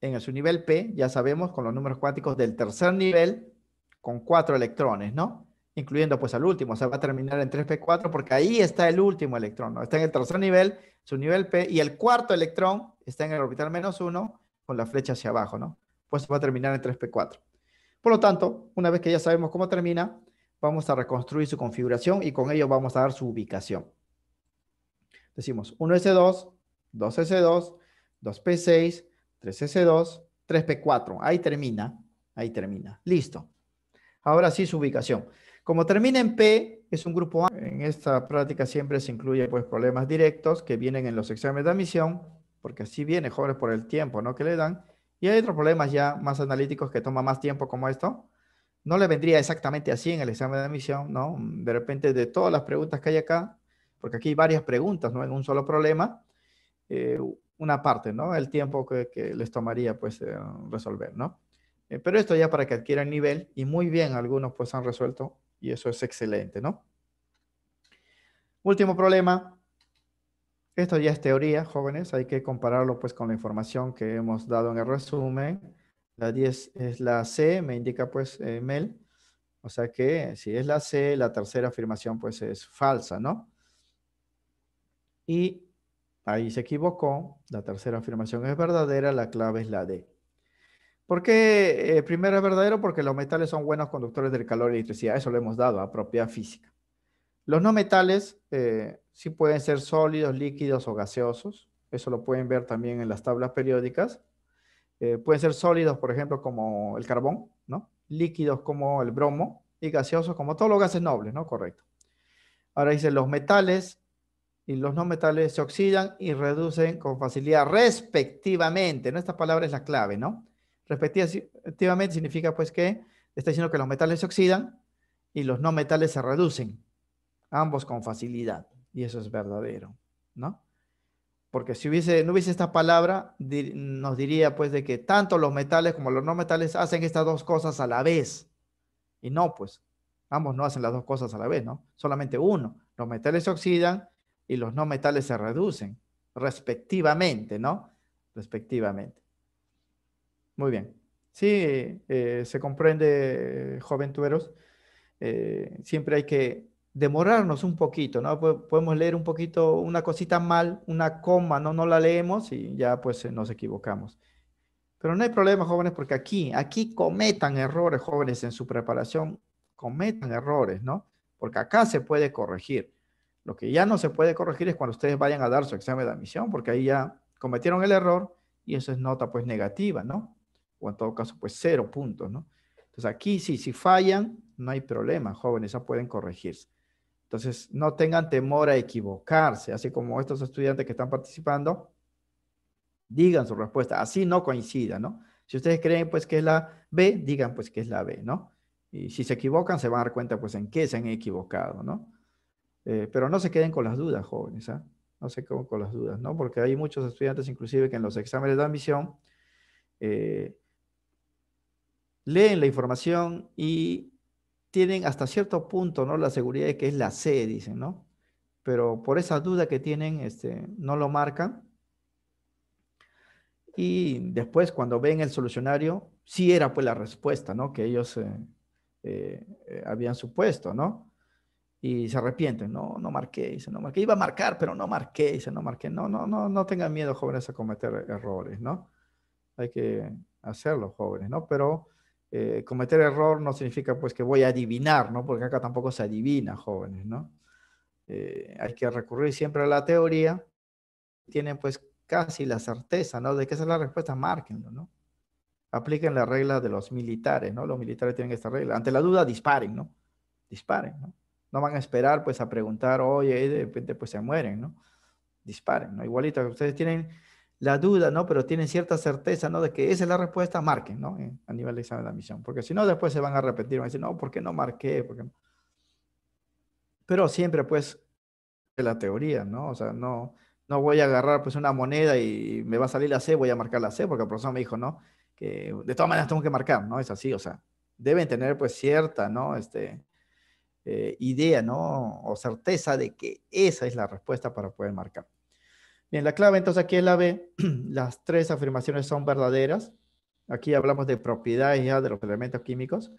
en el subnivel P, ya sabemos, con los números cuánticos del tercer nivel, con 4 electrones, ¿no? Incluyendo pues al último, o sea, va a terminar en 3p4 porque ahí está el último electrón, ¿no? Está en el tercer nivel, subnivel P, y el cuarto electrón está en el orbital menos 1 con la flecha hacia abajo, ¿no? Pues va a terminar en 3p4. Por lo tanto, una vez que ya sabemos cómo termina, vamos a reconstruir su configuración y con ello vamos a dar su ubicación. Decimos 1s2, 2s2, 2p6, 3s2, 3p4. Ahí termina, ahí termina. Listo. Ahora sí su ubicación. Como termina en P, es un grupo A. En esta práctica siempre se incluye pues problemas directos que vienen en los exámenes de admisión, porque así viene, jóvenes, por el tiempo, ¿no?, que le dan. Y hay otros problemas ya más analíticos que toman más tiempo como esto. No le vendría exactamente así en el examen de admisión, ¿no? De repente de todas las preguntas que hay acá, porque aquí hay varias preguntas, ¿no?, en un solo problema, una parte, ¿no? El tiempo que les tomaría pues resolver, ¿no? Pero esto ya para que adquieran nivel, y muy bien, algunos pues han resuelto, y eso es excelente, ¿no? Último problema. Esto ya es teoría, jóvenes, hay que compararlo pues con la información que hemos dado en el resumen. La 10 es la C, me indica pues Mel. O sea que si es la C, la tercera afirmación pues es falsa, ¿no? Y ahí se equivocó, la tercera afirmación es verdadera, la clave es la D. ¿Por qué primero es verdadero? Porque los metales son buenos conductores del calor y electricidad, eso lo hemos dado a propiedad física. Los no metales sí pueden ser sólidos, líquidos o gaseosos, eso lo pueden ver también en las tablas periódicas. Pueden ser sólidos, por ejemplo, como el carbón, ¿no? Líquidos como el bromo y gaseosos como todos los gases nobles, ¿no? Correcto. Ahora dice, los metales y los no metales se oxidan y reducen con facilidad respectivamente, ¿no? Esta palabra es la clave, ¿no? Respectivamente significa pues que está diciendo que los metales se oxidan y los no metales se reducen, ambos con facilidad, y eso es verdadero, ¿no? Porque si no hubiese esta palabra, nos diría pues de que tanto los metales como los no metales hacen estas dos cosas a la vez. Y no, pues, ambos no hacen las dos cosas a la vez, ¿no? Solamente uno. Los metales se oxidan y los no metales se reducen, respectivamente, ¿no? Respectivamente. Muy bien. Sí, se comprende, joven tuberos. Siempre hay que demorarnos un poquito, ¿no? Podemos leer un poquito, una cosita mal, una coma, ¿no? No la leemos y ya pues nos equivocamos. Pero no hay problema, jóvenes, porque aquí cometan errores, jóvenes, en su preparación, cometan errores, ¿no? Porque acá se puede corregir. Lo que ya no se puede corregir es cuando ustedes vayan a dar su examen de admisión, porque ahí ya cometieron el error y eso es nota pues negativa, ¿no? O en todo caso pues 0 puntos, ¿no? Entonces aquí sí, si fallan, no hay problema, jóvenes, ya pueden corregirse. Entonces no tengan temor a equivocarse, así como estos estudiantes que están participando, digan su respuesta, así no coincida, ¿no? Si ustedes creen pues que es la B, digan pues que es la B, ¿no? Y si se equivocan, se van a dar cuenta pues en qué se han equivocado, ¿no? Pero no se queden con las dudas, jóvenes, ¿ah? No se queden con las dudas, ¿no? Porque hay muchos estudiantes inclusive que en los exámenes de admisión eh, leen la información y tienen hasta cierto punto, ¿no? La seguridad de que es la C, dicen, ¿no? Pero por esa duda que tienen, no lo marcan. Y después, cuando ven el solucionario, sí era pues la respuesta, ¿no? Que ellos habían supuesto, ¿no? Y se arrepienten, no, no marqué, dice, no marqué. Iba a marcar, pero no marqué, dice, no marqué. No, no, no, no tengan miedo, jóvenes, a cometer errores, ¿no? Hay que hacerlo, jóvenes, ¿no? Pero cometer error no significa pues que voy a adivinar, ¿no? Porque acá tampoco se adivina, jóvenes, ¿no? Hay que recurrir siempre a la teoría. Tienen pues casi la certeza, ¿no? De que esa es la respuesta, márquenlo, ¿no? Apliquen la regla de los militares, ¿no? Los militares tienen esta regla. Ante la duda, disparen, ¿no? Disparen, ¿no? No van a esperar pues a preguntar, oye, y de repente pues se mueren, ¿no? Disparen, ¿no? Igualito, ustedes tienen la duda, ¿no? Pero tienen cierta certeza, ¿no? De que esa es la respuesta, marquen, ¿no? A nivel de examen de admisión. Porque si no, después se van a repetir, van a decir, no, ¿por qué no marqué? ¿Por qué no? Pero siempre, pues, de la teoría, ¿no? O sea, no, no voy a agarrar, pues, una moneda y me va a salir la C, voy a marcar la C, porque el profesor me dijo, ¿no? Que de todas maneras tengo que marcar, ¿no? Es así, o sea, deben tener, pues, cierta, ¿no? Idea, ¿no? O certeza de que esa es la respuesta para poder marcar. Bien, la clave entonces aquí es la B. Las tres afirmaciones son verdaderas. Aquí hablamos de propiedades ya de los elementos químicos.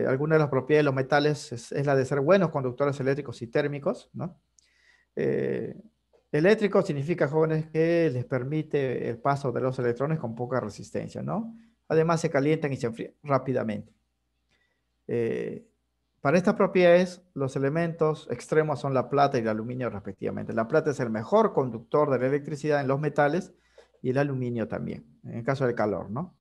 Algunas de las propiedades de los metales es la de ser buenos conductores eléctricos y térmicos, ¿no? Eh, eléctrico significa, jóvenes, que les permite el paso de los electrones con poca resistencia, ¿no? Además se calientan y se enfrían rápidamente. Eh, para estas propiedades, los elementos extremos son la plata y el aluminio respectivamente. La plata es el mejor conductor de la electricidad en los metales y el aluminio también, en el caso del calor, ¿no?